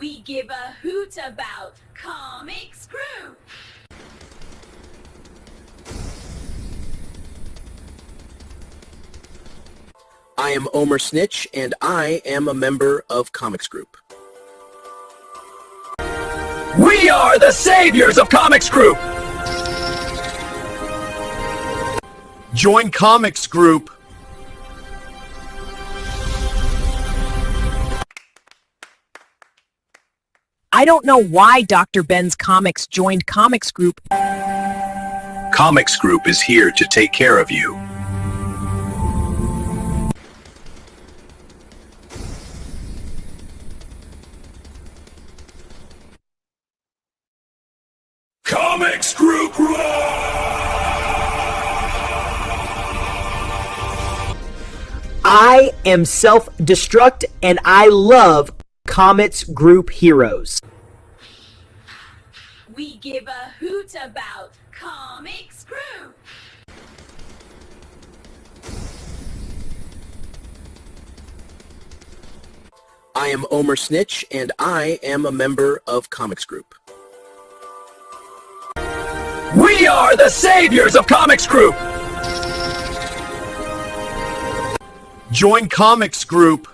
We give a hoot about Comics Group. I am Omer Snitch, and I am a member of Comics Group. We are the saviors of Comics Group! Join Comics Group. I don't know why Dr. Ben's Comics joined Comics Group. Comics Group is here to take care of you. Comics Group I am self-destruct and I love Comics Group heroes. We give a hoot about Comics Group. I am Omer Snitch, and I am a member of Comics Group. We are the saviors of Comics Group! Join Comics Group.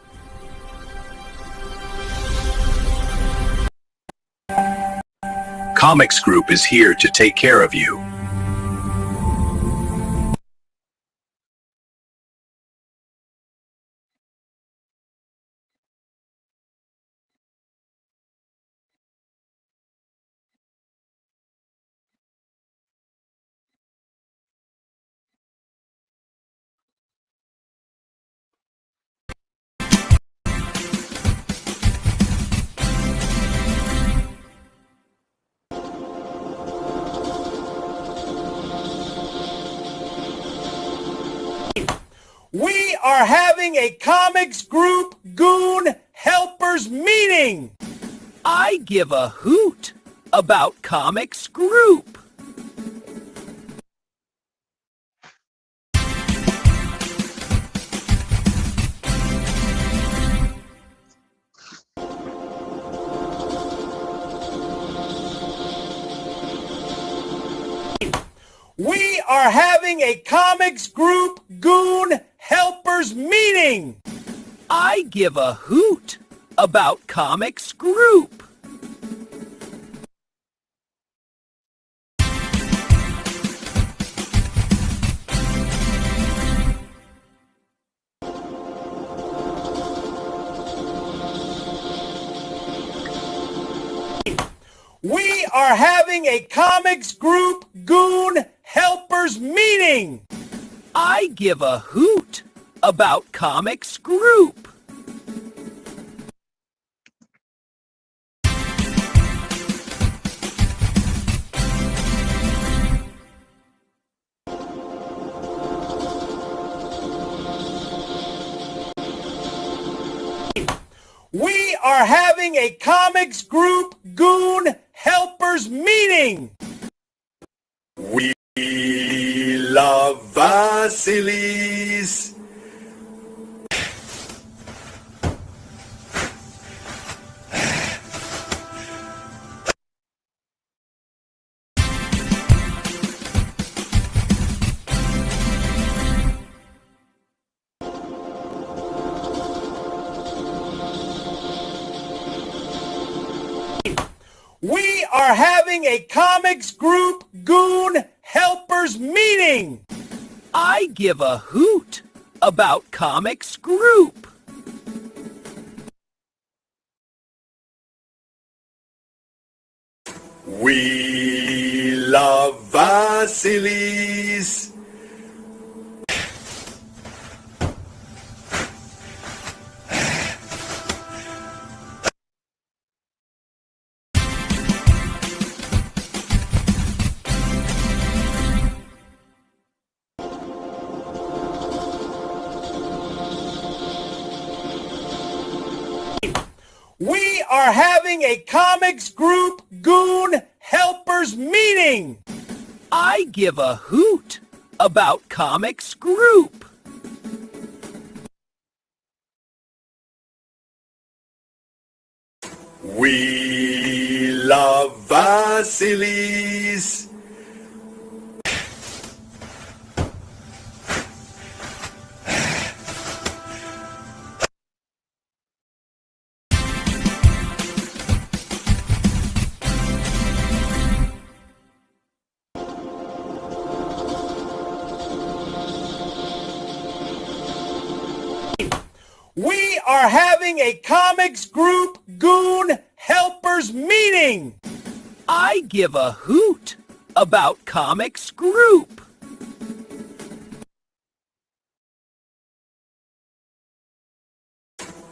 Comics Group is here to take care of you. We are having a Comics Group Goon Helpers meeting. I give a hoot about Comics Group. We are having a Comics Group Goon Helpers meeting. I give a hoot about Comics Group. We are having a Comics Group Goon Helpers meeting. I give a hoot about Comics Group. We are having a Comics Group Goon Helpers meeting. We love Vasilis. We are having a Comics Group Goon Helpers meeting. I give a hoot about Comics Group. We love Vasilis. We are having a Comics Group Goon Helpers meeting. I give a hoot about Comics Group. We love Vasilis. We are having a comics group goon helpers meeting. I give a hoot about comics group.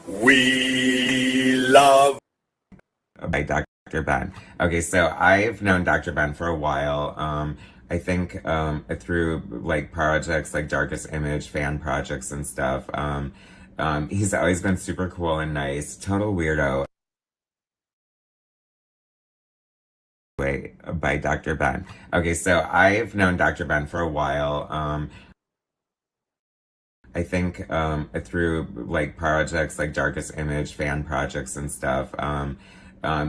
We love by Dr. Ben. Okay, so I've known Dr. Ben for a while. I think through like projects like Darkest Image, fan projects and stuff. He's always been super cool and nice, total weirdo. Wait, by Dr. Ben. Okay, so I've known Dr. Ben for a while. I think through like projects like Darkest Image, fan projects and stuff.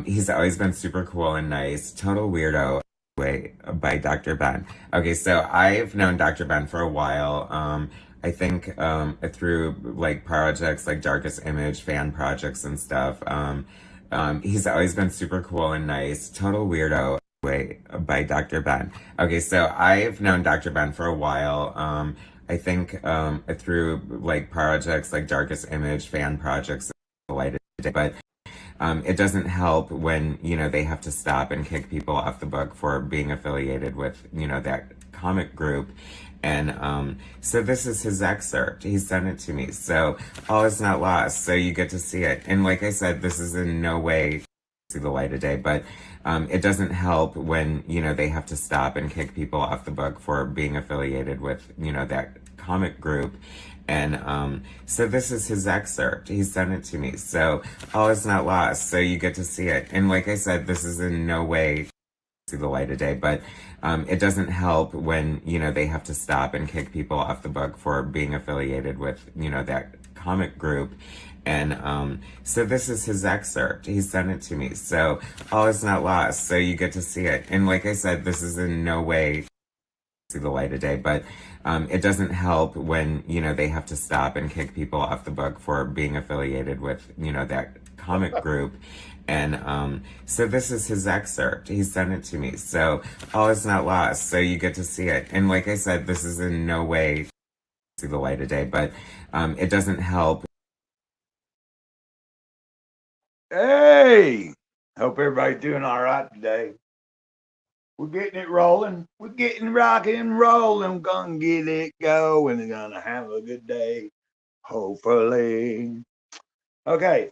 He's always been super cool and nice, total weirdo. Wait, by Dr. Ben. Okay, so I've known Dr. Ben for a while. I think through like projects like Darkest Image, fan projects and stuff. He's always been super cool and nice, total weirdo. Wait, by Dr. Ben. Okay, so I've known Dr. Ben for a while. I think through like projects like Darkest Image, fan projects, but it doesn't help when, you know, they have to stop and kick people off the book for being affiliated with, you know, that comic group. And so this is his excerpt. He sent it to me. So all is not lost. So you get to see it. And like I said, this is in no way see the light of day, but it doesn't help when, you know, they have to stop and kick people off the book for being affiliated with, you know, that comic group. And so this is his excerpt. He sent it to me. So all is not lost. So you get to see it. And like I said, this is in no way see the light of day, but it doesn't help when, you know, they have to stop and kick people off the book for being affiliated with, you know, that comic group. And so this is his excerpt. He sent it to me. So all is not lost. So you get to see it. And like I said, this is in no way see the light of day, but it doesn't help when, you know, they have to stop and kick people off the book for being affiliated with, you know, that comic group. And so this is his excerpt. He sent it to me. So all is not lost. So you get to see it. And like I said, this is in no way see the light of day, but it doesn't help. Hey, hope everybody's doing all right today. We're getting it rolling. We're getting rock and rolling. Gonna get it going. We're gonna have a good day, hopefully. Okay.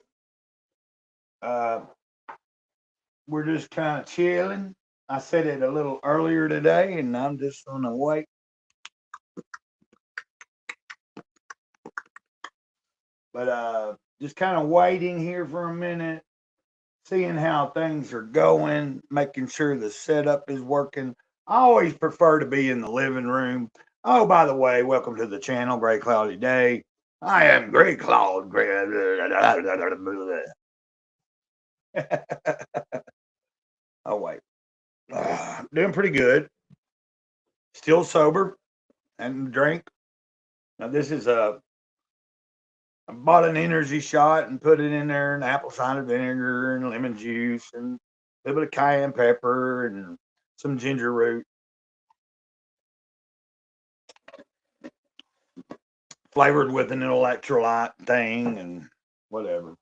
We're just kind of chilling. I said it a little earlier today, and I'm just gonna wait. But just kind of waiting here for a minute, seeing how things are going, making sure the setup is working. I always prefer to be in the living room. Oh, by the way, welcome to the channel, Gray Cloudy Day. I am Gray Cloud. Oh, wait. Doing pretty good. Still sober and drink. Now, this is I bought an energy shot and put it in there, and apple cider vinegar and lemon juice and a little bit of cayenne pepper and some ginger root. Flavored with an electrolyte thing and whatever.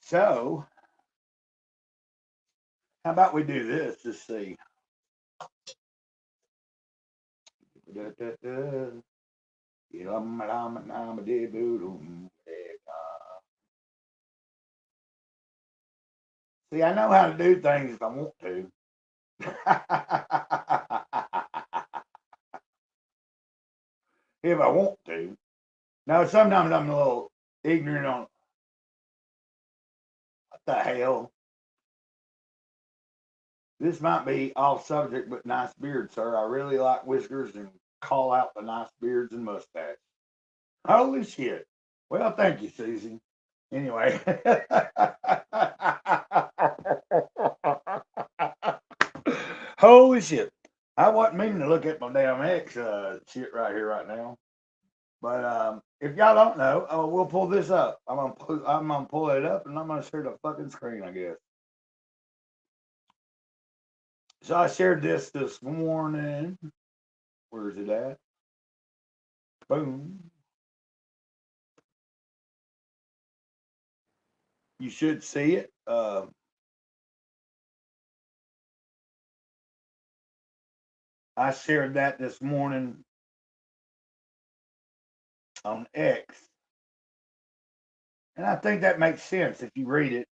So, how about we do this? Just see. See, I know how to do things if I want to. If I want to. Now, sometimes I'm a little ignorant on what the hell. This might be off subject, but nice beard, sir. I really like whiskers and call out the nice beards and mustaches. Holy shit. Well, thank you, Susie. Anyway. Holy shit. I wasn't meaning to look at my damn X shit right here right now. But if y'all don't know, we'll pull this up. I'm gonna pull it up and I'm gonna share the fucking screen, I guess. So I shared this morning. Where is it at? Boom. You should see it. I shared that this morning on X. And I think that makes sense if you read it.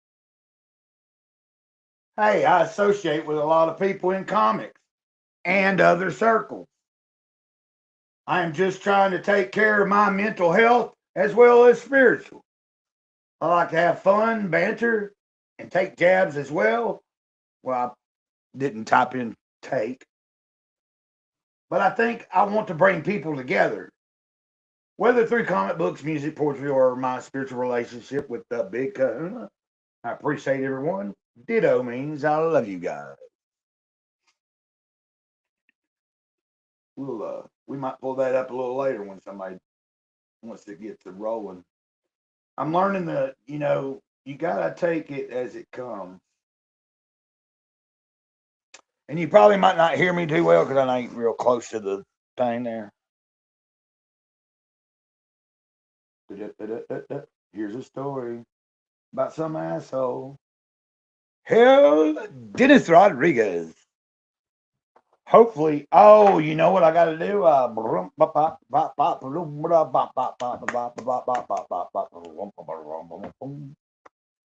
Hey, I associate with a lot of people in comics and other circles. I am just trying to take care of my mental health as well as spiritual. I like to have fun, banter, and take jabs as well. Well, I didn't type in take. But I think I want to bring people together, whether through comic books, music, poetry, or my spiritual relationship with the Big Kahuna. I appreciate everyone. Ditto means I love you guys. We might pull that up a little later when somebody wants to get to rolling. I'm learning that, you gotta take it as it comes. And you probably might not hear me too well because I ain't real close to the thing there. Here's a story about some asshole. Hell, Dennis Rodriguez. Hopefully, you know what I got to do?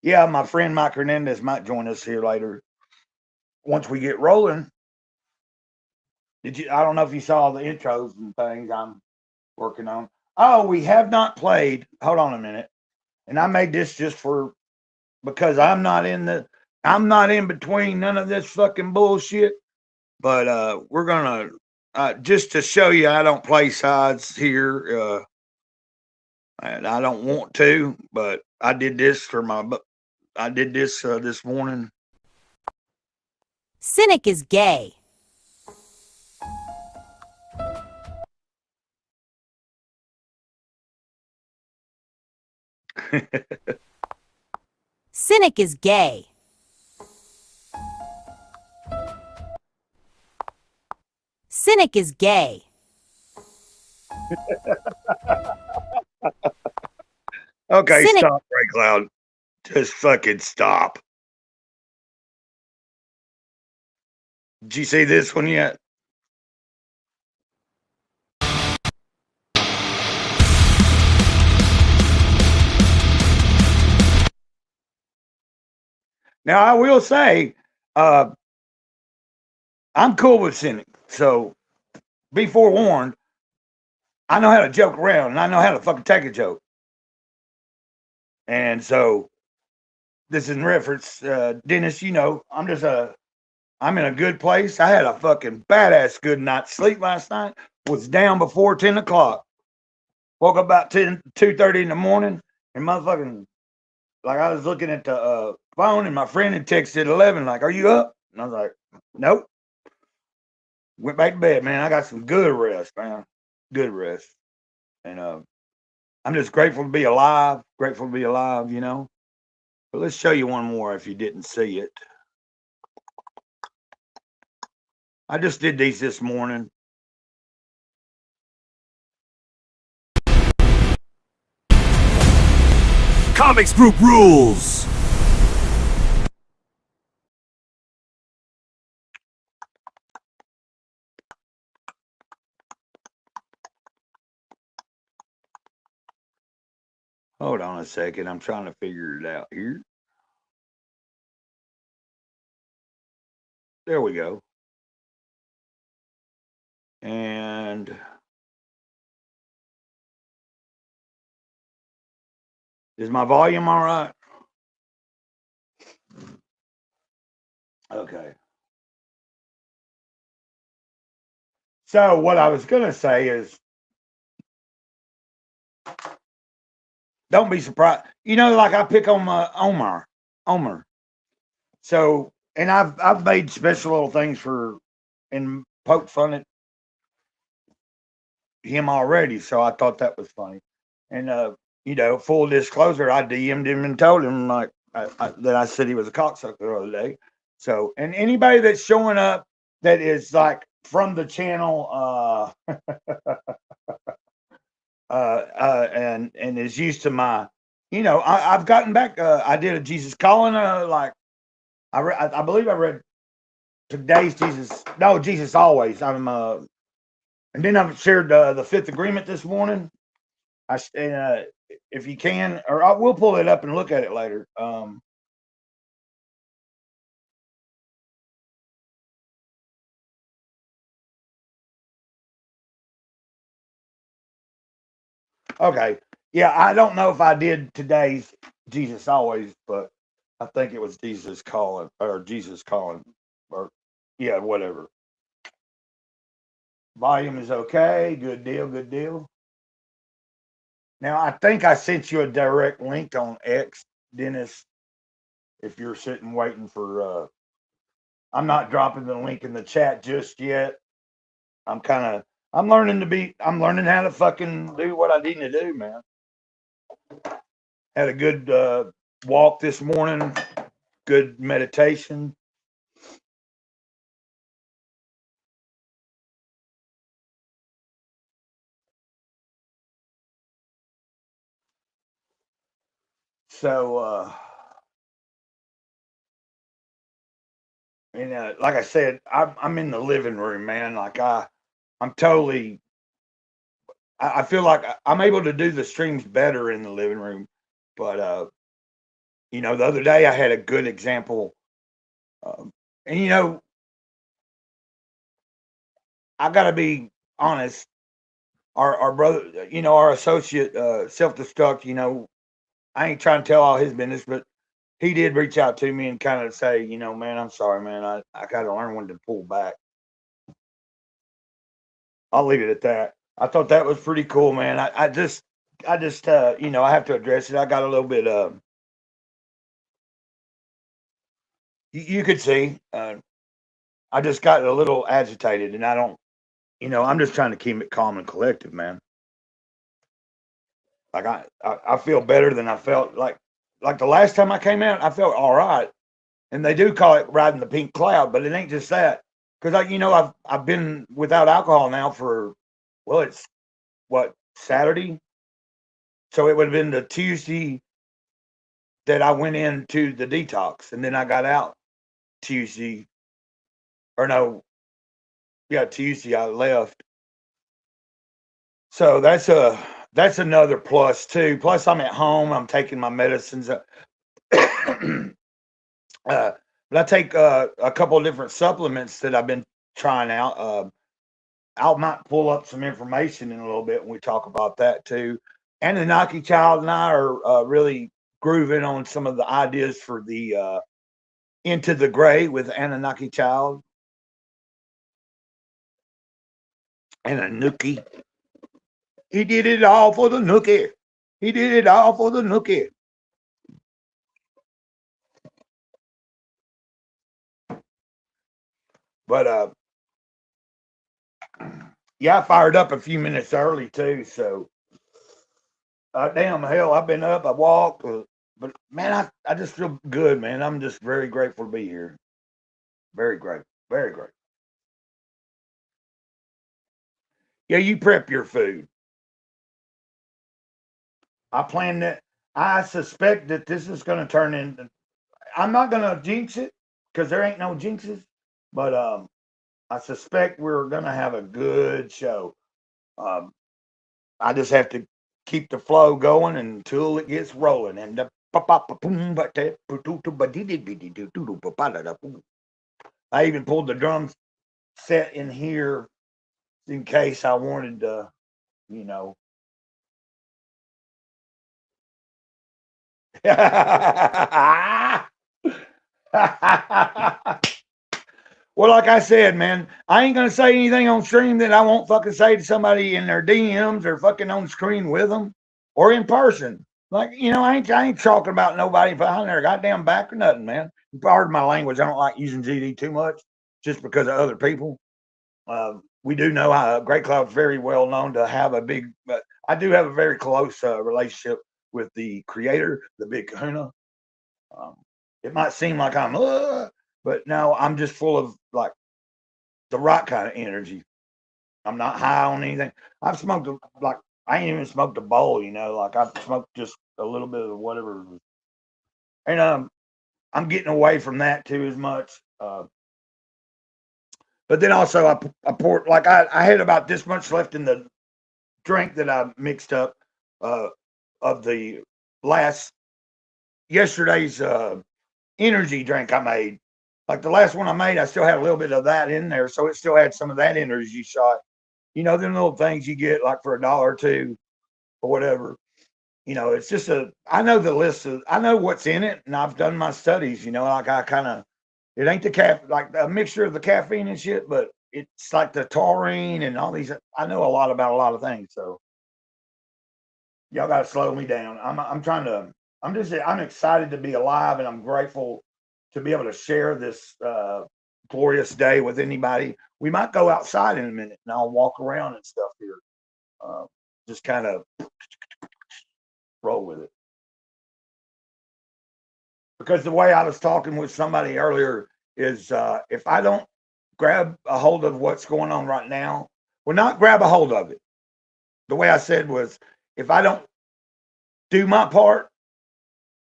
Yeah, my friend Mike Hernandez might join us here later once we get rolling. I don't know if you saw the intros and things I'm working on. Oh, we have not played. Hold on a minute. And I made this just because I'm not in between none of this fucking bullshit. But we're gonna just to show you I don't play sides here. And I don't want to, but I did this this morning. Cynic is gay. Cynic is gay. Cynic is gay. Okay, Cynic- stop, Ray Cloud. Just fucking stop. Did you see this one yet? Now, I will say, I'm cool with Cynic. So, be forewarned, I know how to joke around and I know how to fucking take a joke. And so, this is in reference, Dennis, I'm in a good place. I had a fucking badass good night's sleep last night. Was down before 10 o'clock. Woke up about 2:30 in the morning and motherfucking, like I was looking at the phone and my friend had texted 11, like, are you up? And I was like, nope. Went back to bed, man. I got some good rest, man. Good rest. And I'm just grateful to be alive. But let's show you one more if you didn't see it. I just did these this morning. Comics Group rules! Hold on a second. I'm trying to figure it out here. There we go. And is my volume all right? Okay. So what I was gonna say is, don't be surprised. Like I pick on my Omer. So, and I've made special little things for and poked fun at him already. So I thought that was funny. And full disclosure, I DM'd him and told him like that I said he was a cocksucker the other day. So, and anybody that's showing up that is like from the channel, and is used to my, I've gotten back. I did a Jesus calling. I believe I read today's Jesus. No, Jesus always. And then I've shared the Fifth Agreement this morning. If you can, or we'll pull it up and look at it later. Okay. Yeah, I don't know if I did today's Jesus always, but I think it was Jesus calling, or yeah, whatever. Volume is okay. Good deal. Good deal. Now, I think I sent you a direct link on X, Dennis, if you're sitting waiting for, I'm not dropping the link in the chat just yet. I'm learning how to fucking do what I need to do, man. Had a good walk this morning, good meditation. So, like I said, I'm in the living room, man. Like I'm totally. I feel like I'm able to do the streams better in the living room, but the other day I had a good example, and I got to be honest. Our brother, our associate, self destruct. I ain't trying to tell all his business, but he did reach out to me and kind of say, man, I'm sorry, man. I got to learn when to pull back. I'll leave it at that. I thought that was pretty cool, man. I just, I have to address it. I got a little bit, you could see, I just got a little agitated, and I don't, I'm just trying to keep it calm and collective, man. Like I feel better than I felt like the last time I came out. I felt all right, and they do call it riding the pink cloud, but it ain't just that. Because I've been without alcohol now for, well, it's what, Saturday, so it would have been the Tuesday that I went into the detox, and then I got out Tuesday, or no, yeah, Tuesday I left. So that's another plus too. Plus I'm at home. I'm taking my medicines. But I take a couple of different supplements that I've been trying out. I might pull up some information in a little bit when we talk about that too. Anunnaki Child and I are really grooving on some of the ideas for the Into the Gray with Anunnaki Child. Anunnaki. He did it all for the nookie. He did it all for the nookie. But yeah, I fired up a few minutes early too. So damn hell, I've been up, I walked, but man, I just feel good, man. I'm just very grateful to be here. Very grateful. Very grateful. Yeah, you prep your food. I plan that. I suspect that this is going to turn into. I'm not going to jinx it because there ain't no jinxes, but I suspect we're going to have a good show. I just have to keep the flow going until it gets rolling. And I even pulled the drum set in here in case I wanted to, you know. Well, like I said, man, I ain't gonna say anything on stream that I won't fucking say to somebody in their DMs or fucking on screen with them or in person. Like, I ain't talking about nobody behind their goddamn back or nothing, man. Pardon my language. I don't like using GD too much just because of other people. We do know how Great Cloud's very well known to have a big, but I do have a very close relationship with the creator, the Big Kahuna. Um, it might seem like but no, I'm just full of like the right kind of energy. I'm not high on anything. I've smoked like I ain't even smoked a bowl, like I've smoked just a little bit of whatever. And I'm getting away from that too as much. But then also I poured like I had about this much left in the drink that I mixed up of the last yesterday's energy drink I made. Like the last one I made, I still had a little bit of that in there, so it still had some of that energy shot. Them little things you get like for a dollar or two or whatever. It's just I know the list I know what's in it, and I've done my studies. Like I kind of, it ain't like a mixture of the caffeine and shit, but it's like the taurine and all these. I know a lot about a lot of things, so y'all got to slow me down. I'm trying to. I'm excited to be alive, and I'm grateful to be able to share this glorious day with anybody. We might go outside in a minute, and I'll walk around and stuff here. Just kind of roll with it. Because the way I was talking with somebody earlier is if I don't grab a hold of what's going on right now, well, not grab a hold of it. The way I said was if I don't do my part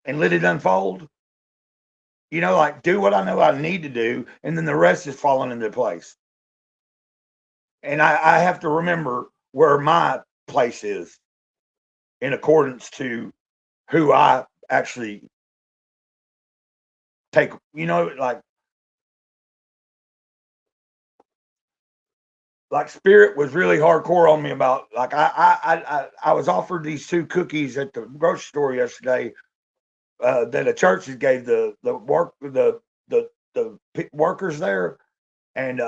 and let it unfold, like do what I know I need to do, and then the rest is falling into place. And I have to remember where my place is in accordance to who I actually take, like spirit was really hardcore on me about like I was offered these two cookies at the grocery store yesterday that a church gave the workers there, and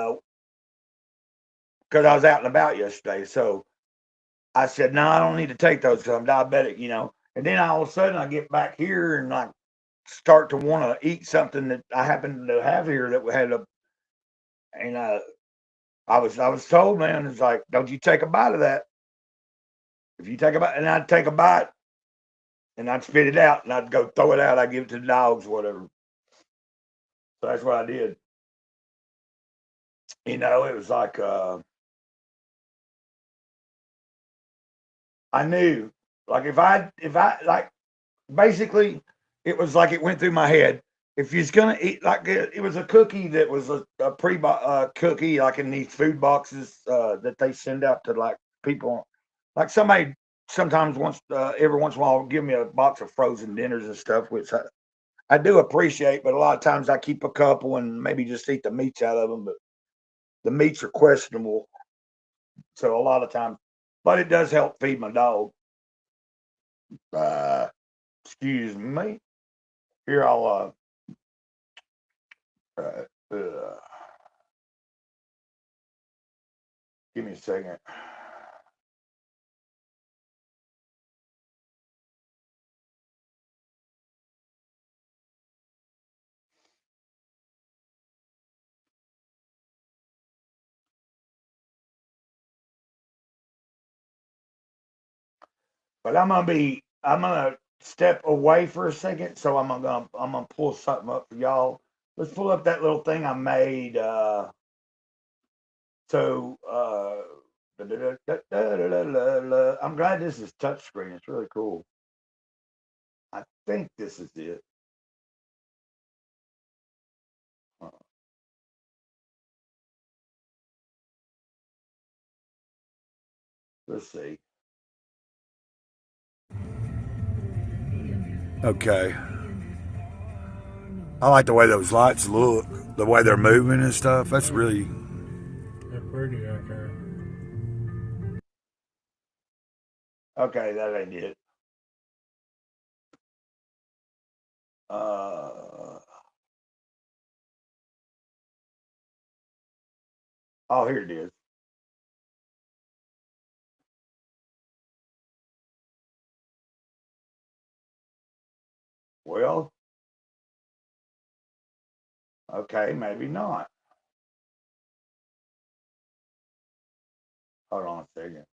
because I was out and about yesterday, so I said no, I don't need to take those because I'm diabetic, And then all of a sudden I get back here and like start to want to eat something that I happen to have here that had and I was told, man, it's like, don't you take a bite of that. If you take a bite, and I'd take a bite, and I'd spit it out, and I'd go throw it out. I'd give it to the dogs, whatever. So that's what I did. It was like I knew, like if I like basically, it was like it went through my head. If you're gonna eat, like it was a cookie that was a pre cookie, like in these food boxes that they send out to like people, like somebody sometimes once every once in a while give me a box of frozen dinners and stuff, which I do appreciate, but a lot of times I keep a couple and maybe just eat the meats out of them, but the meats are questionable. So a lot of times, but it does help feed my dog. Uh, excuse me. Here, I'll uh, uh, give me a second. But I'm gonna step away for a second, so I'm gonna pull something up for y'all. Let's pull up that little thing I made. So I'm glad this is touchscreen. It's really cool. I think this is it. Let's see. Okay. I like the way those lights look, the way they're moving and stuff. That's really. They're pretty out there. Okay, that ain't it. Uh, Oh, here it is. Well, okay, maybe not. Hold on a second.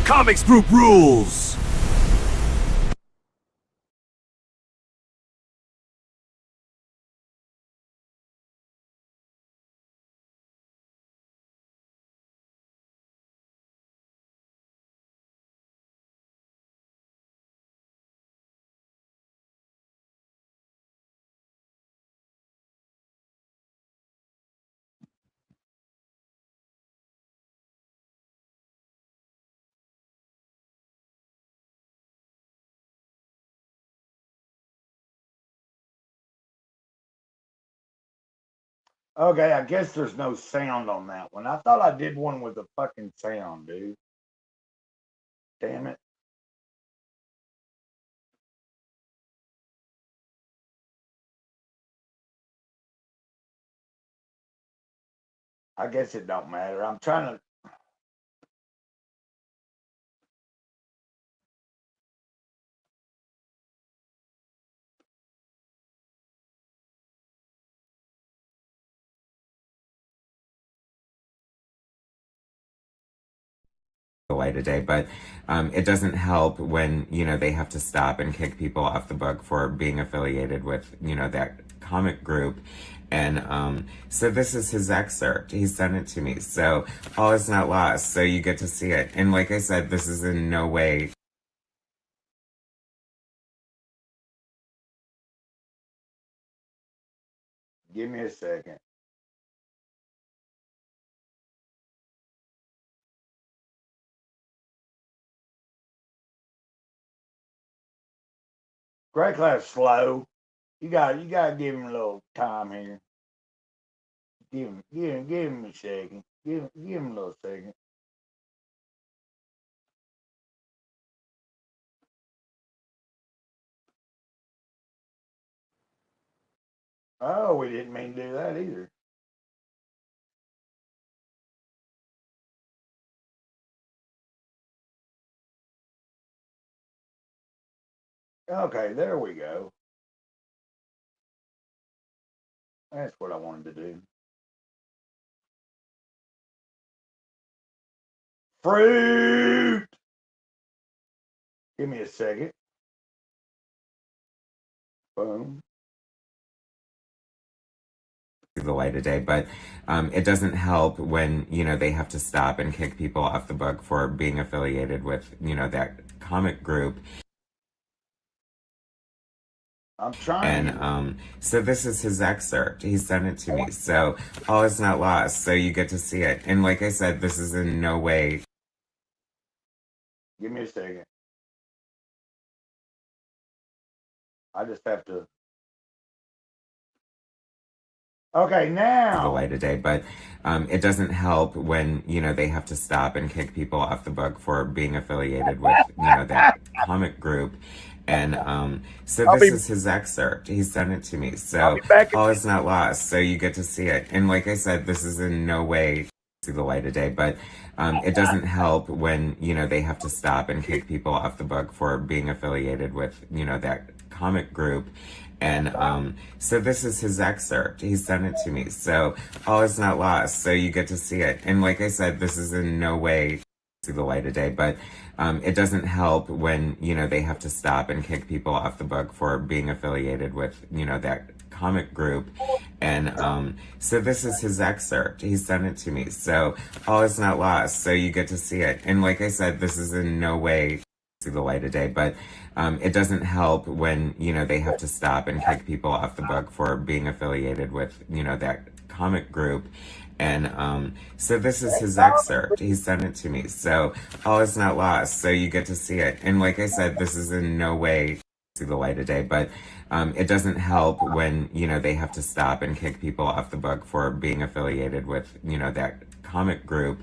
Comics Group rules! Okay, I guess there's no sound on that one. I thought I did one with a fucking sound, dude. Damn it. I guess it don't matter. I'm trying to. Away today, but it doesn't help when, they have to stop and kick people off the book for being affiliated with, that comic group. And so this is his excerpt. He sent it to me. So all is not lost. So you get to see it. And like I said, this is in no way. Give me a second. Great class slow. You gotta give him a little time here. Give him a second. Give him a little second. Oh, we didn't mean to do that either. Okay, there we go. That's what I wanted to do. Fruit! Give me a second. Boom. The light of day, but it doesn't help when, they have to stop and kick people off the book for being affiliated with, that comic group. I'm trying. And so this is his excerpt. He sent it to me. So all is not lost. So you get to see it. And like I said, this is in no way. Give me a second. I just have to. Okay, now. The light of day, but it doesn't help when, they have to stop and kick people off the book for being affiliated with, that comic group. And so this is his excerpt. He sent it to me. So all is not lost. So you get to see it. And like I said, this is in no way see the light of day, but it doesn't help when, they have to stop and kick people off the book for being affiliated with, that comic group. And so this is his excerpt. He sent it to me. So all is not lost. So you get to see it. And like I said, this is in no way see the light of day, but it doesn't help when, they have to stop and kick people off the book for being affiliated with, that comic group. And so this is his excerpt. He sent it to me. So all is not lost. So you get to see it. And like I said, this is in no way see see the light of day, but it doesn't help when, they have to stop and kick people off the book for being affiliated with, that comic group. And so this is his excerpt. He sent it to me. So all is not lost. So you get to see it. And like I said, this is in no way see the light of day, but it doesn't help when, they have to stop and kick people off the book for being affiliated with, that comic group.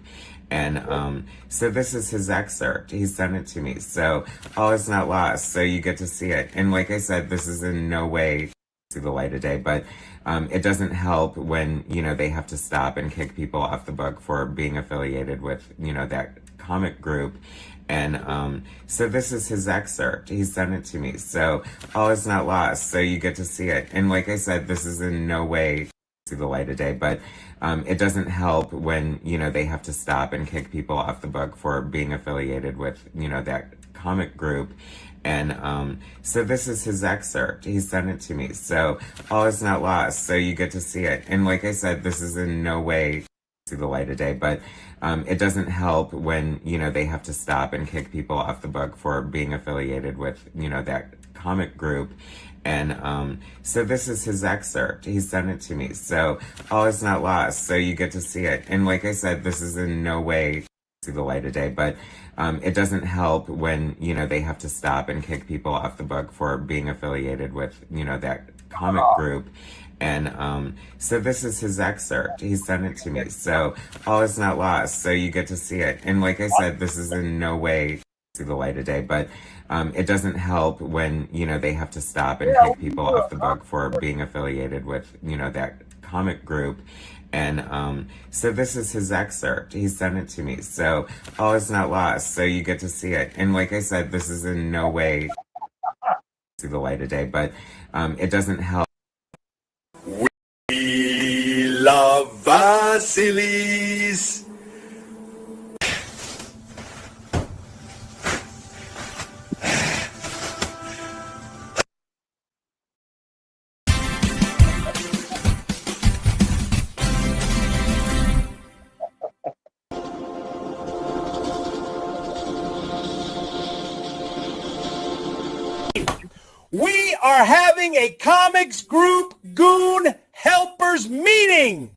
And so this is his excerpt. He sent it to me. So all is not lost. So you get to see it. And like I said, this is in no way see the light of day, but it doesn't help when, they have to stop and kick people off the book for being affiliated with, that comic group. And so this is his excerpt. He sent it to me. So all is not lost. So you get to see it. And like I said, this is in no way see the light of day, but it doesn't help when, they have to stop and kick people off the book for being affiliated with, that comic group. And so this is his excerpt. He sent it to me. So all is not lost. So you get to see it. And like I said, this is in no way see the light of day, but it doesn't help when, they have to stop and kick people off the book for being affiliated with, that comic group. And so this is his excerpt. He sent it to me. So all is not lost. So you get to see it. And like I said, this is in no way see the light of day, but it doesn't help when, they have to stop and kick people off the book for being affiliated with, that comic group. And so this is his excerpt. He sent it to me. So all is not lost. So you get to see it. And like I said, this is in no way see the light of day, but it doesn't help when, they have to stop and kick people off the book for being affiliated with, that comic group. And so this is his excerpt. He sent it to me. So all is not lost. So you get to see it. And like I said, this is in no way see the light of day, but it doesn't help. We love Vasilis. We are having a comics group goon helpers meeting.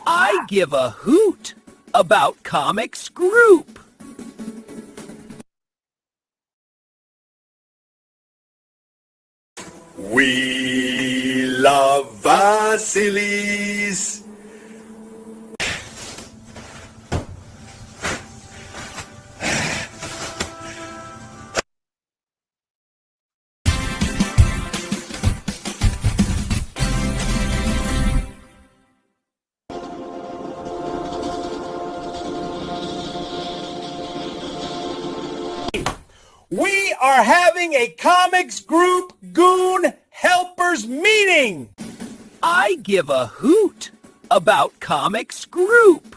I give a hoot about comics group. We love Vasilis. We are having a comics group goon helpers meeting. I give a hoot about comics group.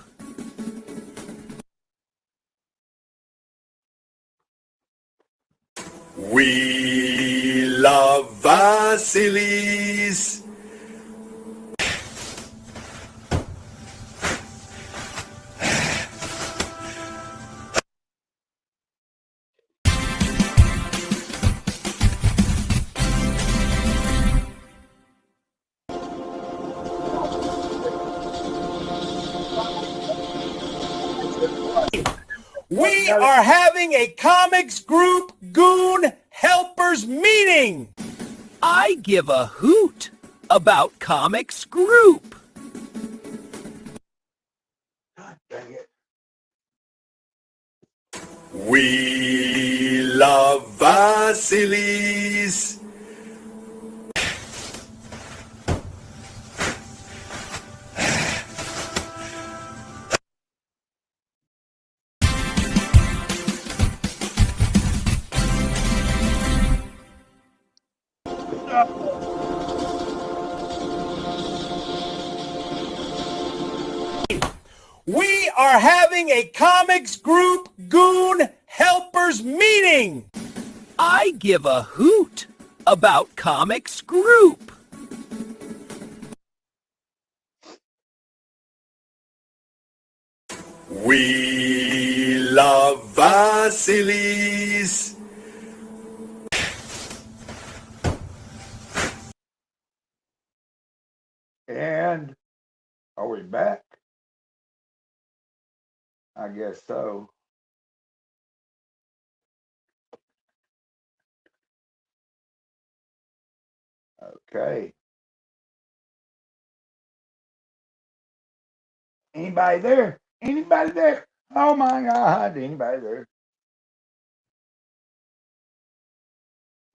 We love Vasilis. We are having a comics group goon helpers meeting. I give a hoot about comics group. We love Vasilis. We are having a comics group goon helpers meeting. I give a hoot about comics group. We love Vasilis. And are we back? I guess so. Okay. Anybody there? Anybody there? Oh my God, anybody there?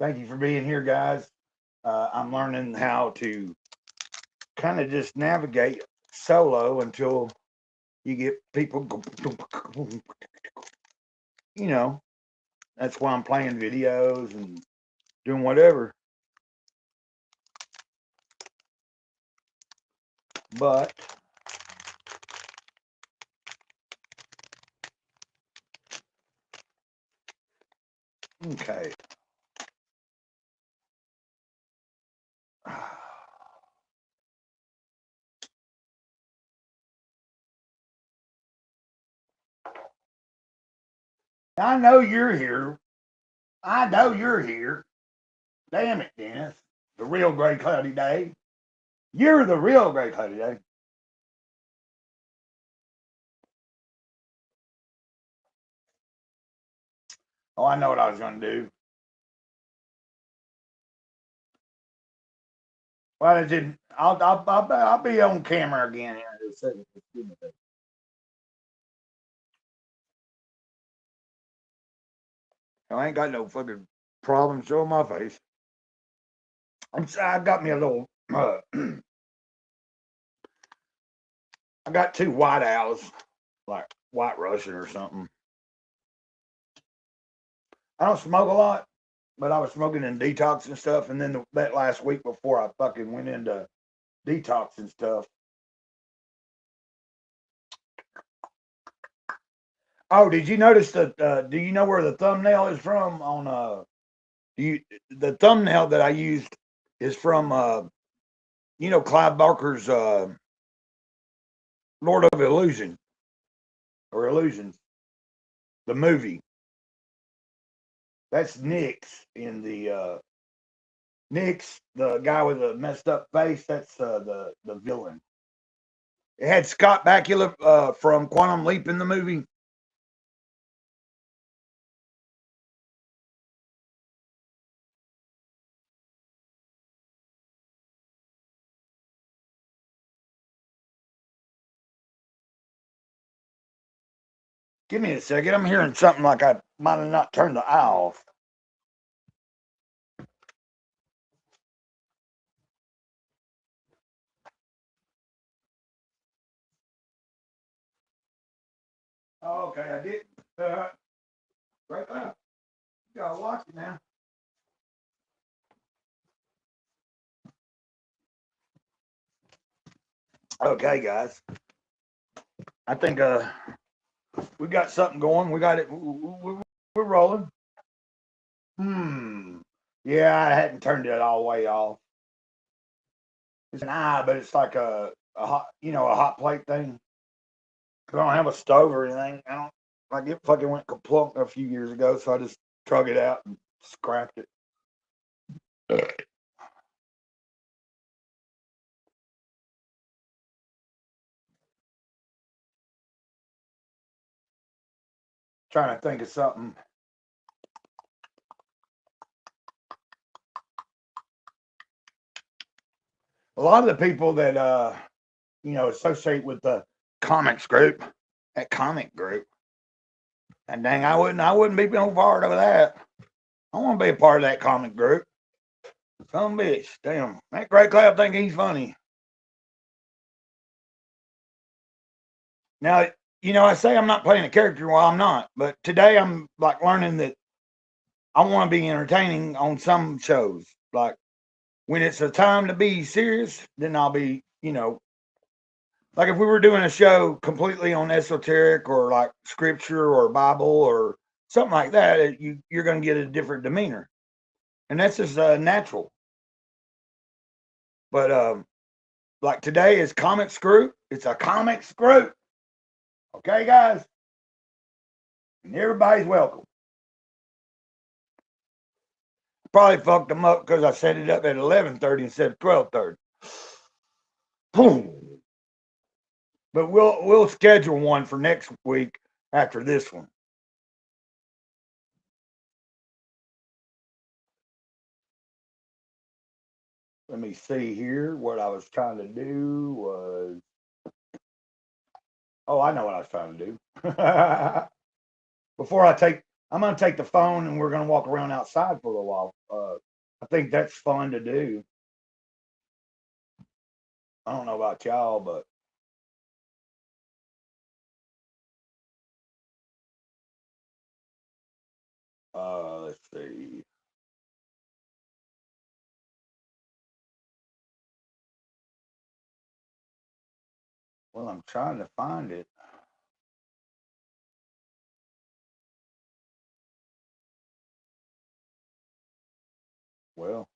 Thank you for being here, guys. I'm learning how to kind of just navigate solo until you get people, you know, that's why I'm playing videos and doing whatever. But okay. I know you're here. I know you're here. Damn it, Dennis. The real gray cloudy day. You're the real gray cloudy day. Oh, I know what I was going to do. Well, I didn't. I'll be on camera again here in a second. I ain't got no fucking problem showing my face. I got me a little. I got 2 white owls, like White Russian or something. I don't smoke a lot, but I was smoking in detox and stuff. And then that last week before I fucking went into detox and stuff. Oh, did you notice that? Do you know where the thumbnail is from? The thumbnail that I used is from Clive Barker's Lord of Illusion or Illusions, the movie. That's Nick's in the Nick's, the guy with the messed up face. That's the villain. It had Scott Bakula from Quantum Leap in the movie. Give me a second. I'm hearing something like I might have not turned the eye off. Oh, okay, I did. Right there. You gotta watch it now. Okay, guys. I think we got something going. We got it. We're rolling. Yeah, I hadn't turned it all the way off. It's an eye, but it's like a hot, a hot plate thing. I don't have a stove or anything. I don't. Like it fucking went kaplunk a few years ago, so I just drug it out and scrapped it. Trying to think of something. A lot of the people that associate with the comics group, that comic group, and dang, I wouldn't be no part of that. I want to be a part of that comic group. Some bitch, damn, that Great Cloud think he's funny. Now, I say I'm not playing a character while I'm not, but today I'm like learning that I want to be entertaining on some shows. Like when it's a time to be serious, then I'll be, like if we were doing a show completely on esoteric or like scripture or Bible or something like that, you're going to get a different demeanor. And that's just natural. But like today is comics group. It's a comics group. Okay, guys? And everybody's welcome. Probably fucked them up because I set it up at 11:30 instead of 12:30. Boom. But we'll schedule one for next week after this one. Let me see here. What I was trying to do was, oh, I know what I was trying to do. I'm going to take the phone and we're going to walk around outside for a little while. I think that's fun to do. I don't know about y'all, but let's see. Well, I'm trying to find it. Well,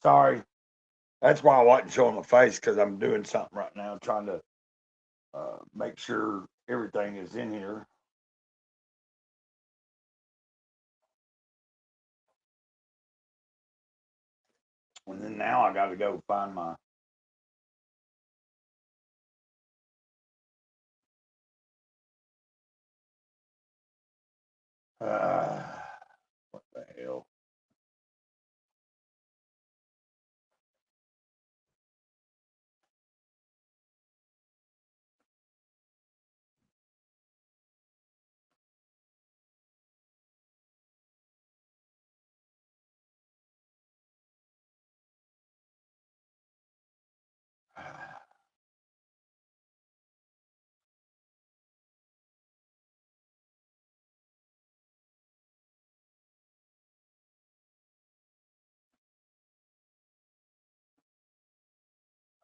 sorry. That's why I wasn't showing my face because I'm doing something right now, trying to make sure everything is in here. And then now I got to go find my. What the hell?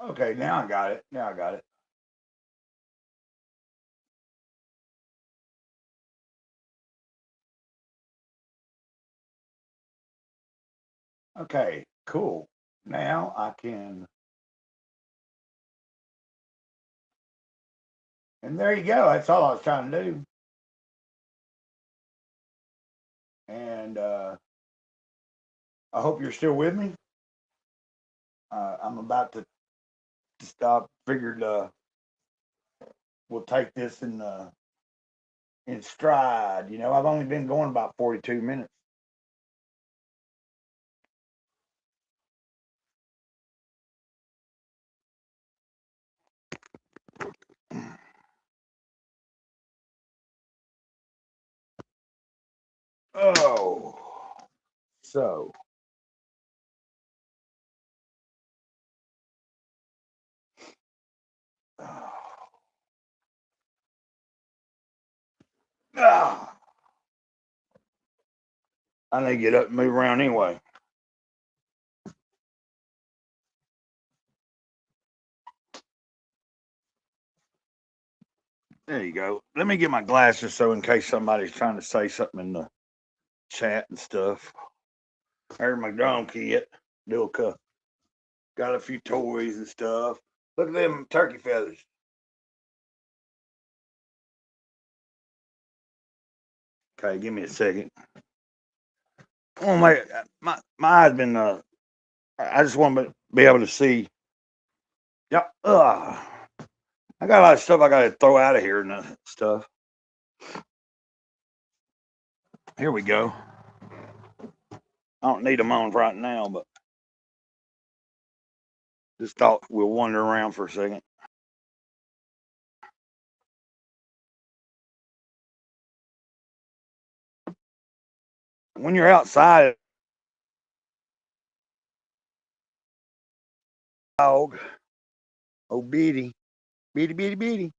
Okay, now I got it. Now I got it. Okay, cool. Now I can. And there you go. That's all I was trying to do. And I hope you're still with me. I'm about to stop. Figured we'll take this in stride. You know, I've only been going about 42 minutes. Oh, so ah, I need to get up and move around anyway. There you go. Let me get my glasses so in case somebody's trying to say something in the chat and stuff. There's my drum kit. Dilka. Got a few toys and stuff. Look at them turkey feathers. Okay, give me a second. Oh my eyes been I just want to be able to see. Yep. I got a lot of stuff I got to throw out of here and stuff. Here we go. I don't need them on right now, but just thought we'll wander around for a second. When you're outside, dog, oh Beady, Beady, Beady, Beady.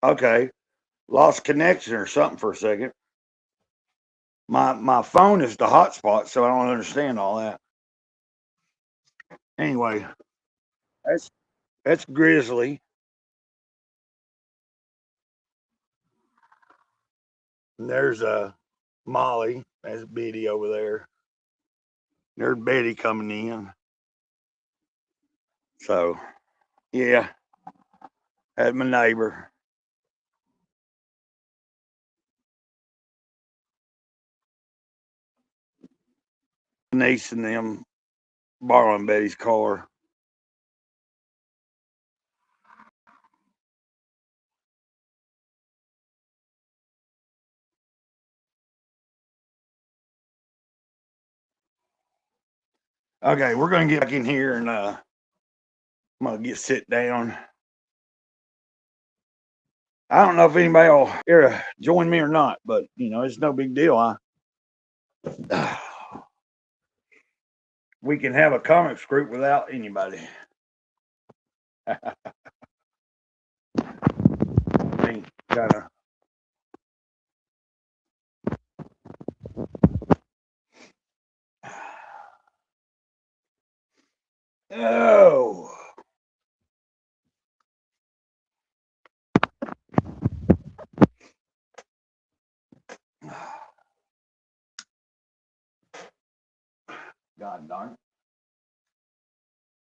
Okay. Lost connection or something for a second. My phone is the hotspot, so I don't understand all that. Anyway, that's Grizzly. And there's Molly. That's Betty over there. There's Betty coming in. So, yeah, that's my neighbor. Niece and them borrowing Betty's car. Okay, we're gonna get back in here and I'm gonna sit down. I don't know if anybody will here join me or not, but it's no big deal. We can have a comics group without anybody. Kind of. Oh. God darn it.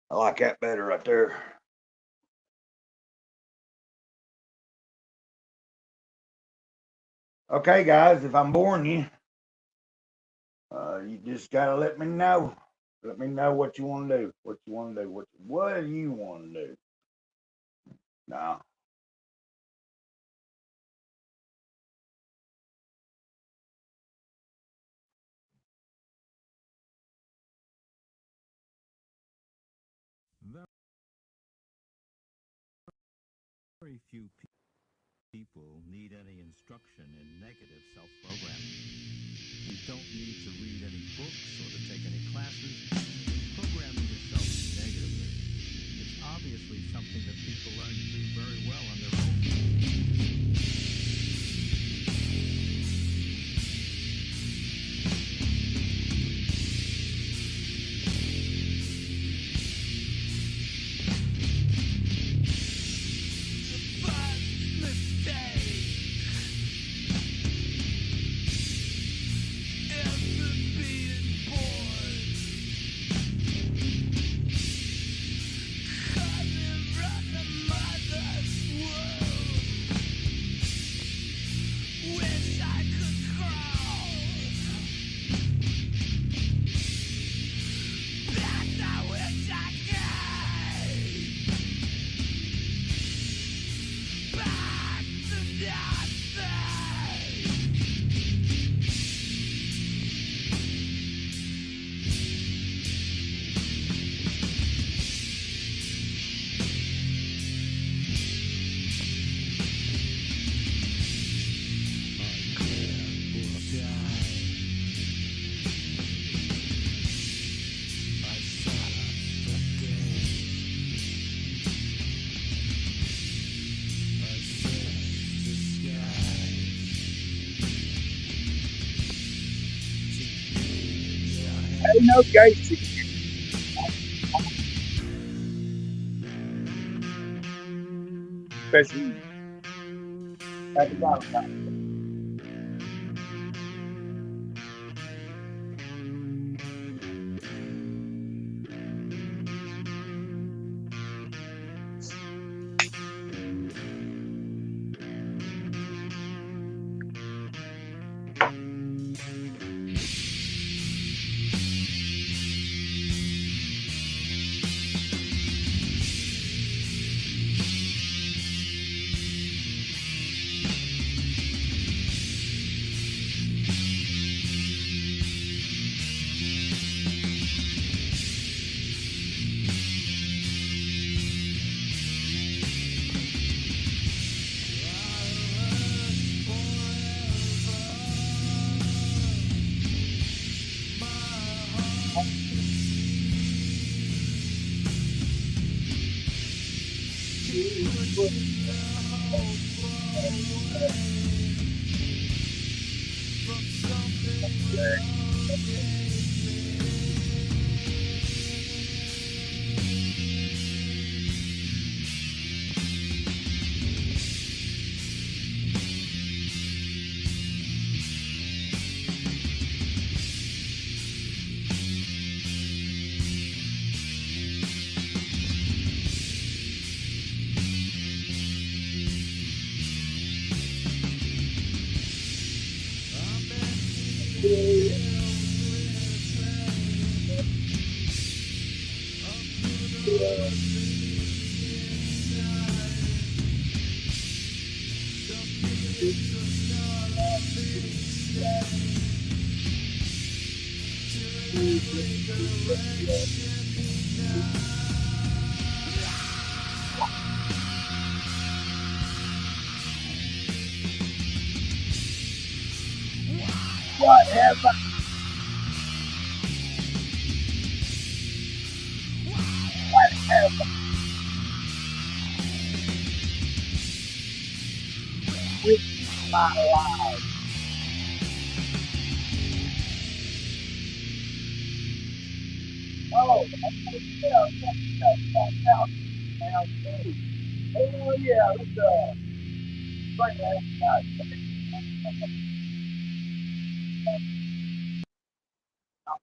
I like that better right there. Okay, guys, if I'm boring you, you just gotta let me know. Let me know what you want to do. What you want to do. What do you want to do? No. Very few people need any instruction in negative self-programming. You don't need to read any books or to take any classes. Programming yourself negatively. It's obviously something that people learn to do very well on their own. No gates. Especially happy Valentine.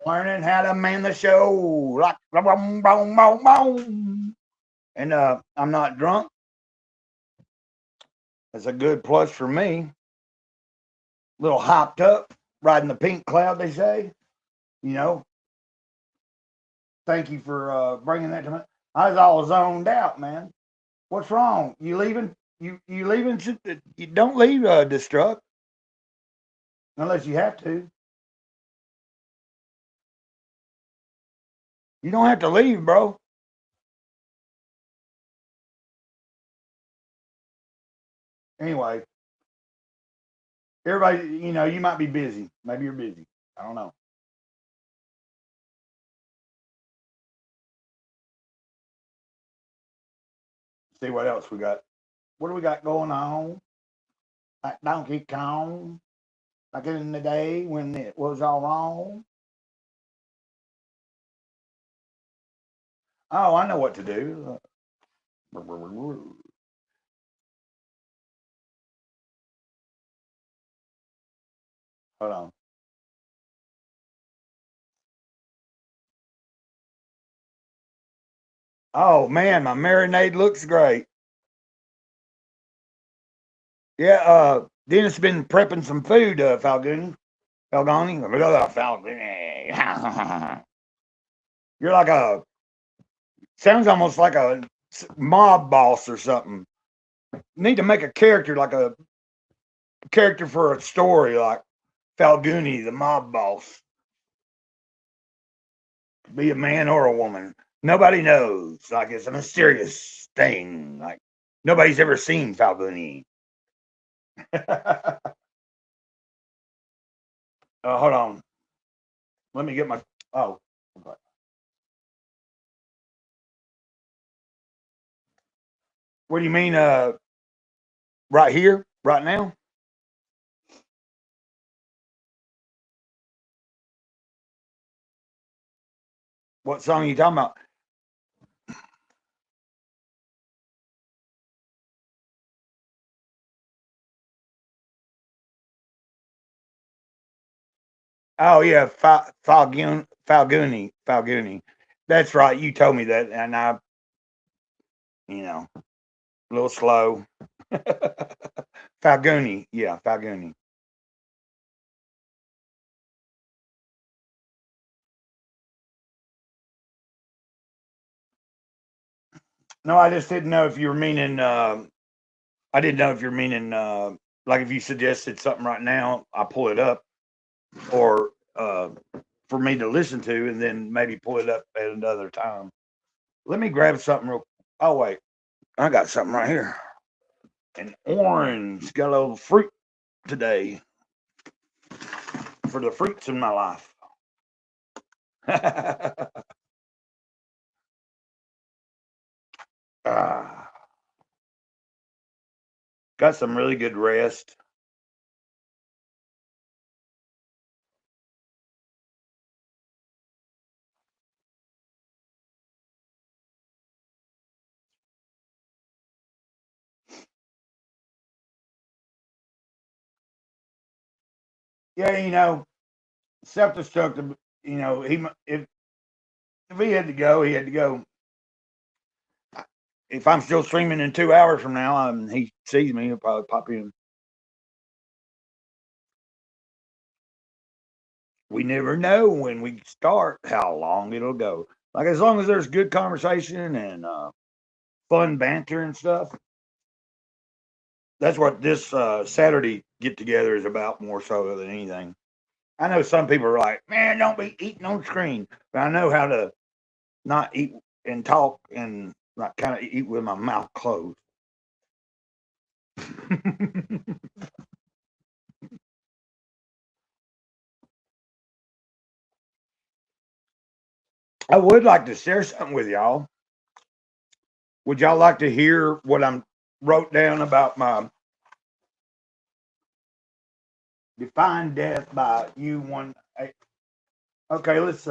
Learning how to man the show. Like boom, boom, boom, boom. And I'm not drunk. That's a good plus for me. A little hopped up, riding the pink cloud, they say. You know. Thank you for bringing that to me. I was all zoned out, man. What's wrong? You leaving? You leaving? You don't leave Destruct unless you have to. You don't have to leave, bro. Anyway, everybody, you might be busy. Maybe you're busy. I don't know. See what else we got. What do we got going on? Like Donkey Kong, like in the day when it was all wrong. Oh, I know what to do. Hold on. Oh man, my marinade looks great. Yeah, Dennis been prepping some food, Falguni. Falguni? Falguni. You're like sounds almost like a mob boss or something. Need to make a character, like a character for a story, like Falguni, the mob boss. Be a man or a woman. Nobody knows. Like it's a mysterious thing. Like nobody's ever seen Falguni. Hold on. Let me get my. Oh. Okay. What do you mean? Right here, right now. What song are you talking about? Oh yeah, Falguni. That's right. You told me that, and a little slow. Falguni, yeah, Falguni. No, I just didn't know if you were meaning. I didn't know if you're meaning like if you suggested something right now, I pull it up, or for me to listen to, and then maybe pull it up at another time. Let me grab something real. Oh wait, I got something right here. An orange. Got a little fruit today for the fruits in my life. Ah. got some really good rest. Yeah, self-destructive. If he had to go, he had to go. If I'm still streaming in 2 hours from now, and he sees me, he'll probably pop in. We never know when we start how long it'll go. Like as long as there's good conversation and fun banter and stuff, that's what this Saturday get together is about more so than anything. I know some people are like, man, don't be eating on screen, but I know how to not eat and talk and like kind of eat with my mouth closed. I would like to share something with y'all. Would y'all like to hear what I wrote down about my Define Death by you one? Okay, let's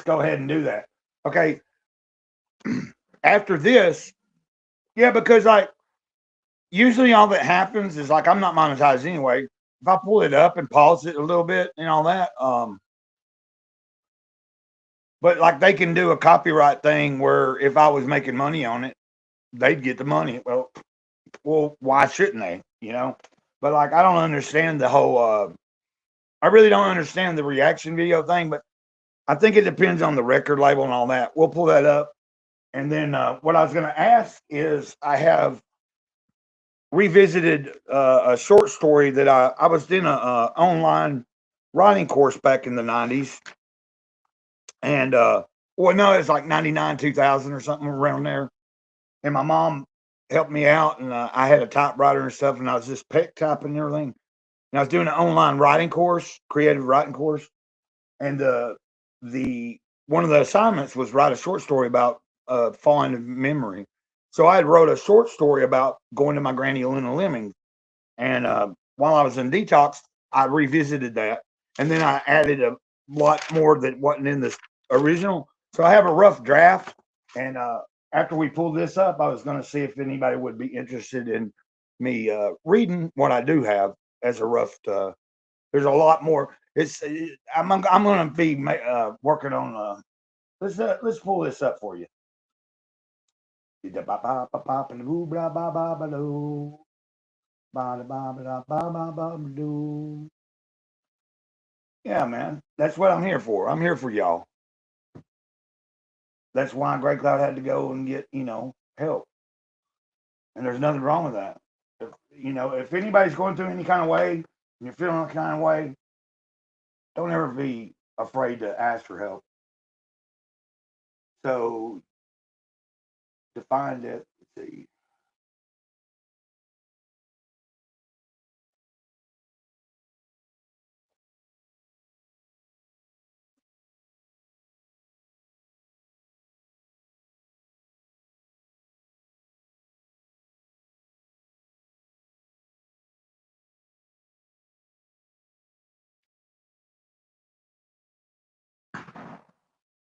go ahead and do that. Okay. After this, yeah, because like usually all that happens is like I'm not monetized anyway. If I pull it up and pause it a little bit and all that, but like they can do a copyright thing where if I was making money on it, they'd get the money. Well, why shouldn't they? But like I don't understand the whole. I really don't understand the reaction video thing, but I think it depends on the record label and all that. We'll pull that up, and then what I was going to ask is I have revisited a short story that I was in a online writing course back in the 90s, and well, no, it's like 99, 2000 or something around there. And my mom helped me out, and I had a typewriter and stuff, and I was just peck typing and everything. And I was doing an online writing course, creative writing course, and the one of the assignments was write a short story about falling of memory. So I had wrote a short story about going to my granny Luna Lemming, and while I was in detox, I revisited that, and then I added a lot more that wasn't in the original. So I have a rough draft, and after we pull this up, I was going to see if anybody would be interested in me reading what I do have as a rough. There's a lot more. I'm going to be working on. Let's pull this up for you. Yeah, man, that's what I'm here for. I'm here for y'all. That's why Grey Cloud had to go and get help, and there's nothing wrong with that. If anybody's going through any kind of way and you're feeling a kind of way, don't ever be afraid to ask for help. So to find it, let's see.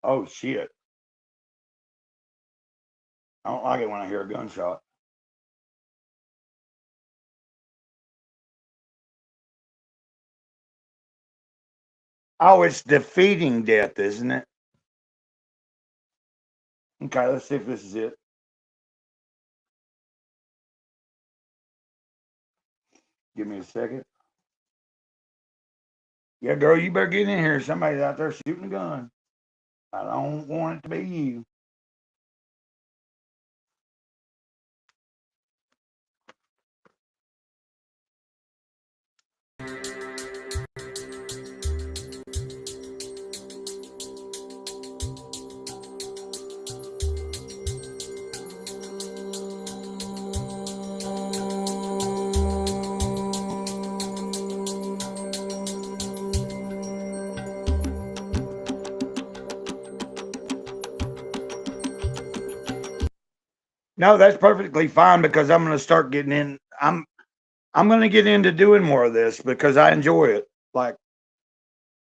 Oh shit! I don't like it when I hear a gunshot. Oh, it's defeating death, isn't it? Okay, let's see if this is it. Give me a second. Yeah, girl, you better get in here. Somebody's out there shooting a gun. I don't want it to be you. No, that's perfectly fine because I'm going to start getting in. I'm going to get into doing more of this because I enjoy it. Like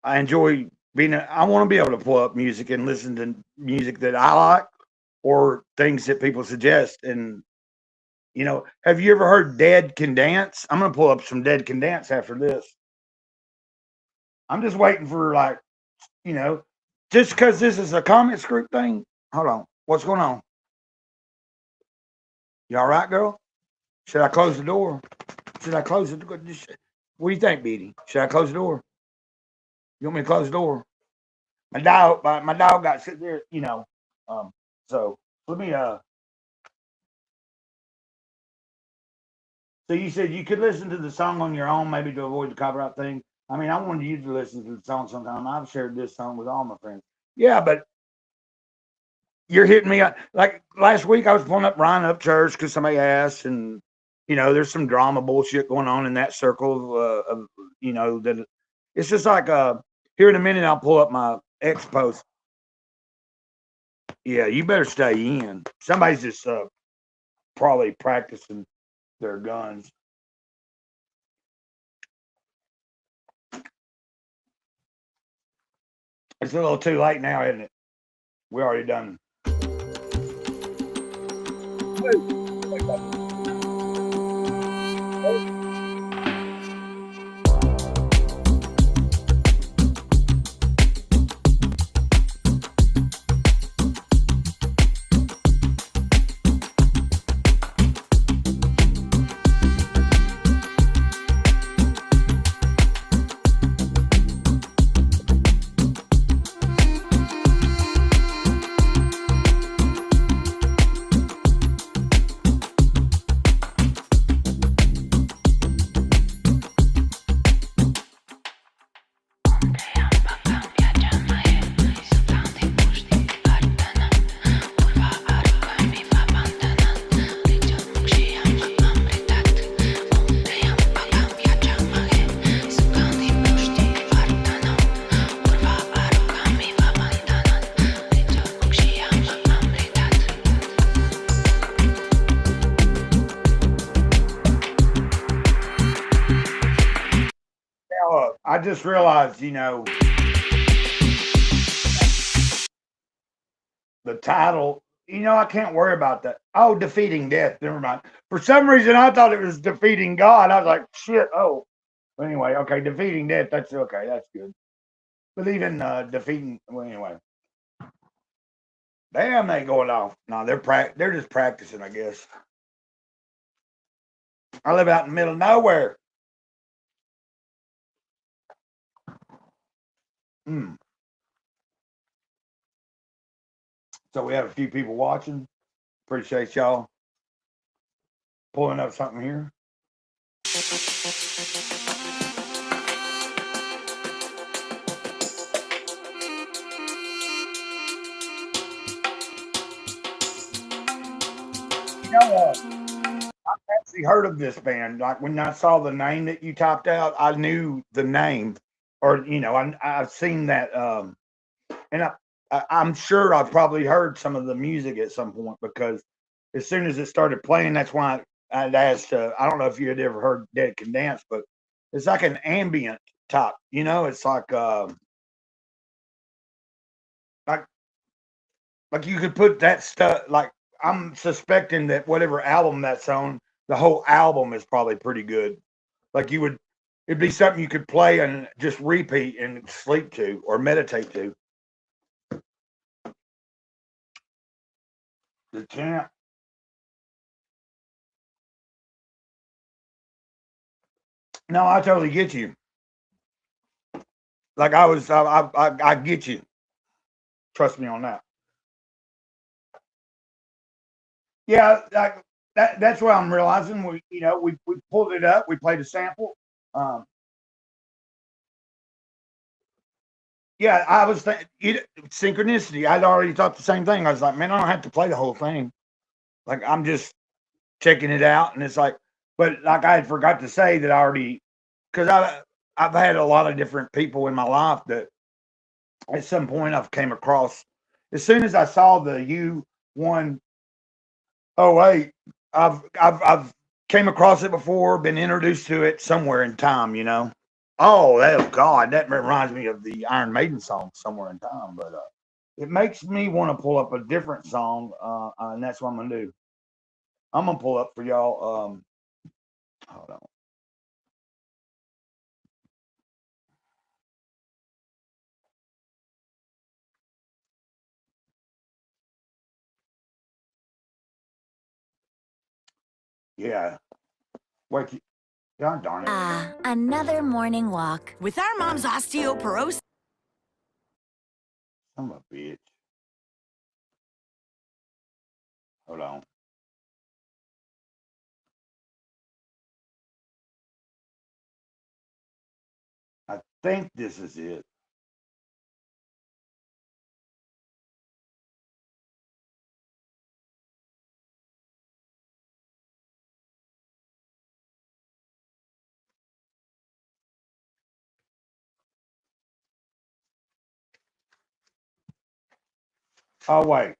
I enjoy being. I want to be able to pull up music and listen to music that I like or things that people suggest. And have you ever heard Dead Can Dance? I'm going to pull up some Dead Can Dance after this. I'm just waiting for just because this is a comics group thing. Hold on, what's going on? You all right, girl? Should I close the door? Should I close the door? What do you think, Beatty? Should I close the door? You want me to close the door? My dog got sitting there, So let me So you said you could listen to the song on your own, maybe to avoid the copyright thing. I mean, I wanted you to listen to the song sometime. I've shared this song with all my friends. Yeah, but you're hitting me up. Like last week, I was pulling up Ryan Upchurch because somebody asked, and there's some drama bullshit going on in that circle that it's just like here in a minute I'll pull up my ex post. Yeah, you better stay in. Somebody's just probably practicing their guns. It's a little too late now, isn't it? We already done. I just realized, the title, I can't worry about that. Oh, Defeating Death. Never mind. For some reason, I thought it was Defeating God. I was like, shit. Oh, anyway, okay. Defeating Death. That's okay. That's good. But even defeating, well, anyway. Damn, they going off. No, they're just practicing, I guess. I live out in the middle of nowhere. So we have a few people watching. Appreciate y'all pulling up something here. I've actually heard of this band. Like when I saw the name that you typed out, I knew the name, or I've seen that, and I'm sure I've probably heard some of the music at some point because as soon as it started playing, that's why I'd asked. I don't know if you had ever heard Dead Can Dance, but it's like an ambient type. It's like you could put that stuff. Like I'm suspecting that whatever album that's on, the whole album is probably pretty good. Like it'd be something you could play and just repeat and sleep to or meditate to. The champ. No, I totally get you. Like I get you. Trust me on that. Yeah, like that's what I'm realizing. We pulled it up. We played a sample. Um, yeah, I was thinking synchronicity. I'd already thought the same thing. I was like, man, I don't have to play the whole thing. Like I'm just checking it out, and it's like, but like I had forgot to say that I already because I've had a lot of different people in my life that at some point I've came across. As soon as I saw the U1 Oh wait, I've came across it before, been introduced to it somewhere in time, you know. Oh, God, that reminds me of the Iron Maiden song "Somewhere in Time," but it makes me want to pull up a different song, and that's what I'm gonna do. I'm gonna pull up for y'all. Hold on. Yeah, wait, God darn it, Another morning walk. With our mom's osteoporosis. I'm a bitch. Hold on. I think this is it. Oh wait,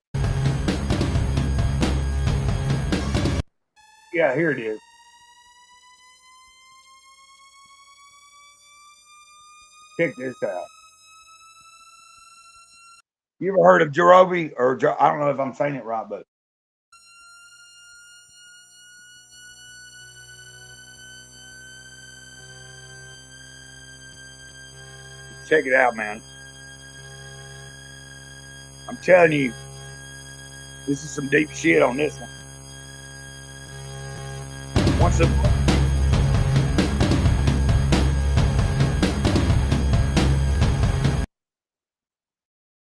yeah, here it is. Check this out. You ever heard of Jerobi or I don't know if I'm saying it right, but check it out, man. I'm telling you, this is some deep shit on this one. Once a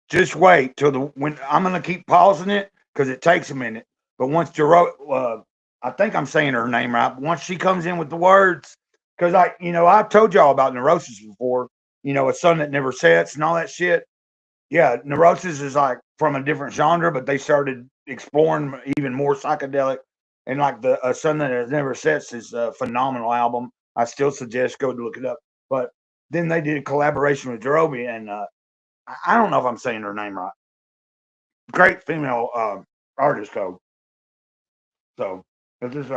just wait till the when I'm gonna keep pausing it because it takes a minute. But once I think I'm saying her name right. But once she comes in with the words, because I told y'all about neurosis before. You know, a sun that never sets and all that shit. Yeah, neurosis is like from a different genre, but they started exploring even more psychedelic. And like the a sun that has never sets is a phenomenal album. I still suggest go to look it up. But then they did a collaboration with Jerobi, and I don't know if I'm saying her name right. Great female artist code. So this is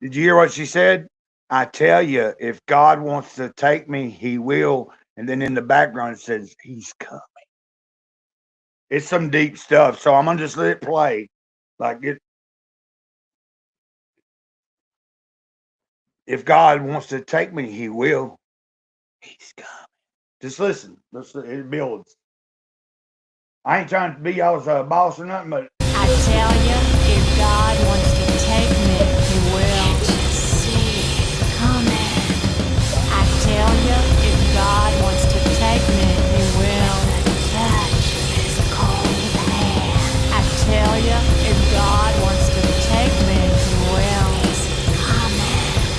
Did you hear what she said? I tell you, if God wants to take me, He will. And then in the background it says He's coming. It's some deep stuff. So I'm gonna just let it play. Like it. If God wants to take me, He will. He's coming. Just listen. Listen. It builds. I ain't trying to be y'all's boss or nothing, but I tell you, if God wants to take me, He will. Just see it coming. I tell you, if God wants to take me, He will. Touch His cold hand. I tell you, if God wants to take me, He will. He's coming.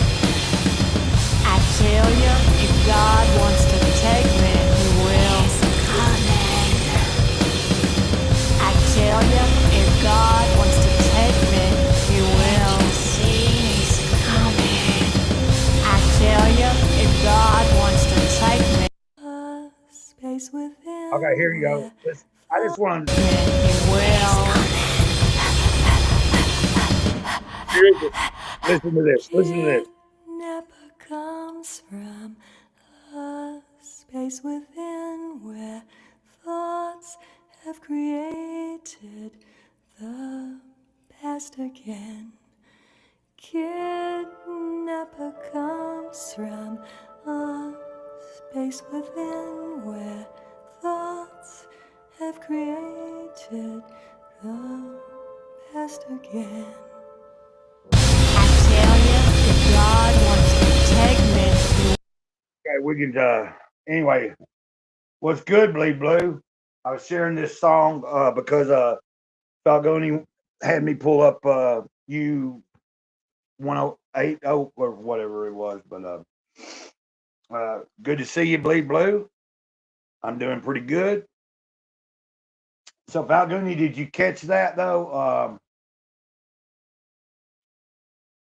I tell you, if God wants to take me, He will. He's coming. I tell you, if God wants to take me, Okay, here you go. Listen, I just want to. Seriously, listen to this. Listen to this. Never comes from a space within where thoughts have created the past again. Kidnapper comes from a space within where thoughts have created the past again. I tell you, if God wants to take me. Okay, we can. Anyway, what's good, Bleed Blue? I was sharing this song because Falgoni had me pull up U 1080 or whatever it was. But good to see you, Bleed Blue. I'm doing pretty good. So Falgoni, did you catch that though?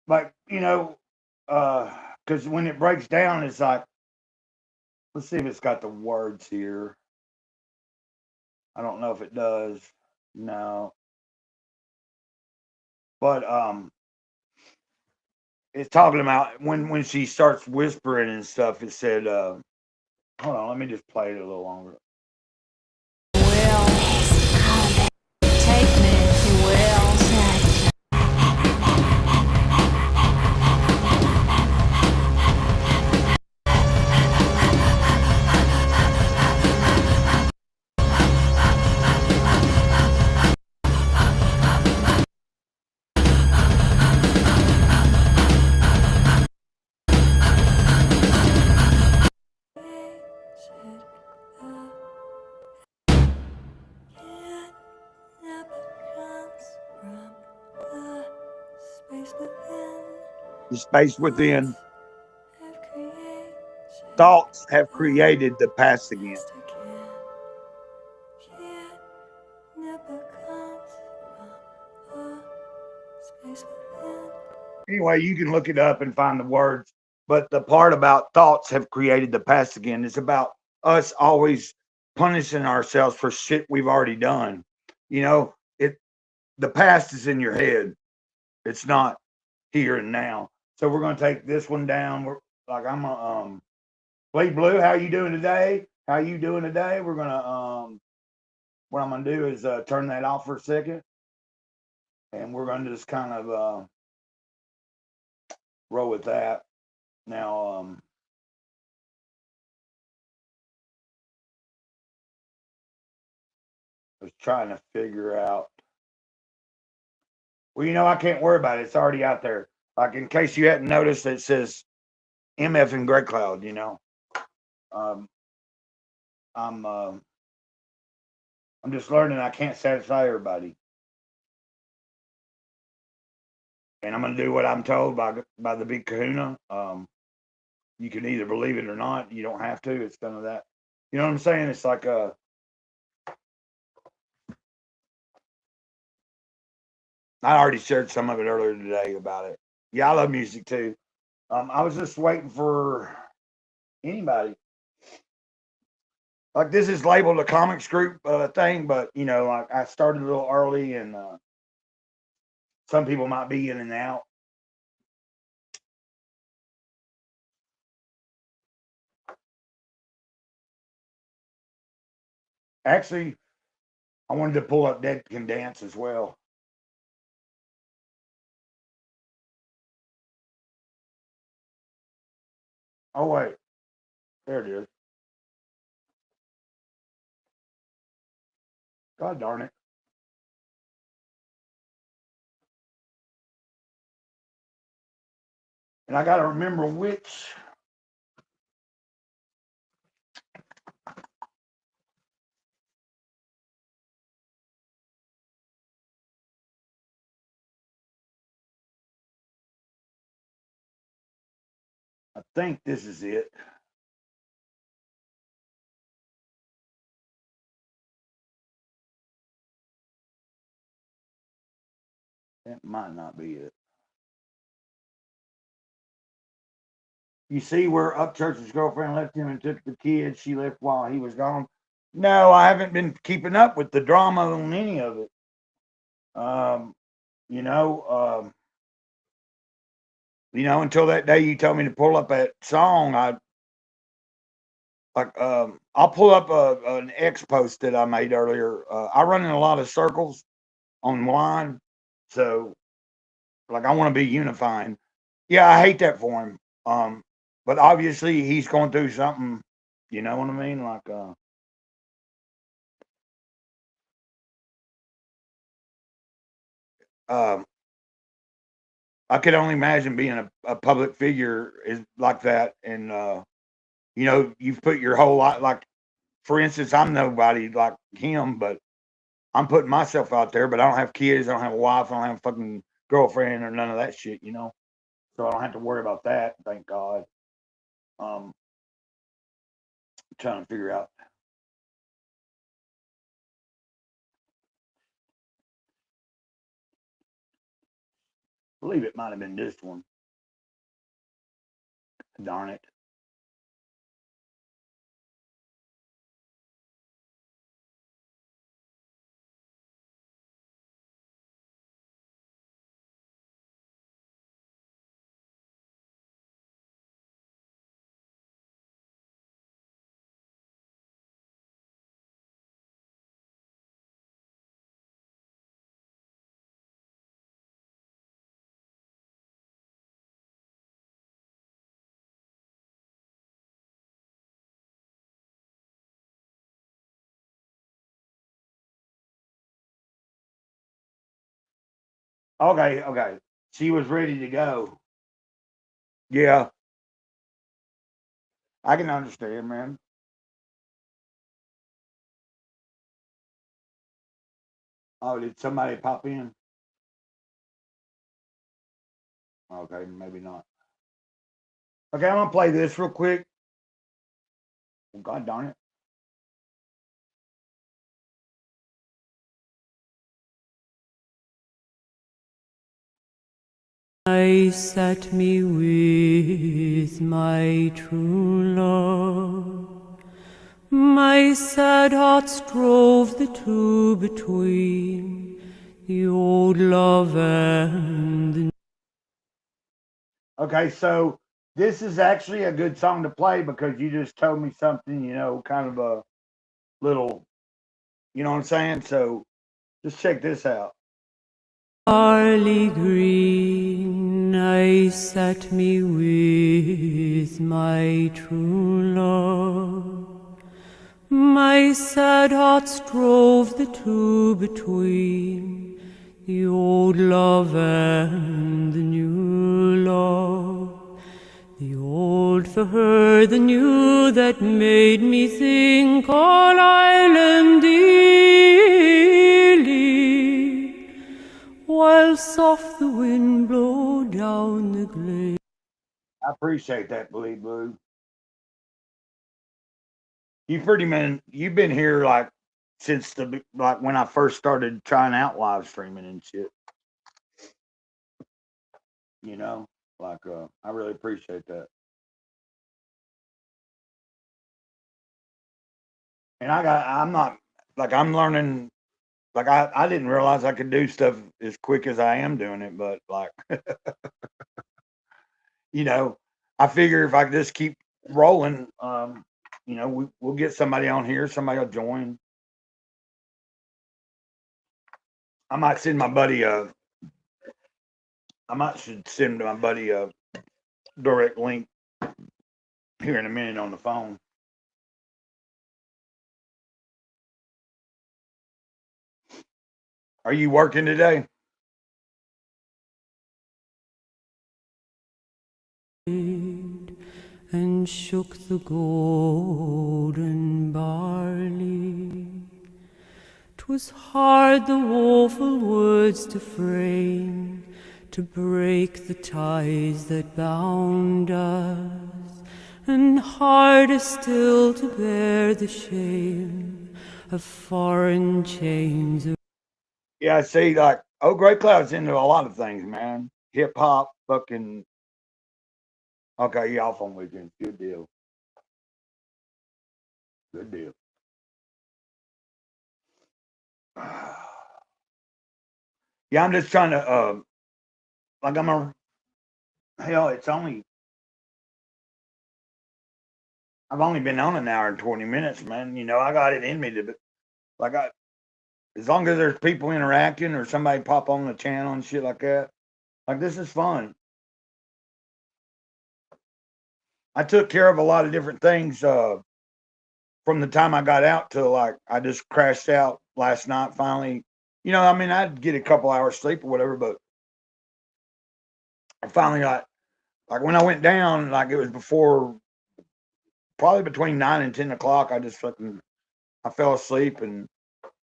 Like because when it breaks down, it's like, let's see if it's got the words here. I don't know if it does. No. But it's talking about when she starts whispering and stuff. It said, hold on, let me just play it a little longer. Take me, he will. The space within. Thoughts have created the past again. Anyway, you can look it up and find the words. But the part about thoughts have created the past again is about us always punishing ourselves for shit we've already done. The past is in your head. It's not here and now. So we're gonna take this one down. I'm a Blade Blue. How you doing today? How you doing today? We're gonna what I'm gonna do is turn that off for a second, and we're gonna just kind of roll with that. Now, I was trying to figure out. Well, I can't worry about it. It's already out there. Like in case you hadn't noticed, it says MF and Grey Cloud. I'm I'm just learning I can't satisfy everybody, and I'm gonna do what I'm told by the big Kahuna. You can either believe it or not. You don't have to. It's kind of that. You know what I'm saying? It's like I already shared some of it earlier today about it. Yeah, I love music too. I was just waiting for anybody. Like this is labeled a comics group thing, but like I started a little early, and some people might be in and out. Actually, I wanted to pull up Dead Can Dance as well. Oh wait, there it is. God darn it. And I got to remember which. I think this is it. That might not be it. You see where Upchurch's girlfriend left him and took the kids. She left while he was gone. No, I haven't been keeping up with the drama on any of it. You know, until that day you told me to pull up that song, I'll pull up an X post that I made earlier. I run in a lot of circles online, so like I want to be unifying. Yeah, I hate that for him. But obviously he's going through something. You know what I mean? Like, um, I could only imagine being a public figure is like that, and you've put your whole life. Like, for instance, I'm nobody like him, but I'm putting myself out there. But I don't have kids, I don't have a wife, I don't have a fucking girlfriend or none of that shit. So I don't have to worry about that. Thank God. Um, Trying to figure out. I believe it might have been this one. Darn it. Okay, okay. She was ready to go. Yeah, I can understand, man. Oh, did somebody pop in? Okay, maybe not. Okay, I'm gonna play this real quick. Oh, God darn it. I sat me with my true love. My sad heart strove the two between the old love and the Okay, so this is actually a good song to play because you just told me something, kind of a little, you know what I'm saying? So just check this out. barley green. I sat me with my true love. My sad heart strove the two between the old love and the new love. The old for her, the new that made me think all island dearly, while soft the wind blow down the glade. I appreciate that, Bleed Blue. You've been here like since like when I first started trying out live streaming and shit. You know, I really appreciate that. And I'm not like I'm learning. Like I didn't realize I could do stuff as quick as I am doing it, but like you know, I figure if I just keep rolling, we'll get somebody on here, somebody will join. I might send my buddy a should send my buddy a direct link here in a minute on the phone. Are you working today? And shook the golden barley. 'Twas hard the woeful words to frame, to break the ties that bound us, and harder still to bear the shame of foreign chains. Yeah, I see. Like, oh, Great Cloud's into a lot of things, man. Hip hop, fucking. Okay, you off on weekends. Good deal. Good deal. Yeah, I'm just trying to, like hell, I've only been on an hour and 20 minutes, man. You know, I got it in me to, like, as long as there's people interacting or somebody pop on the channel and shit like that, like, this is fun. I took care of a lot of different things, from the time I got out till like I just crashed out last night finally. You know, I mean, I'd get a couple hours sleep or whatever, but I finally got, like, when I went down, like, it was before, probably between 9 and 10 o'clock. I fell asleep, and,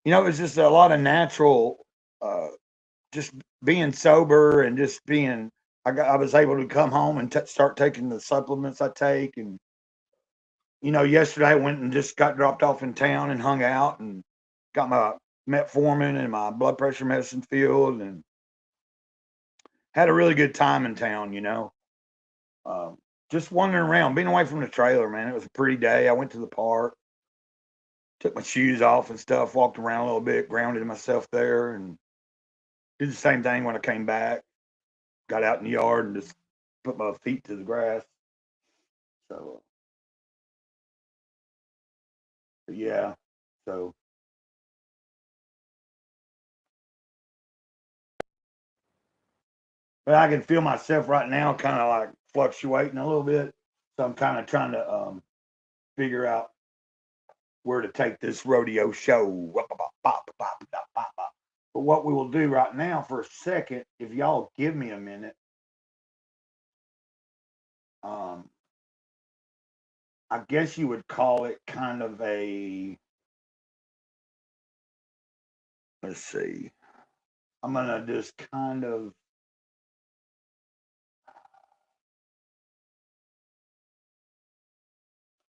you know, it was just a lot of natural, just being sober and just I was able to come home and start taking the supplements I take. And, you know, yesterday I went and just got dropped off in town and hung out and got my metformin and my blood pressure medicine filled and had a really good time in town, you know. Just wandering around, being away from the trailer, man. It was a pretty day. I went to the park, took my shoes off and stuff, walked around a little bit, grounded myself there, and did the same thing when I came back. Got out in the yard and just put my feet to the grass. So, yeah. So, but I can feel myself right now kind of like fluctuating a little bit. So I'm kind of trying to figure out where to take this rodeo show. But what we will do right now for a second, if y'all give me a minute, I guess you would call it kind of a, let's see, I'm going to just kind of,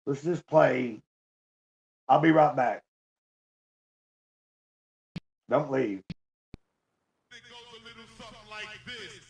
let's just play. I'll be right back. Don't leave. It goes a little something like this.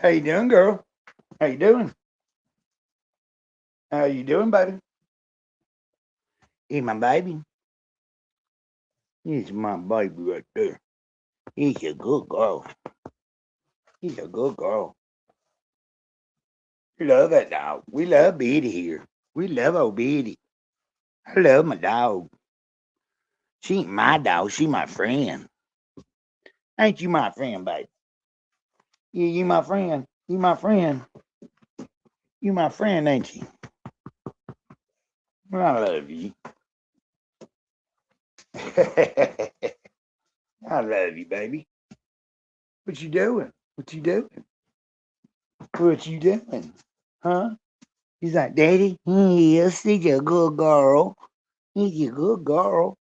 How you doing, girl? How you doing? How you doing, baby? He's my baby. He's my baby right there. He's a good girl. He's a good girl. We love that dog. We love Biddy here. We love old Biddy. I love my dog. She ain't my dog. She my friend. Ain't you my friend, baby? Yeah, you my friend. You my friend. You my friend, ain't you? Well, I love you. I love you, baby. What you doing? What you doing? What you doing? Huh? He's like, Daddy, yes, he's a good girl. He's a good girl.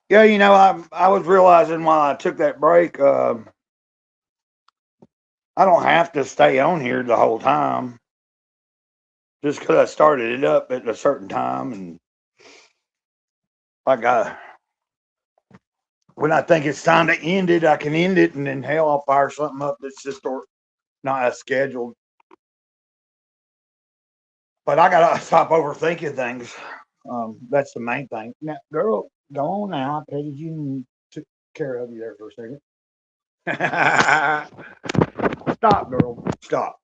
Yeah, you know, I was realizing while I took that break, I don't have to stay on here the whole time. Just because I started it up at a certain time, and like when I think it's time to end it, I can end it, and then hell, I'll fire something up that's just not as scheduled. But I gotta stop overthinking things. That's the main thing. Now, girl, go on now. I paid you and took care of you there for a second. Stop, girl. Stop.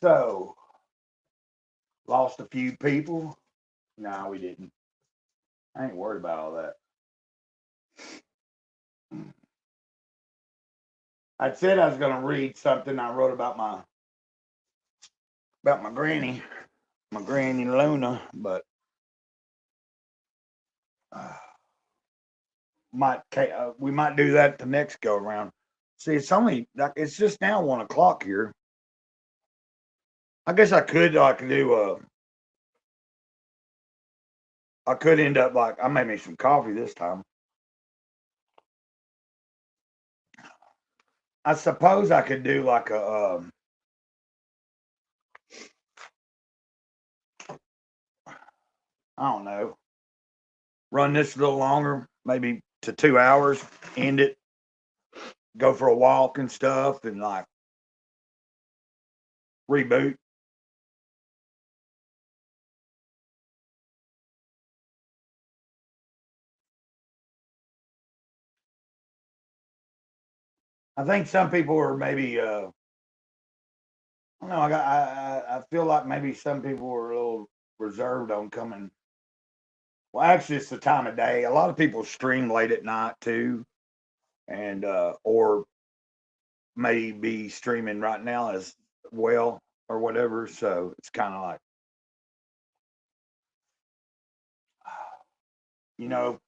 So lost a few people. No, we didn't. I ain't worried about all that. I said I was gonna read something I wrote about my granny, my granny Luna, but we might do that the next go around. See, it's only like it's just now 1 o'clock here. I guess I could do I could end up like I made me some coffee this time. I suppose I could do like I don't know, run this a little longer, maybe to 2 hours, end it, go for a walk and stuff, and like reboot. I think some people are maybe I don't know. I feel like maybe some people are a little reserved on coming. Well, actually, it's the time of day. A lot of people stream late at night too, and or may be streaming right now as well or whatever. So it's kind of like, you know,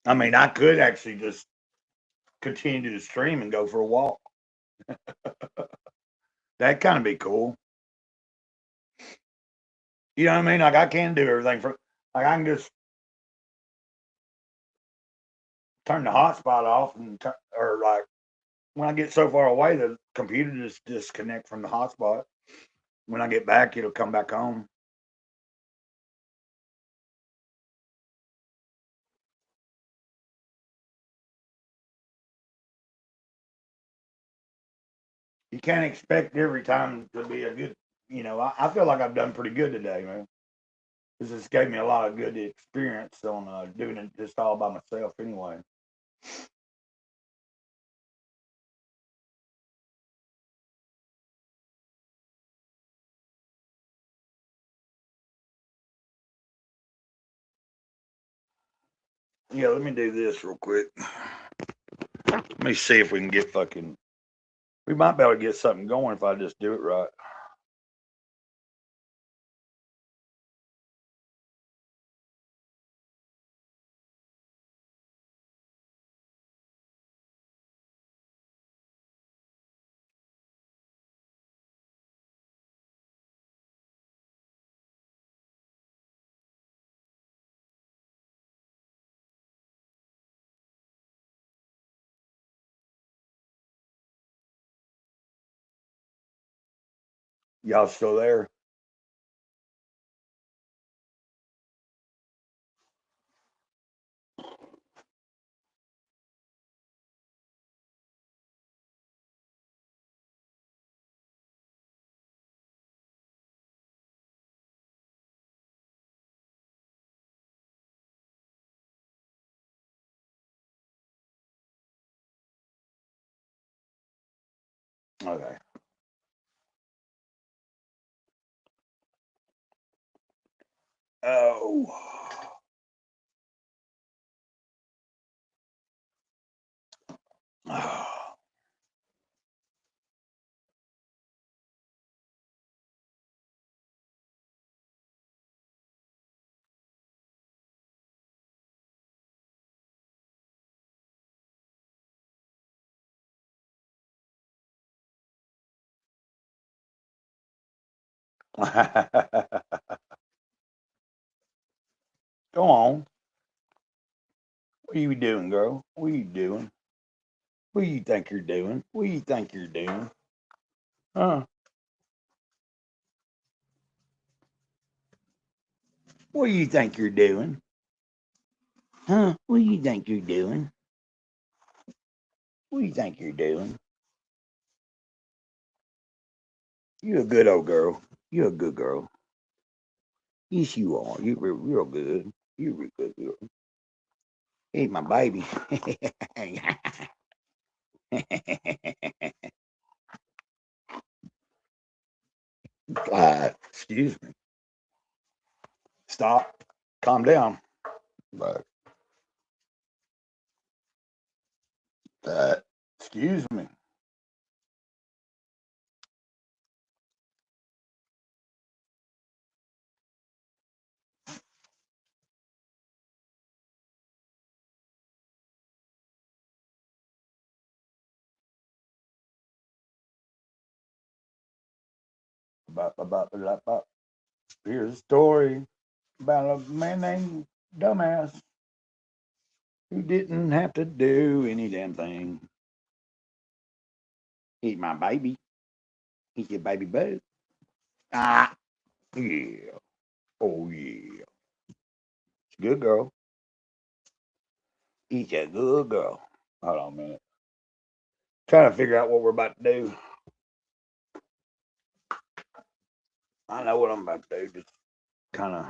I mean, I could actually just continue to stream and go for a walk. That kind of be cool. You know what I mean? Like I can do everything for like I can just turn the hotspot off or like when I get so far away, the computer just disconnect from the hotspot. When I get back, it'll come back on. You can't expect every time to be a good. You know, I feel like I've done pretty good today, man. Because this gave me a lot of good experience on doing it just all by myself, anyway. Yeah, let me do this real quick. Let me see if we can get fucking. We might be able to get something going if I just do it right. Y'all still there? Okay. Oh. Go on. What are you doing, girl? What are you doing? What do you think you're doing? What do you think you're doing? Huh? What do you think you're doing? Huh? What do you think you're doing? What do you think you're doing? You're a good old girl. You're a good girl. Yes, you are. You're real good. You're a good girl. Hey, my baby. Excuse me. Stop. Calm down. But excuse me. Here's a story about a man named Dumbass who didn't have to do any damn thing. He's my baby. He's your baby boo. Ah, yeah. Oh, yeah. Good girl. He's a good girl. Hold on a minute. Trying to figure out what we're about to do. I know what I'm about to do. Just kind of.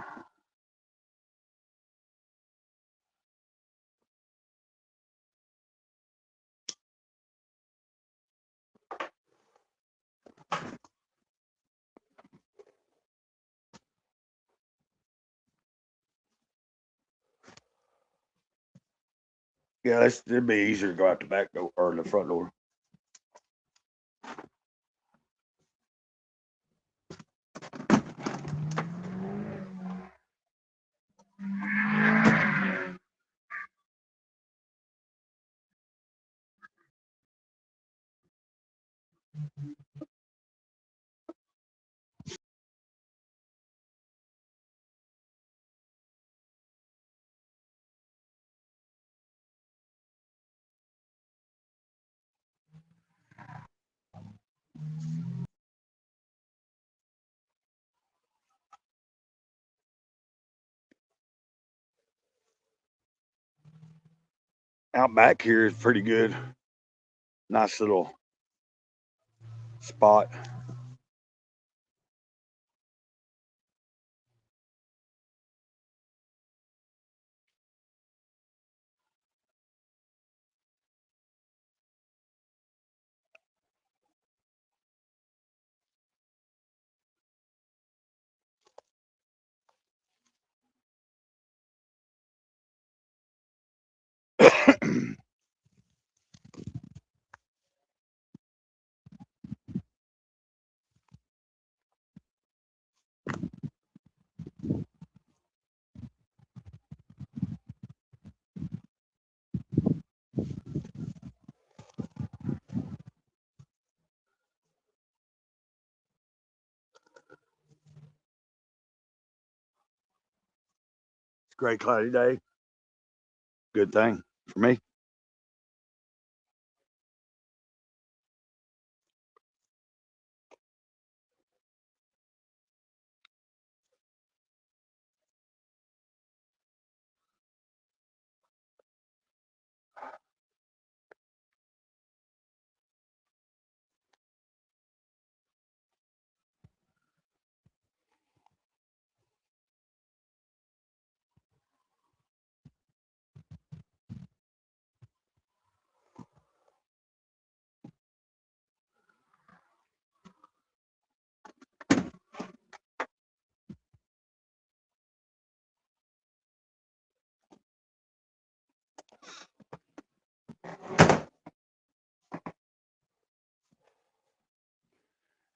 Yeah, it'd be easier to go out the back door or the front door. Out back here is pretty good. Nice little spot. It's a great cloudy day. Good thing for me.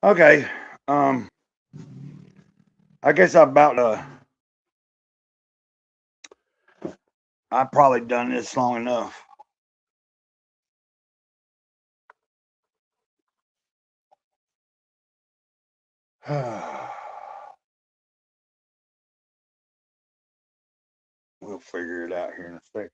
Okay. I guess I'm about I've probably done this long enough. We'll figure it out here in a second.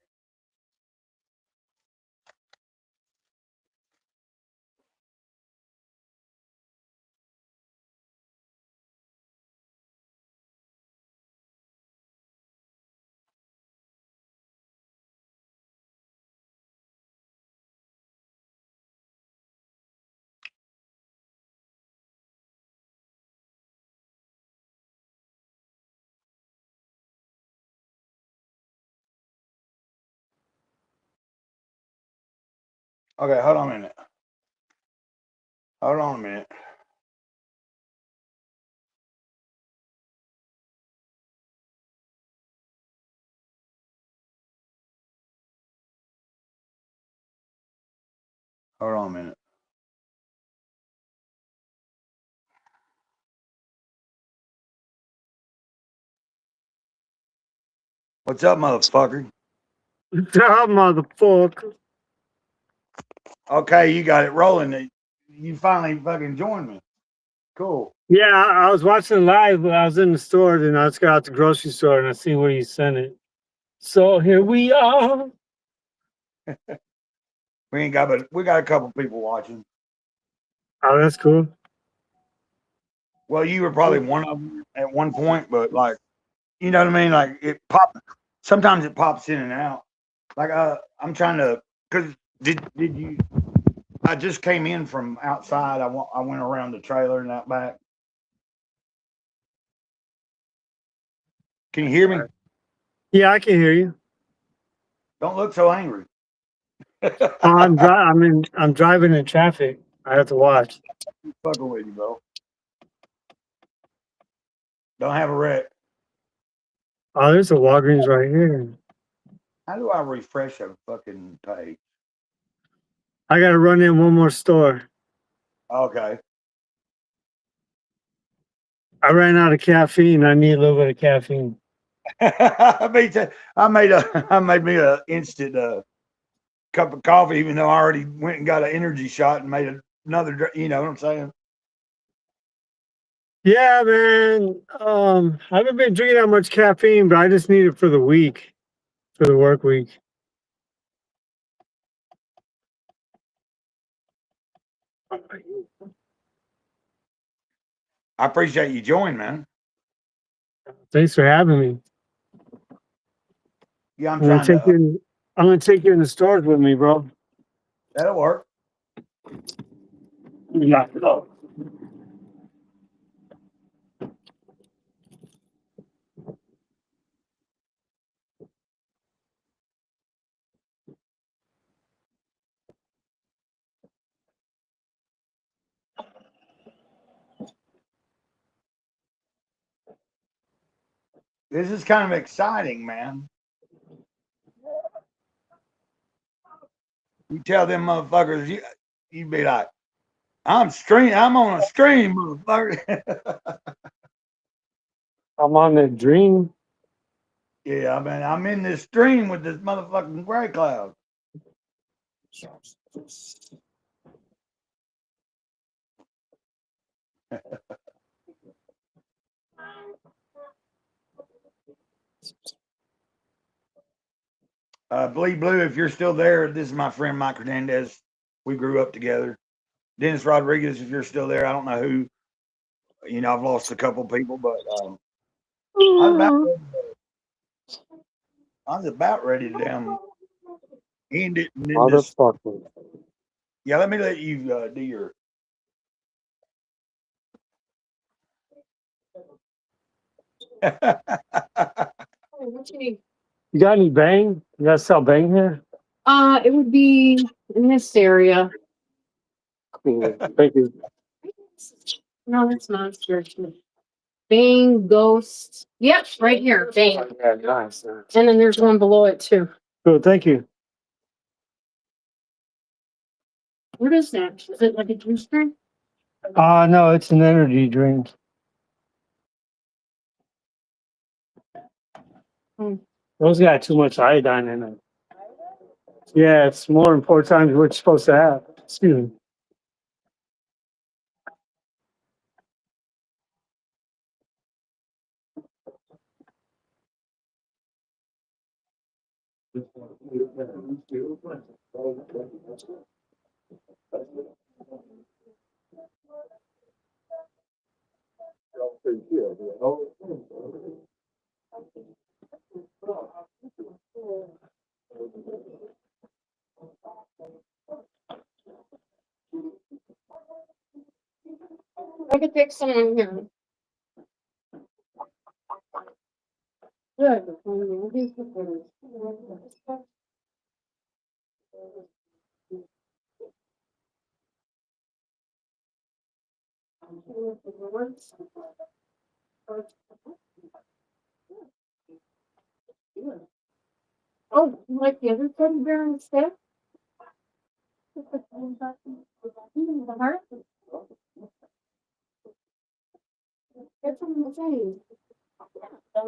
Okay, hold on a minute. Hold on a minute. Hold on a minute. What's up, motherfucker? What's up, motherfucker? Okay, you got it rolling. You finally fucking joined me. Cool. Yeah, I was watching live, but I was in the store, and I just got out the grocery store, and I see where you sent it. So here we are. We ain't got, but we got a couple people watching. Oh, that's cool. Well, you were probably one of them at one point, but like, you know what I mean? Like it pop. Sometimes it pops in and out. Like I'm trying to, cause did you? I just came in from outside. I went around the trailer and out back. Can you hear me? Yeah, I can hear you. Don't look so angry. I'm driving in traffic. I have to watch. Fucking with you, bro. Don't have a wreck. Oh, there's a Walgreens right here. How do I refresh a fucking page? I gotta run in one more store. Okay. I ran out of caffeine. I need a little bit of caffeine. I made me a instant cup of coffee, even though I already went and got an energy shot and made another. You know what I'm saying? Yeah, man. I haven't been drinking that much caffeine, but I just need it for the week, for the work week. I appreciate you joining, man. Thanks for having me. Yeah, I'm gonna take you in the stores with me, bro. That'll work. Yeah. This is kind of exciting, man. You tell them motherfuckers, you be like, I'm on a stream, motherfucker. I'm on the dream. Yeah, I mean, I'm in this stream with this motherfucking gray cloud. Bleed Blue, if you're still there, this is my friend Mike Hernandez. We grew up together. Dennis Rodriguez, if you're still there, I don't know who. You know, I've lost a couple people, but I was about ready to damn end it and then just. Yeah, let me let you do your. You got any bang? You guys sell bang here? It would be in this area. Cool. Thank you. No, that's not spiritual. Bang, ghost. Yep, right here. Bang. Yeah, nice. And then there's one below it too. Cool. Thank you. What is that? Is it like a juice drink? No, it's an energy drink. Those got too much iodine in it. Yeah, it's more than 4 times what you're supposed to have. Excuse me. I could take some in here. Good. Oh, you like the other teddy bear instead? The heart? It's on the same. I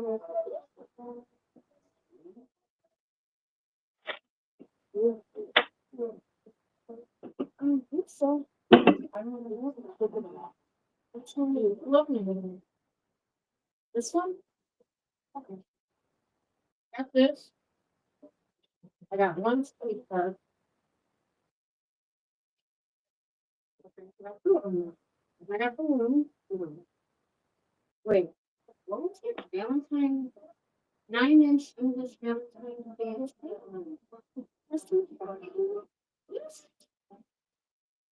don't think so. I don't know. Which one do you love me? This one? Okay. Got this. I got one sweet card. I got two of them. I got balloons. Wait, what was it? Valentine? 9-inch English Valentine band. That's the yes.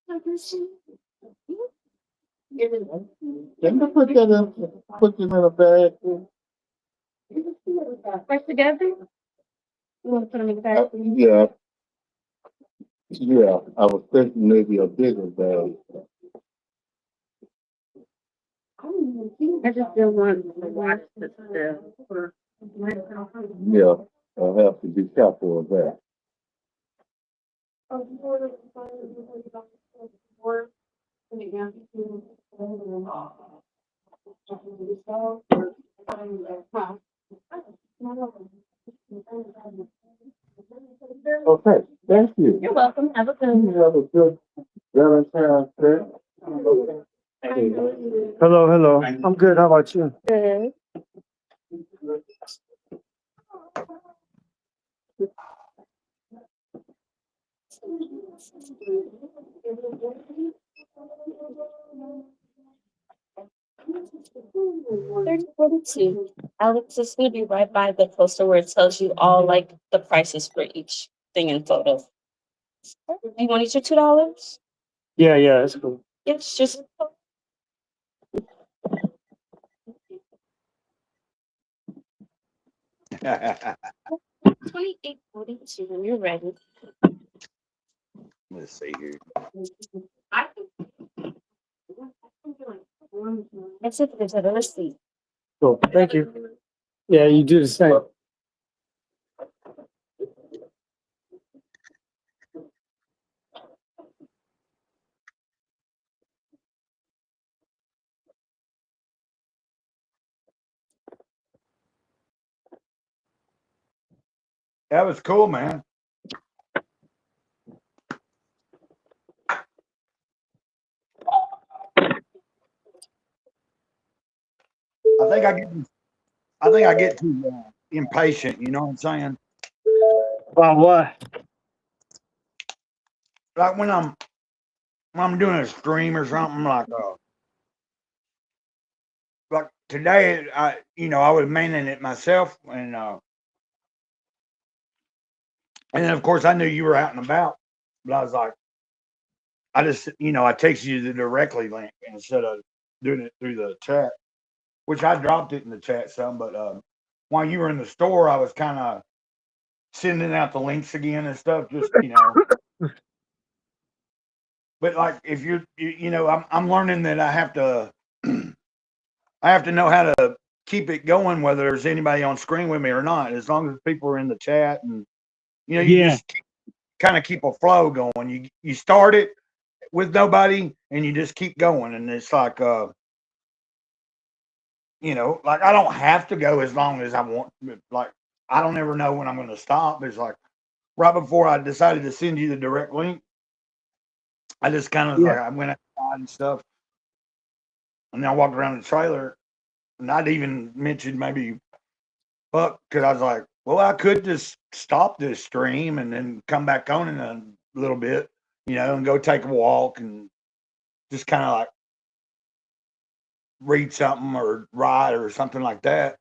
Can you put that in, put them in a bag? Right together? You want to put them in the bag? Yeah. Yeah, I was thinking maybe a bigger bag. I just don't want to watch this. Yeah, I'll have to be careful of that. Okay, thank you. You're welcome. Have a good You have a good Valentine's Day. Hello, hello. I'm good. How about you? Good. $30.42. Alex, this will be right by the poster where it tells you all like the prices for each thing in photo. You want each your $2? Yeah, that's cool. It's just $28.42 when you're ready. Let's see here. I That's it. There's a receipt. Cool. Thank you. Yeah, you do the same. That was cool, man. I think I get too impatient. You know what I'm saying? About what? Like when I'm doing a stream or something like today. I was manning it myself, and then of course I knew you were out and about, but I was like, I just I texted you the directly link instead of doing it through the chat, which I dropped it in the chat some, but while you were in the store, I was kind of sending out the links again and stuff, just But like if I'm learning that I have to know how to keep it going, whether there's anybody on screen with me or not. As long as people are in the chat, and you Yeah. just kind of keep a flow going. You start it, with nobody, and you just keep going. And it's like, like I don't have to go as long as I want. Like I don't ever know when I'm going to stop. It's like right before I decided to send you the direct link, I just kind of like I went outside and stuff, and then I walked around the trailer, and I'd even mentioned maybe fuck because I was like, well, I could just stop this stream and then come back on in a little bit, and go take a walk and just kind of like read something or write or something like that.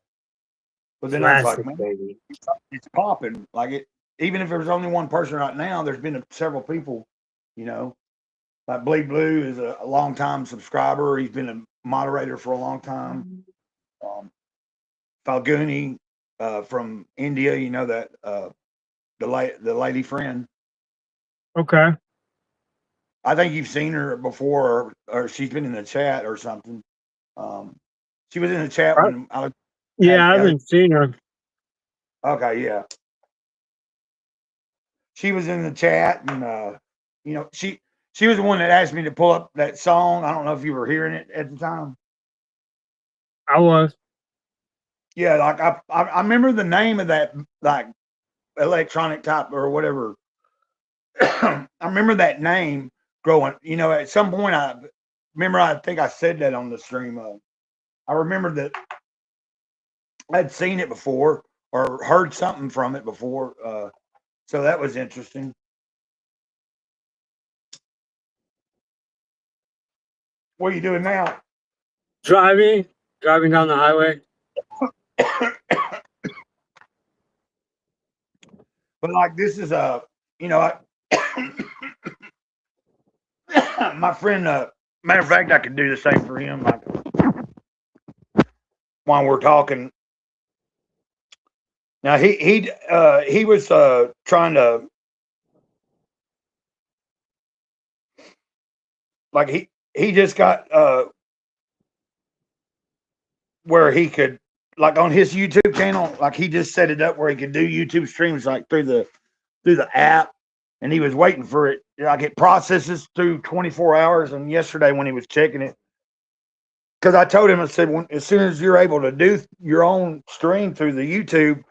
But then I was like, man, baby. it's popping. Like it, even if there's only one person right now, there's been several people, like Bleed Blue is a long time subscriber. He's been a moderator for a long time. Falguni from India, that the lady friend. Okay. I think you've seen her before, or she's been in the chat or something. She was in the chat when I was. Yeah, I haven't seen her. Okay, yeah. She was in the chat, and she was the one that asked me to pull up that song. I don't know if you were hearing it at the time. I was. Yeah, like I remember the name of that like electronic type or whatever. I remember that name growing. At some point I think I said that on the stream. I remember that I'd seen it before or heard something from it before. So that was interesting. What are you doing now? Driving down the highway. But like this is my friend. Matter of fact, I could do the same for him. Like while we're talking. Now he was trying to like he just got where he could like on his YouTube channel, like he just set it up where he could do YouTube streams like through the app, and he was waiting for it. Like it processes through 24 hours. And yesterday when he was checking it, because I told him, I said, as soon as you're able to do your own stream through the YouTube,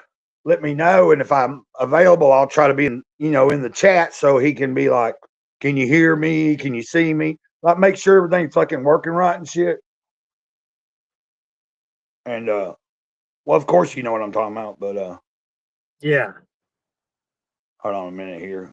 let me know, and if I'm available, I'll try to be in the chat so he can be like, can you hear me? Can you see me? Like make sure everything's fucking working right and shit. And well, of course you know what I'm talking about, but yeah. Hold on a minute here.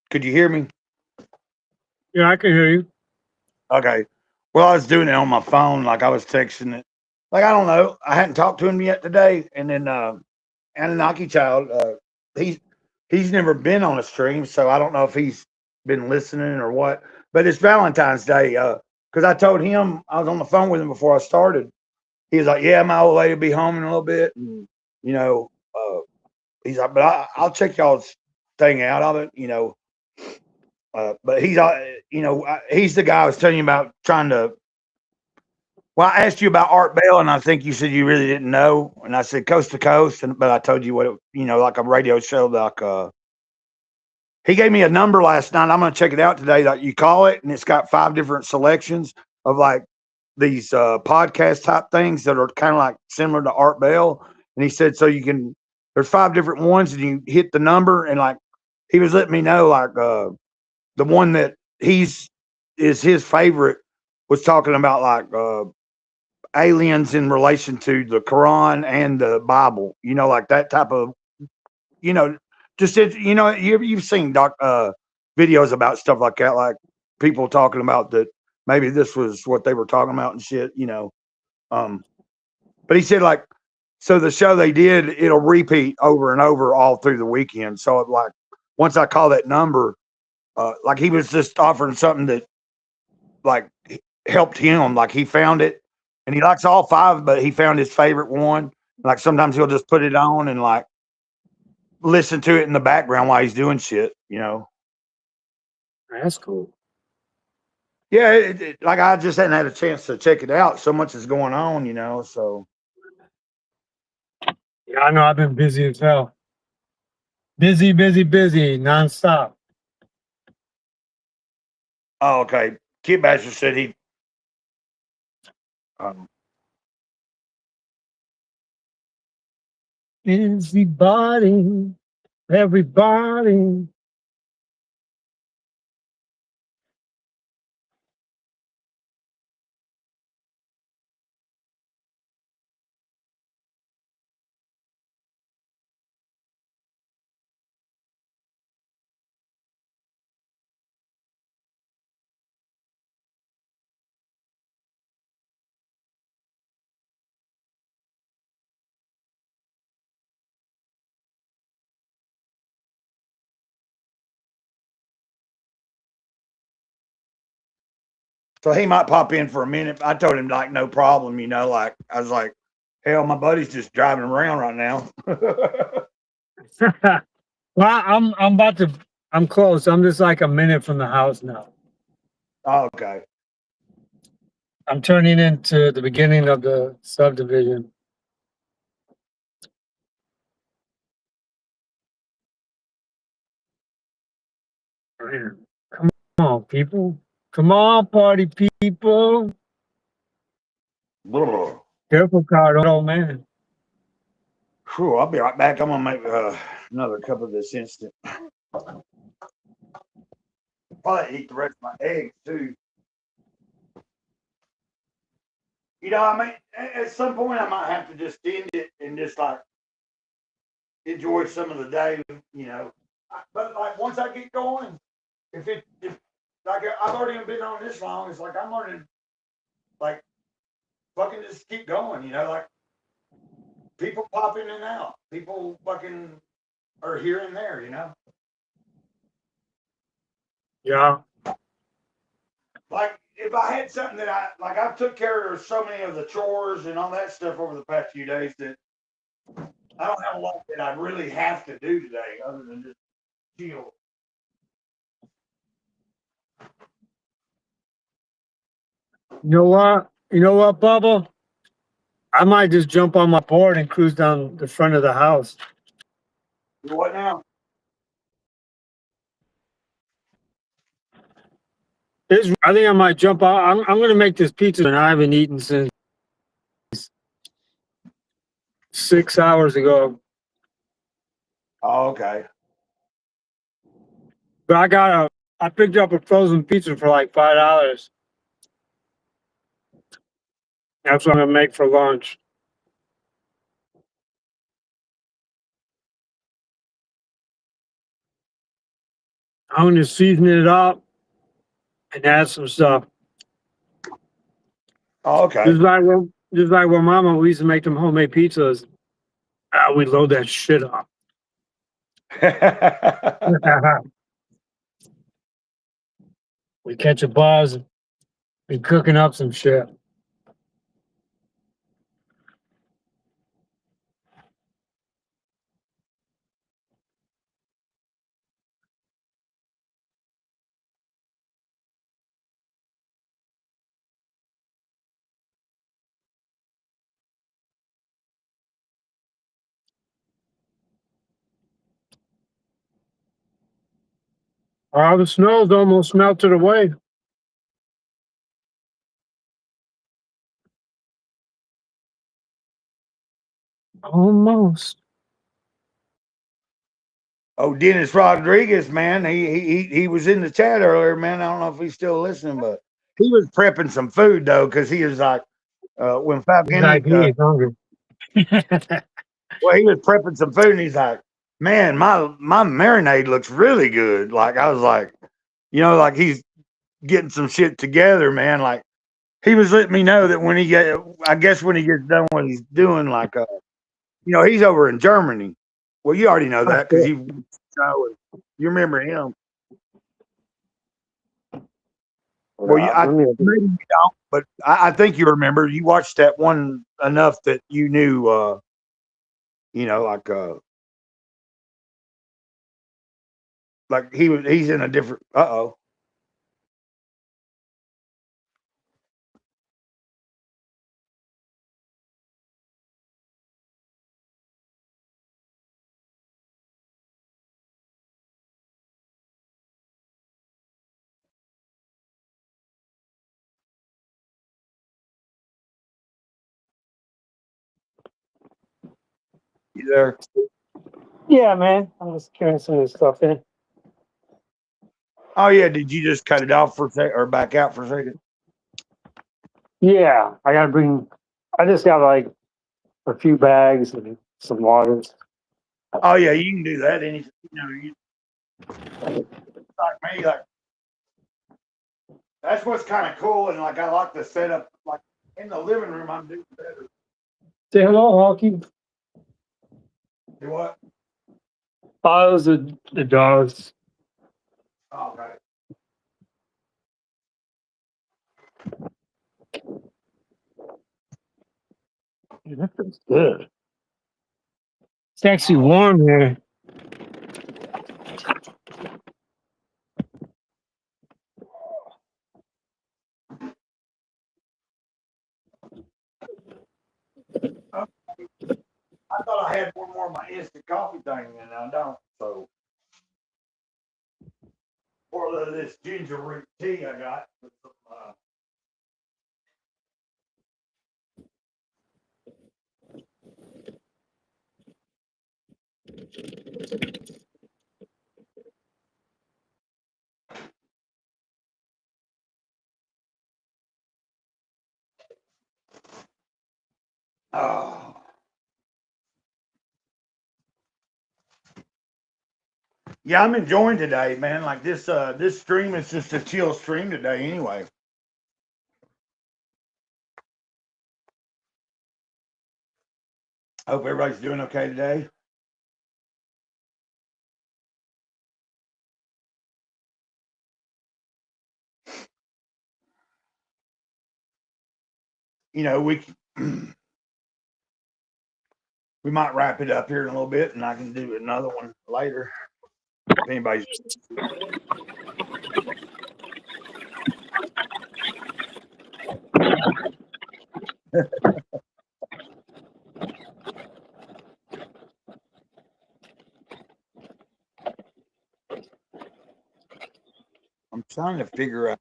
Could you hear me? Yeah, I can hear you. Okay. Well, I was doing it on my phone, like I was texting it. Like I don't know. I hadn't talked to him yet today. And then Anunnaki Child, he's never been on a stream, so I don't know if he's been listening or what. But it's Valentine's Day. Because I told him I was on the phone with him before I started. He was like, "Yeah, my old lady will be home in a little bit." And he's like, "But I'll check y'all's thing out of it." But he's he's the guy I was telling you about trying to. Well, I asked you about Art Bell, and I think you said you really didn't know. And I said Coast to Coast, but I told you what like a radio show. Like he gave me a number last night. I'm gonna check it out today. Like you call it, and it's got 5 different selections of like these podcast type things that are kind of like similar to Art Bell. And he said so you can. There's 5 different ones, and you hit the number, and like he was letting me know like the one that is his favorite was talking about like aliens in relation to the Quran and the Bible, like that type of, just you've seen videos about stuff like that, like people talking about that maybe this was what they were talking about and shit, but he said like So the show they did, it'll repeat over and over all through the weekend. So like once I call that number, like he was just offering something that like helped him. Like he found it, and he likes all five, but he found his favorite one. Like sometimes he'll just put it on and like listen to it in the background while he's doing shit. That's cool. Yeah, like I just hadn't had a chance to check it out. So much is going on. So Yeah, I know. I've been busy as hell. Busy, nonstop. oh, okay. Kid Basher said he. Um, Everybody. so he might pop in for a minute. I told him like no problem. Like I was like, hell, my buddy's just driving around right now. Well, I'm close. I'm just like a minute from the house now. Oh, okay. I'm turning into the beginning of the subdivision. Come on, people. Come on, party people. Careful, Cardo, old man. Whew, I'll be right back. I'm gonna make another cup of this instant. Probably eat the rest of my eggs too. I mean, at some point I might have to just end it and just like enjoy some of the day. But like once I get going, if like I've already been on this long, it's like I'm learning, like fucking just keep going. Like people pop in and out, people fucking are here and there. Yeah. Like if I had something that I took care of so many of the chores and all that stuff over the past few days that I don't have a lot that I really have to do today other than just chill. You know what? Bubba? I might just jump on my board and cruise down the front of the house. What now? I think I might jump out. I'm going to make this pizza, and I haven't eaten since 6 hours ago. Oh, okay. But I picked up a frozen pizza for like $5. That's what I'm gonna make for lunch. I'm gonna season it up and add some stuff. Oh, okay. Just like when Mama, we used to make them homemade pizzas. We load that shit up. We catch a buzz. We cooking up some shit. Oh, the snow's almost melted away. Almost. Oh, Dennis Rodriguez, man, he was in the chat earlier, man. I don't know if he's still listening, but he was prepping some food though, because he was like, when Fab He's like, he is hungry. well, he was prepping some food, and he's like, man, my marinade looks really good. Like I was like, like he's getting some shit together, man. Like he was letting me know that when he gets done what he's doing, like he's over in Germany. Well, you already know that because you remember him. Well, maybe you don't, but I think you remember. You watched that one enough that you knew. Like he's in a different. Uh-oh. You there? Yeah, man. I'm just carrying some of this stuff in. Oh yeah. Did you just cut it off for a second or back out for a second? Yeah, I just got like a few bags and some waters. Oh yeah, you can do that. You like me, like that's what's kind of cool, and like I like the setup. Like in the living room, I'm doing better. Say hello, Hockey. Do what? Oh, those are the dogs. Oh, okay. That feels good. It's actually warm here. I thought I had one more of my instant coffee thing, and I don't. So, pour a little of this ginger root tea I got with some. Oh. Yeah, I'm enjoying today, man. Like this stream is just a chill stream today, anyway. Hope everybody's doing okay today. We we might wrap it up here in a little bit, and I can do another one later. If anybody's I'm trying to figure out.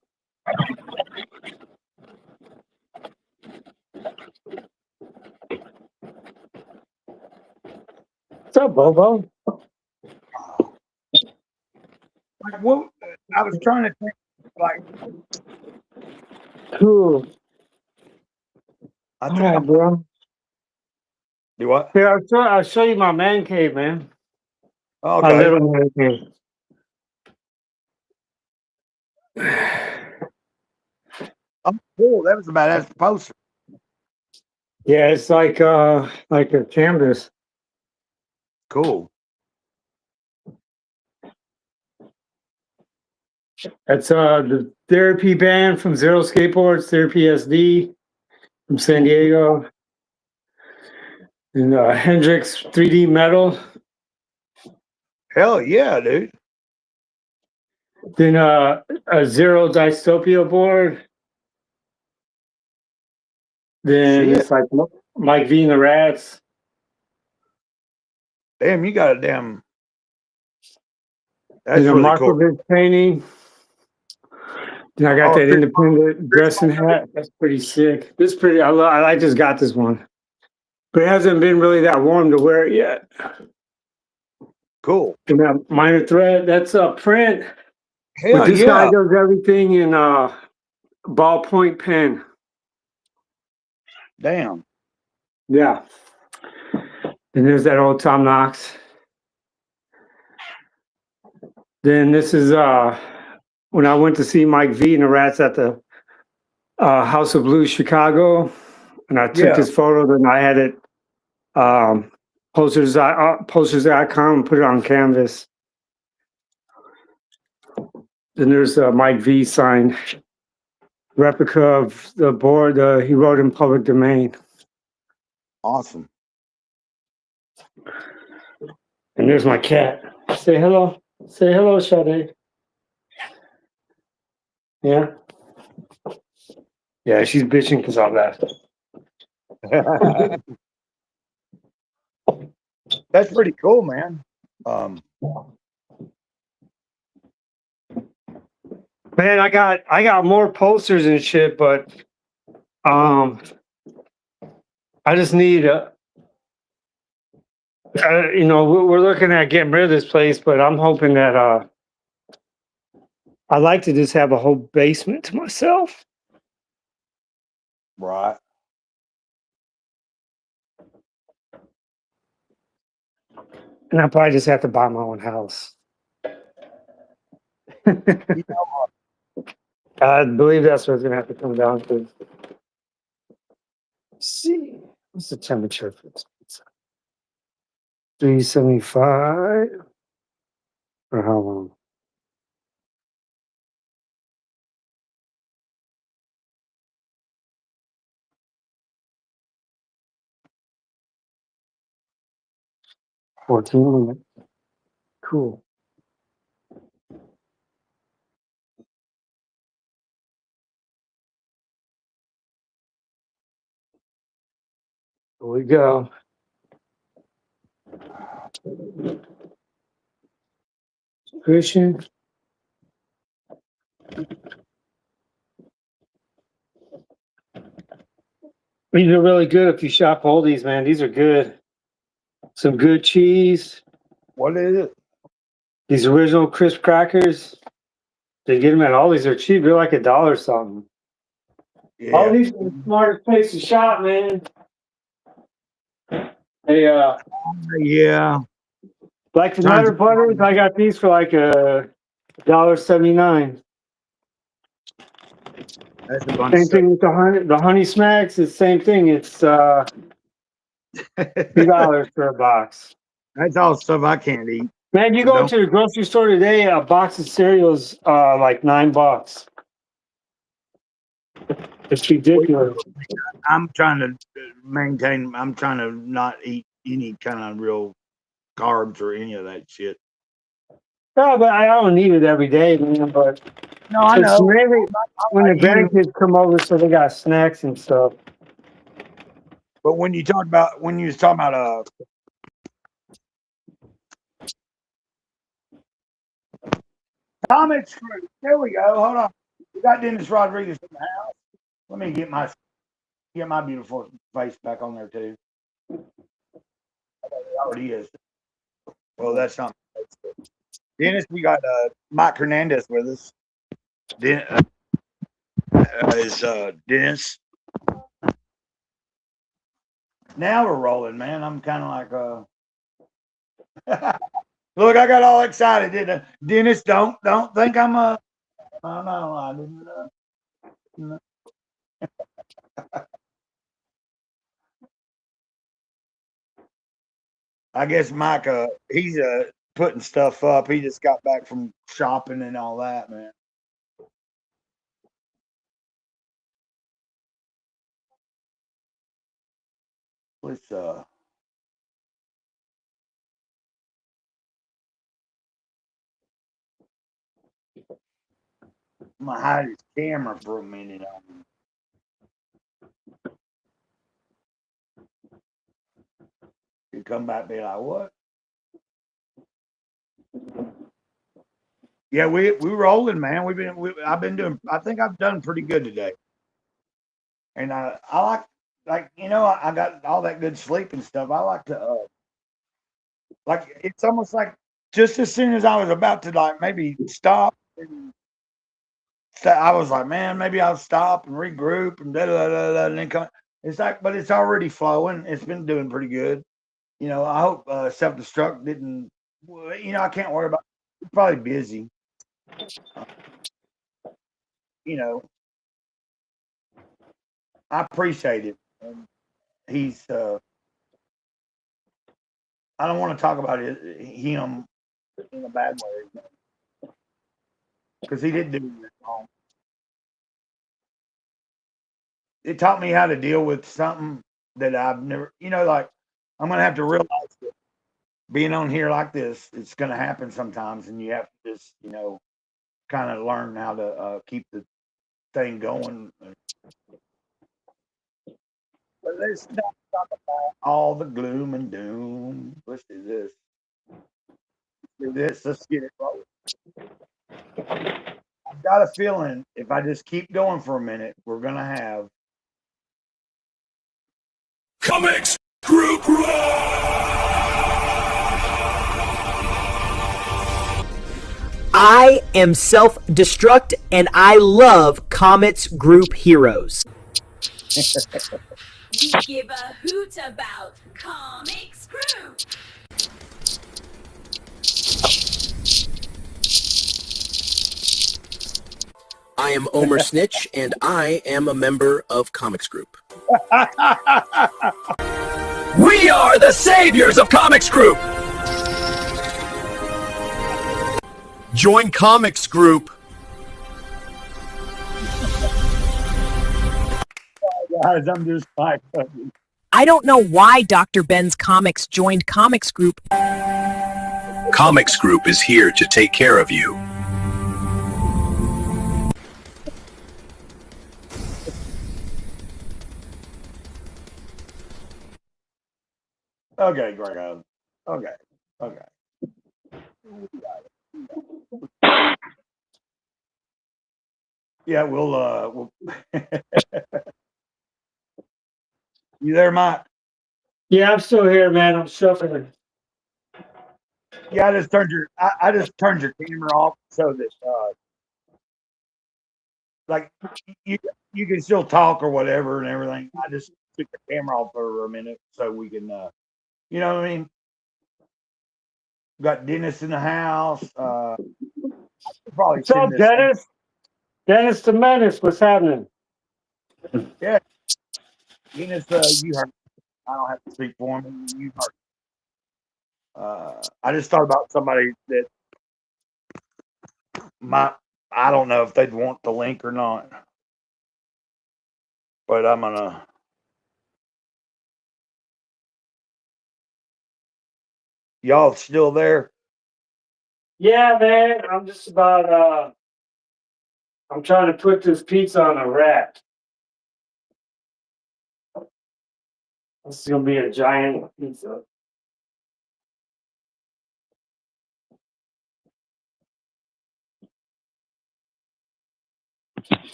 What's up, Bobo? Like what I was trying to think, like. Cool. I All right, bro. Do what? Here, I'll show you my man cave, man. Okay. My little man cave. Oh, cool. That was a badass poster. Yeah, it's like a canvas. Cool. That's the therapy band from Zero Skateboards, Therapy SD from San Diego. And Hendrix 3D Metal. Hell yeah, dude. Then a Zero Dystopia board. Then Shit. it's like Mike V and the Rats. Damn, you got a damn. That's Then a really cool. Markovitch painting. Then I got that independent dressing hat. That's pretty sick. This is pretty. I just got this one, but it hasn't been really that warm to wear it yet. Cool. And that minor threat. That's a print. Hell but this yeah. guy does everything in ballpoint pen. Damn. Yeah. And there's that old Tom Knox. Then this is when I went to see Mike V and the Rats at the House of Blues Chicago, and I took this photo. Then I had it posters.com and put it on canvas. Then there's a Mike V sign, replica of the board he wrote in public domain. Awesome. And there's my cat. Say hello. Say hello, Sade. Yeah. Yeah, she's bitching because I left. That's pretty cool, man. Man, I got more posters and shit, but I just need we're looking at getting rid of this place, but I'm hoping that I'd like to just have a whole basement to myself. Right. And I probably just have to buy my own house. I believe that's what it's gonna have to come down to. Let's see, what's the temperature for this pizza? 375 for how long? $14. Cool. Here we go. Christian. These are really good if you shop Aldi's, man. These are good. Some good cheese. What is it? These original crisp crackers. They get them at Aldi's. They're cheap. They're like $1 something. Yeah. Aldi's is the smartest place to shop, man. Hey, yeah. like the Nutter Butters, I got these for like $1.79. That's a bunch Same of thing with the honey smacks. It's the same thing. It's $2 for a box. That's all stuff I can't eat. Man, you go to the grocery store today, a box of cereals like $9. It's ridiculous. I'm trying to maintain. I'm trying to not eat any kind of real carbs or any of that shit. No, but I don't need it every day, man. But no, I know. Maybe when the grandkids come over, so they got snacks and stuff. But when you was talking about comics group, there we go. Hold on, we got Dennis Rodriguez in the house. Let me get my beautiful face back on there too. It already is. Well, that's not. Dennis, we got Mike Hernandez with us. Dennis. Now we're rolling, man. I'm kind of like Look, I got all excited, didn't I? Dennis, don't think I'm no, I didn't. No. I guess Mike, he's putting stuff up. He just got back from shopping and all that, man. Let's I'm gonna hide his camera for a minute. You come back and be like, what? Yeah, we rolling, man. I've been doing. I think I've done pretty good today. And I like I got all that good sleep and stuff. I like to like it's almost like just as soon as I was about to like maybe stop and I was like, man, maybe I'll stop and regroup and and then come. It's like, but it's already flowing. It's been doing pretty good. I hope self-destruct didn't. I can't worry about. He's probably busy. I appreciate it. And he's I don't want to talk about him in a bad way because he didn't do anything wrong. It taught me how to deal with something that I've never, like I'm gonna have to realize that being on here like this, it's gonna happen sometimes, and you have to just, kind of learn how to keep the thing going. But let's not talk about all the gloom and doom. Let's do this. Let's get it rolling. I've got a feeling if I just keep going for a minute, we're gonna have Comics Group. I am self-destruct and I love Comet's group heroes. We give a hoot about Comics Group. I am Omer Snitch, and I am a member of Comics Group. We are the saviors of Comics Group. Join Comics Group. guys. I'm just like, I don't know why Dr. Ben's Comics joined Comics Group. Comics Group is here to take care of you. okay, Greg. Okay. Yeah, we'll You there, Mike? Yeah, I'm still here, man. I'm suffering. Yeah, I just turned your camera off so that like you can still talk or whatever and everything. I just took the camera off for a minute so we can you know what I mean? Got Dennis in the house. Probably What's up, Dennis? Dennis the Menace, what's happening? Yeah. Dennis, you heard. I don't have to speak for him. You heard. I just thought about somebody that I don't know if they'd want the link or not. But I'm gonna. Y'all still there? Yeah, man. I'm just about I'm trying to put this pizza on a rack. This is gonna be a giant pizza.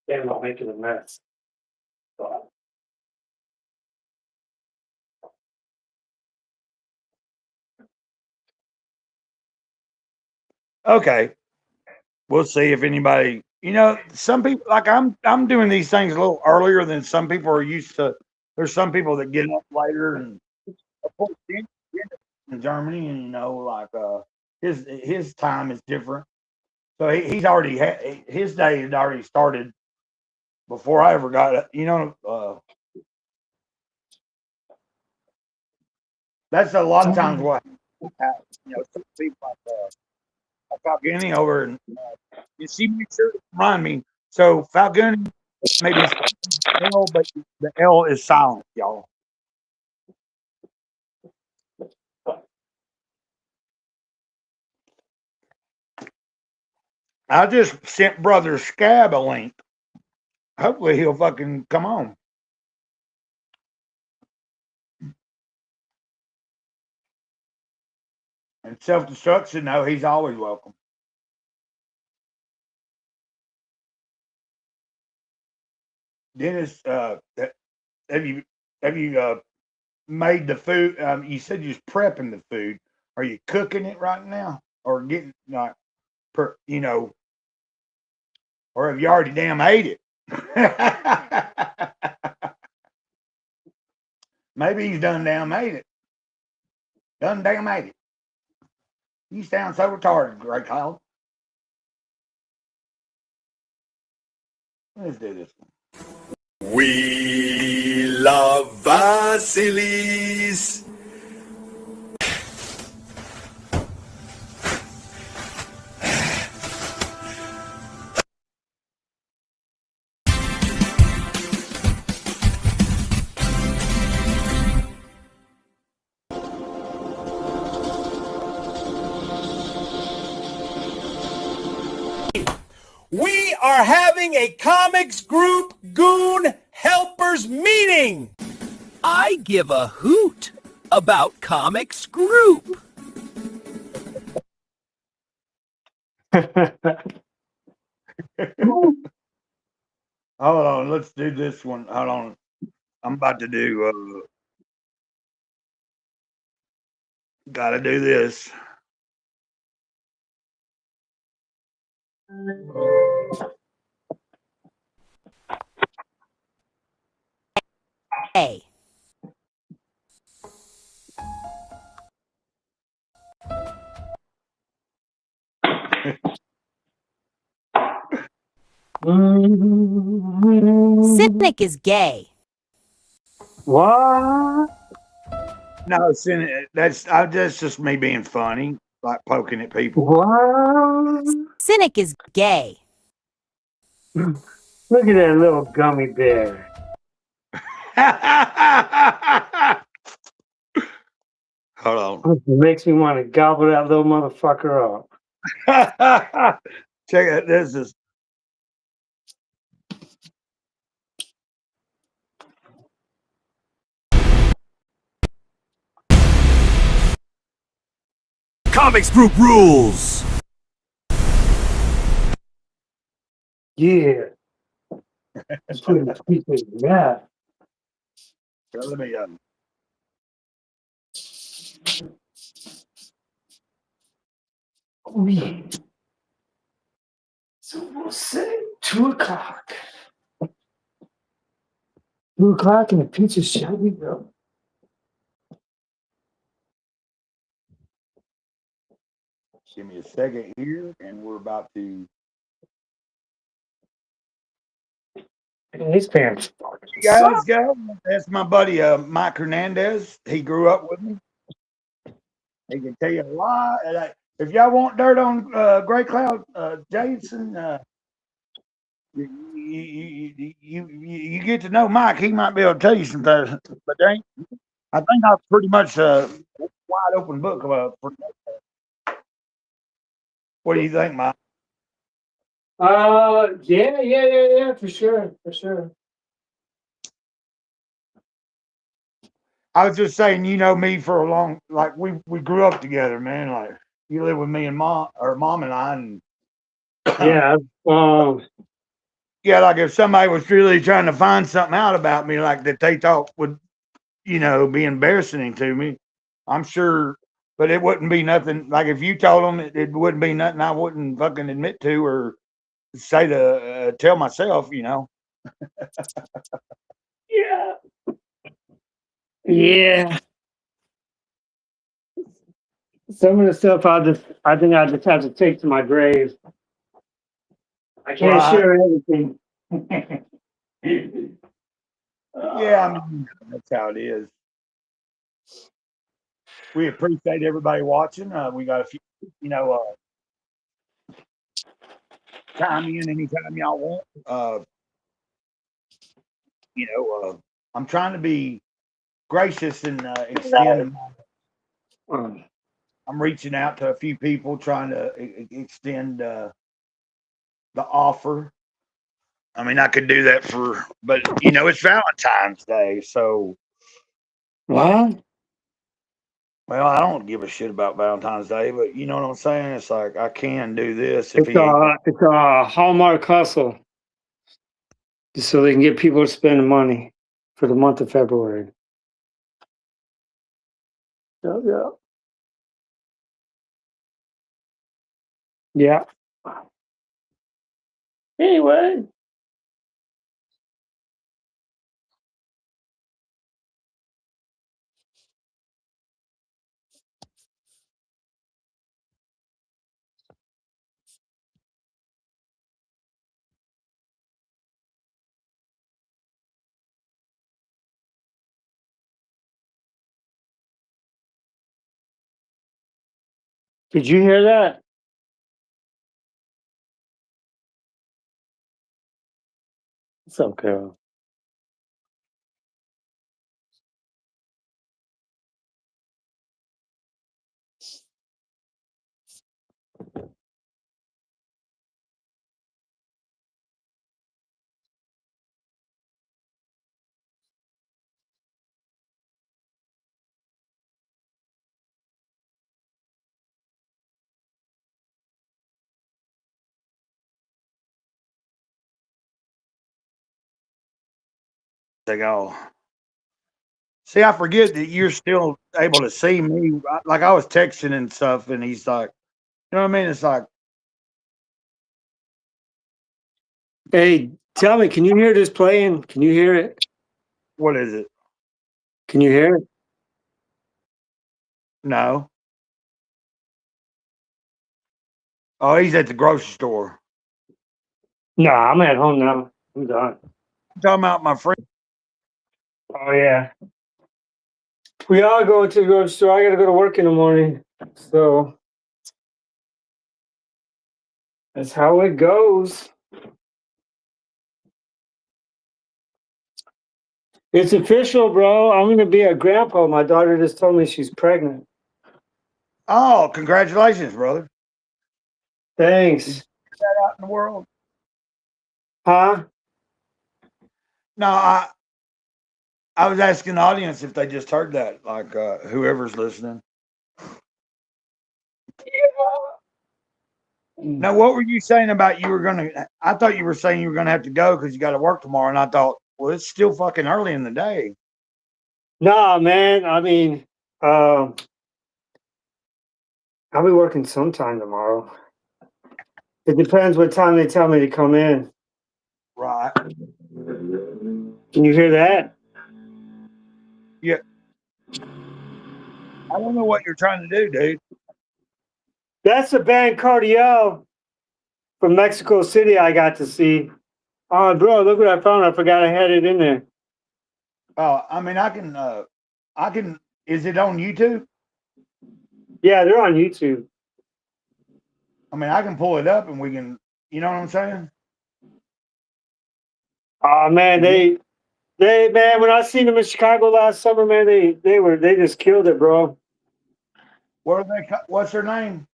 Damn, I'm making a mess. Okay. We'll see if anybody. Some people like I'm doing these things a little earlier than some people are used to. There's some people that get up later, and of course, in Germany, and like his time is different. So he's already his day had already started before I ever got it. That's a lot of times what some people like Falcone over and she makes sure to remind me. So Falcone, maybe it's L, but the L is silent, y'all. I just sent Brother Scab a link. Hopefully he'll fucking come on. And self-destruction, no, he's always welcome. Dennis, have you made the food? You said you was prepping the food. Are you cooking it right now, or getting or have you already damn ate it? Maybe he's done damn ate it. Done damn ate it. You sound so retarded, Greg Kyle. Let's do this one. We La Vasilis. We are having a comics group goon helpers meeting. I give a hoot about Comics Group. Hold on, let's do this one. Hold on. I'm about to do gotta do this. Hey. Cynic is gay. What? No, that's just me being funny, like poking at people. What? Cynic is gay. Look at that little gummy bear. Hold on. It makes me want to gobble that little motherfucker up. Check it. This is Comics Group rules. Yeah. Let's put a piece of that. let me Oh, yeah. So we'll say 2:00. 2:00 and the pizza shut me up. give me a second here, and we're about to. And his parents fucking Guys, go. That's my buddy Mike Hernandez. He grew up with me. He can tell you a lot. If y'all want dirt on Gray Cloud, Jason, you get to know Mike. He might be able to tell you some things. But I think I'm pretty much a wide open book. What do you think, Mike? Yeah, for sure. I was just saying, you know me for a long, like we grew up together, man. Like you live with me and mom and I, and Yeah, yeah, like if somebody was really trying to find something out about me, like that they thought would, be embarrassing to me, I'm sure, but it wouldn't be nothing. Like if you told them, it wouldn't be nothing I wouldn't fucking admit to or say to tell myself, yeah. Yeah. Some of the stuff I think I just have to take to my grave. I can't Right. share everything. Yeah, I mean, that's how it is. We appreciate everybody watching. We got a few, chime in anytime y'all want. I'm trying to be gracious and extend. I'm reaching out to a few people, trying to extend the offer. I mean, I could do that but it's Valentine's Day, so. What? Well, I don't give a shit about Valentine's Day, but you know what I'm saying? It's like I can do this if It's he ain't. it's a Hallmark hustle, just so they can get people to spend money for the month of February. Yeah. Yeah. Anyway. Did you hear that? It's okay. Ago. See, I forget that you're still able to see me. Like I was texting and stuff, and he's like, you know what I mean? It's like, Hey, tell me, can you hear this playing? Can you hear it? what is it? Can you hear it? No. Oh, he's at the grocery store. No, I'm at home now. I'm done. I'm talking about my friend. Oh yeah. We all go to the grocery store. I gotta go to work in the morning. So that's how it goes. It's official, bro. I'm gonna be a grandpa. My daughter just told me she's pregnant. Oh, congratulations, brother. Thanks. That out in the world. Huh? No, I was asking the audience if they just heard that, like whoever's listening. Now, what were you saying about you were gonna? I thought you were saying you were gonna have to go because you got to work tomorrow, and I thought, well, it's still fucking early in the day. Nah, man. I mean, I'll be working sometime tomorrow. It depends what time they tell me to come in. Right. Can you hear that? Yeah. I don't know what you're trying to do, dude. That's the band Cardiel from Mexico City I got to see. Oh, bro, look what I found. I forgot I had it in there. Oh, I mean, I can. Is it on YouTube? Yeah, they're on YouTube. I mean, I can pull it up and we can. You know what I'm saying? Oh man, they man, when I seen them in Chicago last summer, man, they just killed it, bro. What are they? What's their name?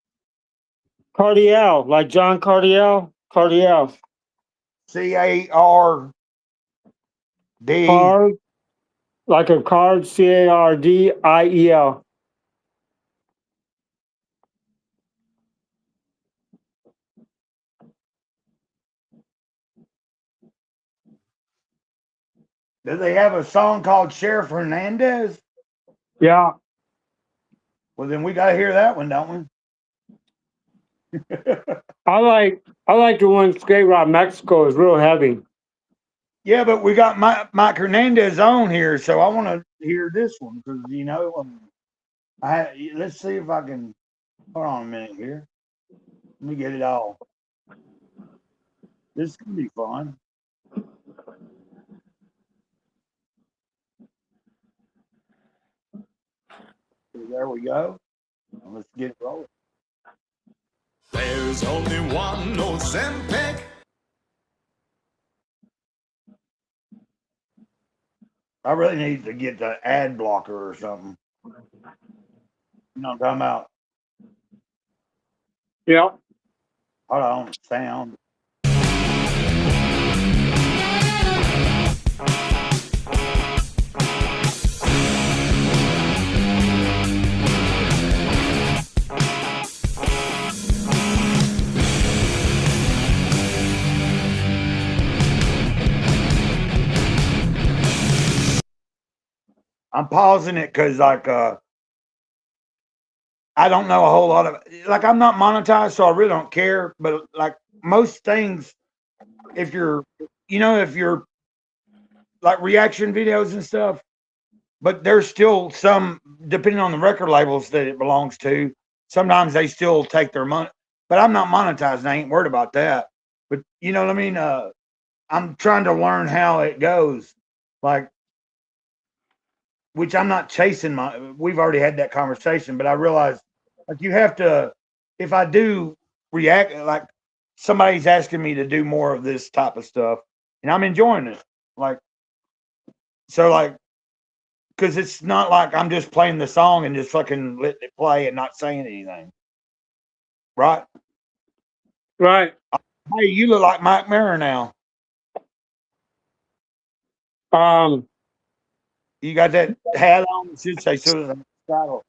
Cardiel, like John Cardiel. Cardiel. CARD. Card, like a card, CARDIEL. Do they have a song called Sheriff Hernandez? Yeah. Well, then we got to hear that one, don't we? I like the one Skate Rock Mexico is real heavy. Yeah, but we got Mike Hernandez on here, so I want to hear this one because let's see if I can. Hold on a minute here. Let me get it all. This is gonna be fun. There we go. Let's get it rolling. There's only one Ozempic. I really need to get the ad blocker or something. You know what I'm talking about? Yeah. Hold on, sound. I'm pausing it because I don't know a whole lot of I'm not monetized, so I really don't care. But like most things, if you're like reaction videos and stuff, but there's still some depending on the record labels that it belongs to. Sometimes they still take their money, but I'm not monetized. And I ain't worried about that. But you know what I mean? I'm trying to learn how it goes, like, which I'm not chasing we've already had that conversation, but I realize like you have to if I do react, like somebody's asking me to do more of this type of stuff, and I'm enjoying it. Like, so like, because it's not like I'm just playing the song and just fucking letting it play and not saying anything, right? Right. Hey, you look like Mike Mirror now. You got that hat on. It should say Susan Saddle.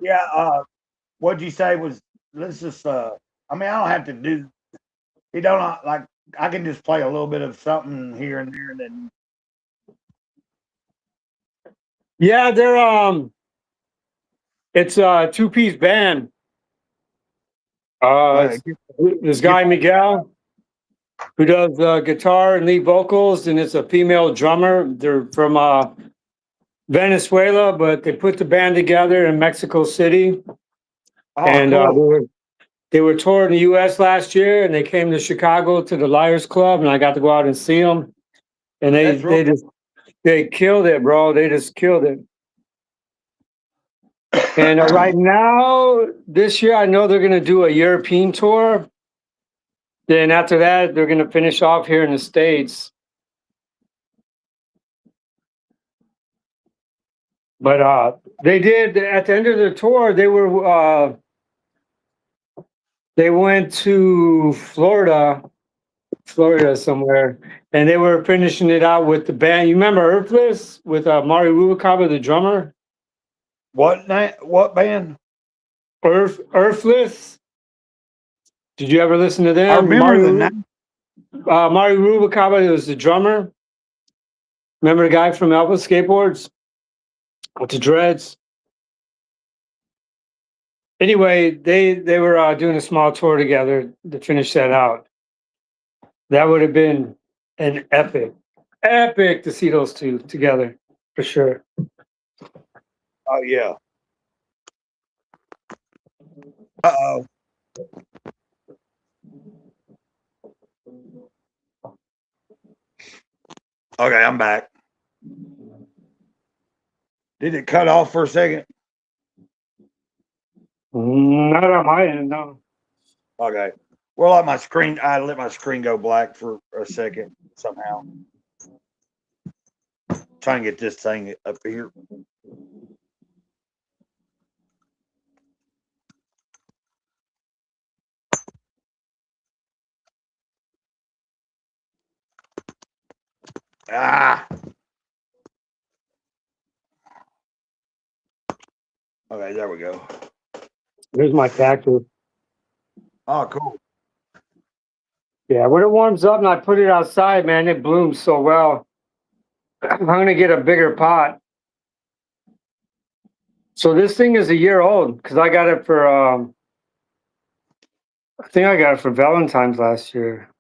Yeah. What'd you say was? Let's just. I mean, I don't have to do. You don't like. I can just play a little bit of something here and there, and then. Yeah, they're it's a two-piece band. This guy Miguel, who does guitar and lead vocals, and it's a female drummer. They're from Venezuela, but they put the band together in Mexico City. And Cool. they were touring the U.S. last year, and they came to Chicago to the Liars Club, and I got to go out and see them. And they killed it, bro. They just killed it. And right now, this year, I know they're going to do a European tour. Then after that, they're going to finish off here in the States. But they did, at the end of their tour, they went to Florida somewhere, and they were finishing it out with the band. You remember Earthless with Mari Rubalcaba, the drummer? What band? Earthless. Did you ever listen to them? I remember the name. Mari Rubalcaba was the drummer. Remember the guy from Elvis Skateboards with the dreads? Anyway, they were doing a small tour together to finish that out. That would have been an epic to see those two together, for sure. Oh, yeah. Uh-oh. Okay, I'm back. Did it cut off for a second? Not on my end, no. Okay. Well, I let my screen go black for a second somehow. Try and get this thing up here. Okay, there we go. There's my cactus. Oh, cool. Yeah, when it warms up and I put it outside, man, it blooms so well. I'm gonna get a bigger pot. So this thing is a year old because I got it for I think I got it for Valentine's last year.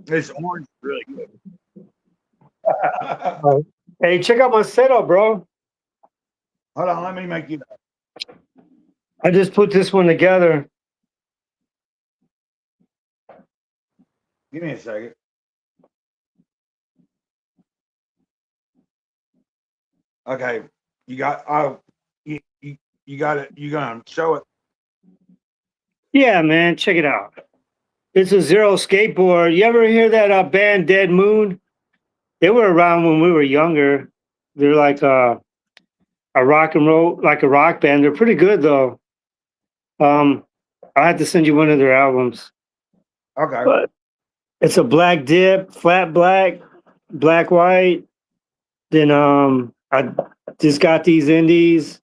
This orange is really good. Hey, check out my setup, bro. Hold on, let me make you. I just put this one together. Give me a second. Okay, you got. Oh, you got it. You gonna show it? Yeah, man, check it out. It's a Zero skateboard. You ever hear that band Dead Moon? They were around when we were younger. They're like a rock and roll, like a rock band. They're pretty good though. I have to send you one of their albums. Okay. But it's a black dip, flat black, black white. Then I just got these indies.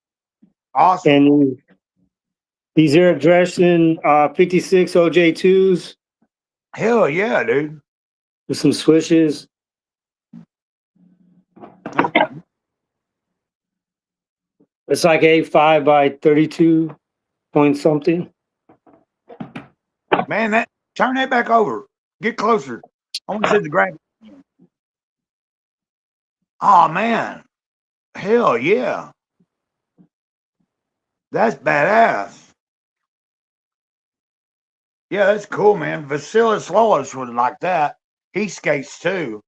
Awesome. And these Eric Dresden 56 OJ2s. Hell yeah, dude. With some swishes. It's like 8.5 by 32 point something. Man, turn that back over. Get closer. I want to see the graphic. Oh man. Hell yeah. That's badass. Yeah, that's cool, man. Vasilis Lois would like that. He skates too.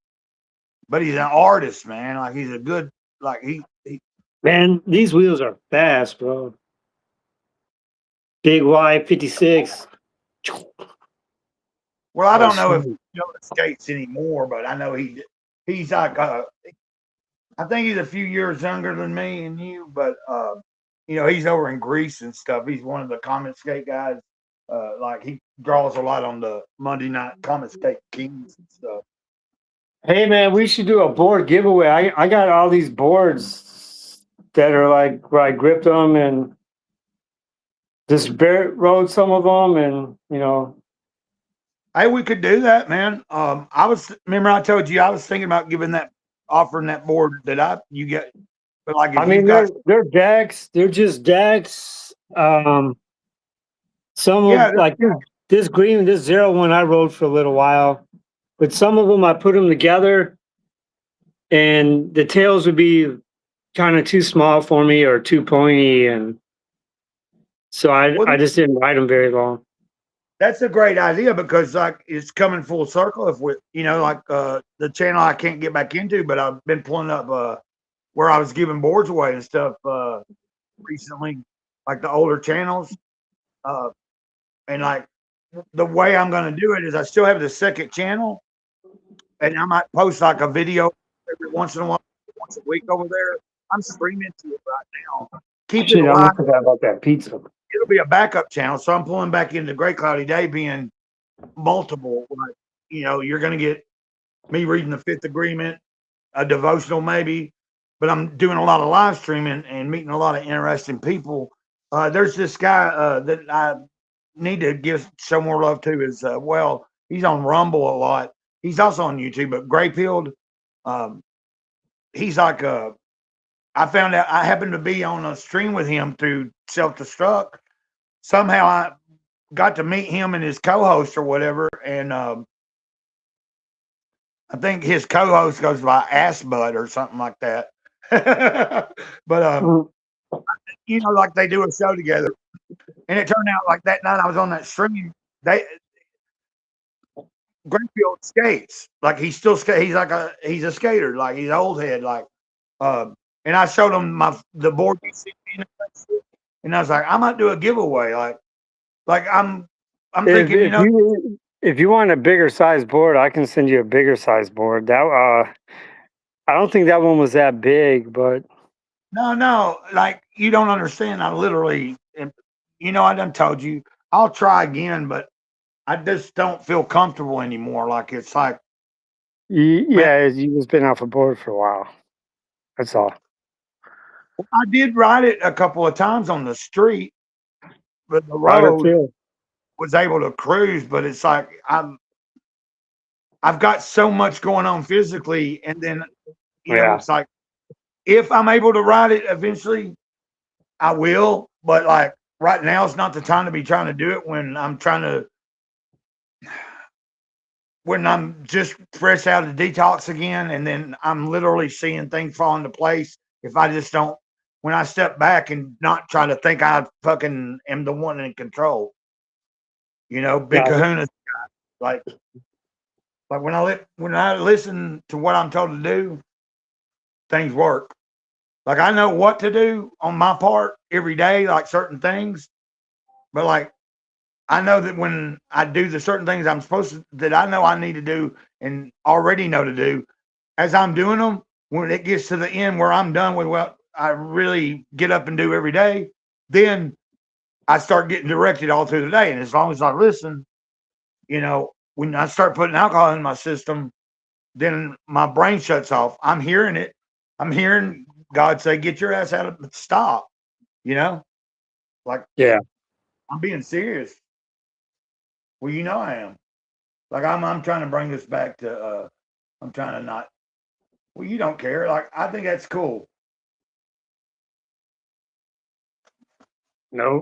But he's an artist, man. Like he's a good he Man, these wheels are fast, bro. Big Y 56. well, I Oh, don't know if sweet. he skates anymore, but I know he's like I think he's a few years younger than me and you, but he's over in Greece and stuff. He's one of the Comet Skate guys. Like he draws a lot on the Monday Night Comet Skate Kings and stuff. Hey man, we should do a board giveaway. I got all these boards that are like where I gripped them and just rode some of them, and Hey, we could do that, man. Remember I told you I was thinking about offering that board that you get, but like if I you've mean got they're decks. They're just decks. Some yeah, of like this green, this zero one I rode for a little while, but some of them I put them together, and the tails would be kind of too small for me or too pointy, and so I just didn't ride them very long. that's a great idea because like it's coming full circle. If we, the channel I can't get back into, but I've been pulling up where I was giving boards away and stuff recently, like the older channels, and like the way I'm going to do it is I still have the second channel, and I might post like a video every once in a while, once a week over there. I'm streaming to it right now. Keep it Shit, I alive. forgot about that pizza. It'll be a backup channel, so I'm pulling back into Great Cloudy Day being multiple. Like, you're going to get me reading the Fifth Agreement, a devotional maybe, but I'm doing a lot of live streaming and meeting a lot of interesting people. There's this guy that I need to show more love to as well. He's on Rumble a lot. He's also on YouTube, but Grayfield, he's like I found out I happened to be on a stream with him through Self Destruct. Somehow I got to meet him and his co-host or whatever, and I think his co-host goes by Assbud or something like that. But like they do a show together, and it turned out like that night I was on that stream. Greenfield skates like he's still he's a skater, like he's old head, like and I showed him the board you see me in, and I was like, I might do a giveaway, like I'm thinking, if you want a bigger size board, I can send you a bigger size board. That I don't think that one was that big, but no, like you don't understand. I literally, I done told you I'll try again, but I just don't feel comfortable anymore. Like it's like, you just been off a board for a while. That's all. I did ride it a couple of times on the street, but the Right up road there. was able to cruise. But it's like I've got so much going on physically, and then it's like if I'm able to ride it eventually, I will. But like right now, it's not the time to be trying to do it when I'm just fresh out of detox again, and then I'm literally seeing things fall into place. If I just don't, when I step back and not try to think I fucking am the one in control, big kahuna, like when I listen to what I'm told to do, things work. Like I know what to do on my part every day, like certain things, but like I know that when I do the certain things that I know I need to do and already know to do, as I'm doing them, when it gets to the end where I'm done with what I really get up and do every day, then I start getting directed all through the day. And as long as I listen, when I start putting alcohol in my system, then my brain shuts off. I'm hearing it. I'm hearing God say, "Get your ass out of it. Stop." Like, yeah, I'm being serious. Well, I am. Like I'm trying to bring this back to I'm trying to not, well, you don't care. Like I think that's cool. No.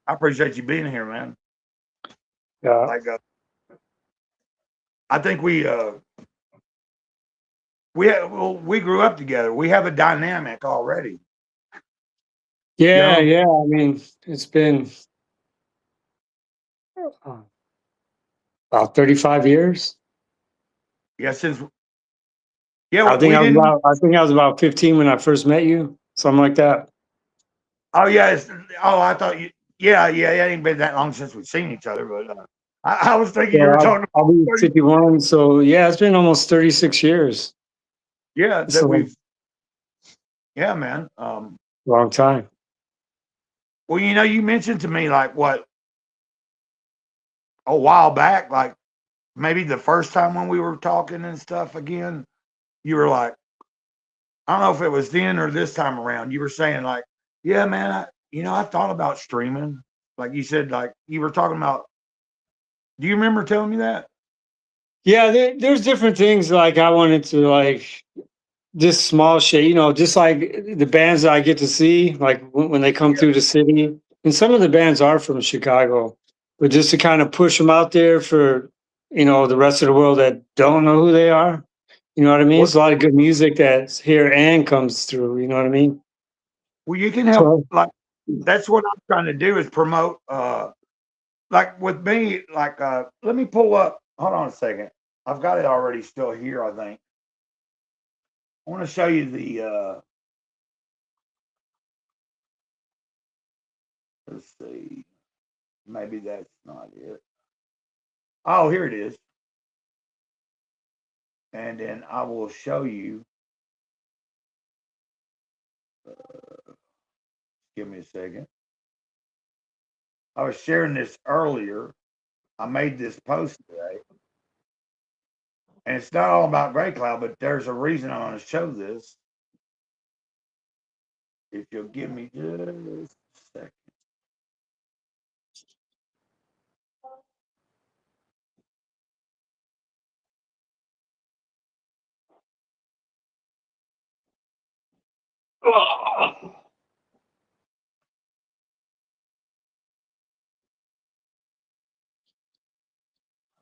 I appreciate you being here, man. Yeah. Like, I think we grew up together. We have a dynamic already. Yeah, You know? yeah. I mean, it's been about 35 years. Yeah, since I think I was about 15 when I first met you, something like that. Oh yeah, I thought you. Yeah, it ain't been that long since we've seen each other, but I was thinking Yeah, you were talking I'll about be 30. 51, so yeah, it's been almost 36 years. Yeah, that So we've. Yeah, man. long time. Well, you mentioned to me like what a while back, like maybe the first time when we were talking and stuff again. You were like, I don't know if it was then or this time around. You were saying like, yeah, man, I thought about streaming. Like you said, like you were talking about. Do you remember telling me that? Yeah, there's different things like I wanted to like just small shit, just like the bands that I get to see, like when they come through the city. And some of the bands are from Chicago, but just to kind of push them out there for, the rest of the world that don't know who they are. You know what I mean? What? It's a lot of good music that's here and comes through. You know what I mean? Well, you can help. So, Like that's what I'm trying to do is promote. Like with me, like let me pull up. Hold on a second. I've got it already still here. I think. I want to show you the. Let's see. Maybe that's not it. Oh, here it is. And then I will show you. Give me a second. I was sharing this earlier. I made this post today. And it's not all about Gray Cloud, but there's a reason I want to show this. If you'll give me just a second.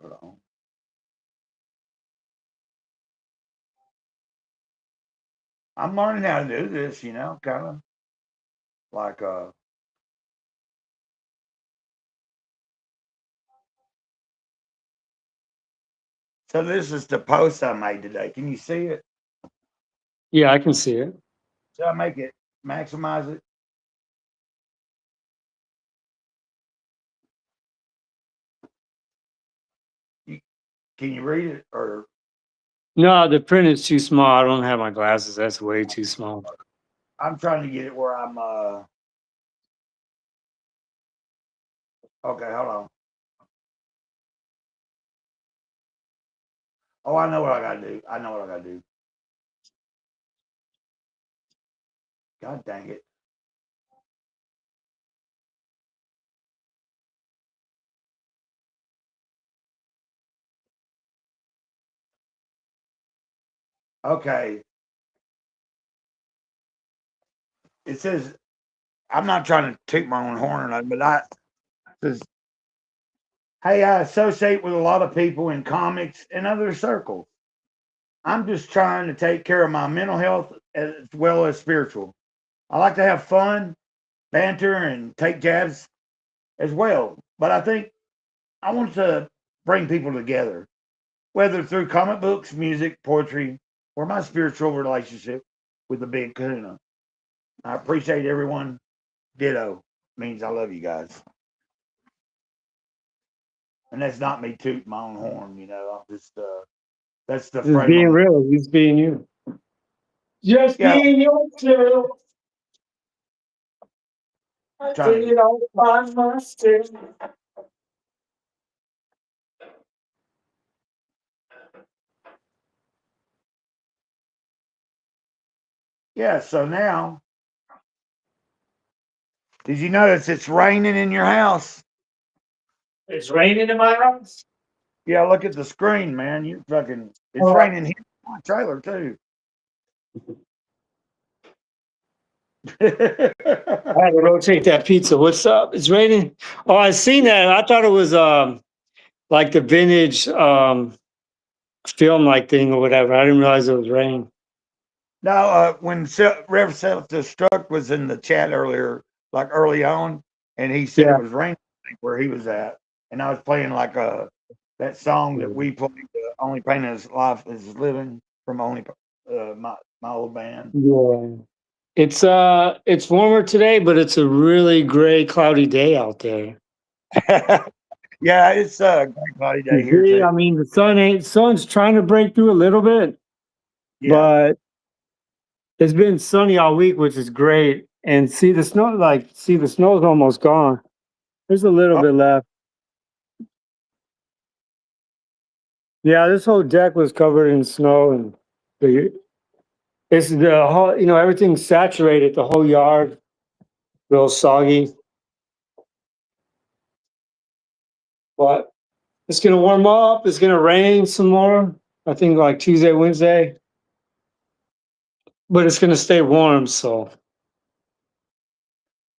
Hold on. I'm learning how to do this, kind of like so this is the post I made today. Can you see it? yeah, I can see it. Should I make it maximize it? You, can you read it or No, the print is too small. I don't have my glasses. That's way too small. I'm trying to get it where I'm okay, hold on. Oh, I know what I gotta do. I know what I gotta do. God dang it. Okay. It says I'm not trying to toot my own horn or nothing, but it says, hey, I associate with a lot of people in comics and other circles. I'm just trying to take care of my mental health as well as spiritual. I like to have fun, banter, and take jabs as well. But I think I want to bring people together, whether through comic books, music, poetry, or my spiritual relationship with the big kahuna. I appreciate everyone. Ditto means I love you guys. And that's not me tooting my own horn, I'm just that's the Just frame being I'm real, just being you. Just yeah, being yourself. I trying did to it all by myself. yeah, so now did you notice it's raining in your house? It's raining in my house. Yeah, look at the screen, man. It's Oh, raining here in my trailer too. I had to rotate that pizza. What's up? It's raining. Oh, I seen that. I thought it was like the vintage film like thing or whatever. I didn't realize it was rain. Now, when Rev Self Destruct was in the chat earlier, like early on, and he said Yeah. it was raining where he was at, and I was playing like that song that we played, "Only Pain in His Life Is Living" from my old band. Yeah. It's warmer today, but it's a really gray, cloudy day out there. Yeah, it's a great cloudy day here too. I mean, the sun's trying to break through a little bit, but it's been sunny all week, which is great. And see the snow's almost gone. There's a little bit left. Yeah, this whole deck was covered in snow, and it's the whole, everything's saturated, the whole yard, real soggy. But it's gonna warm up. It's gonna rain some more. I think like Tuesday, Wednesday. But it's gonna stay warm, so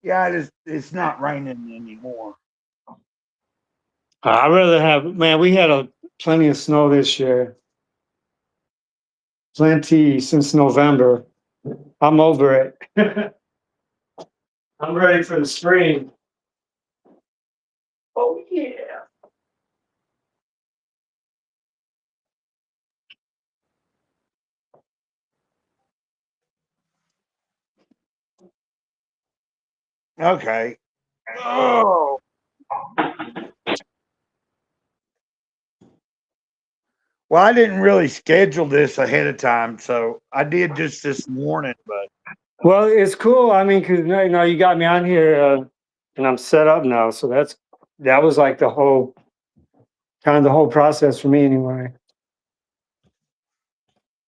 Yeah, it's not raining anymore. I'd rather have, man, we had plenty of snow this year. Plenty since November. I'm over it. I'm ready for the spring. Oh yeah. Okay. Oh. Well, I didn't really schedule this ahead of time, so I did just this morning. But Well, it's cool. I mean, because you got me on here, and I'm set up now. So that was like the whole process for me, anyway.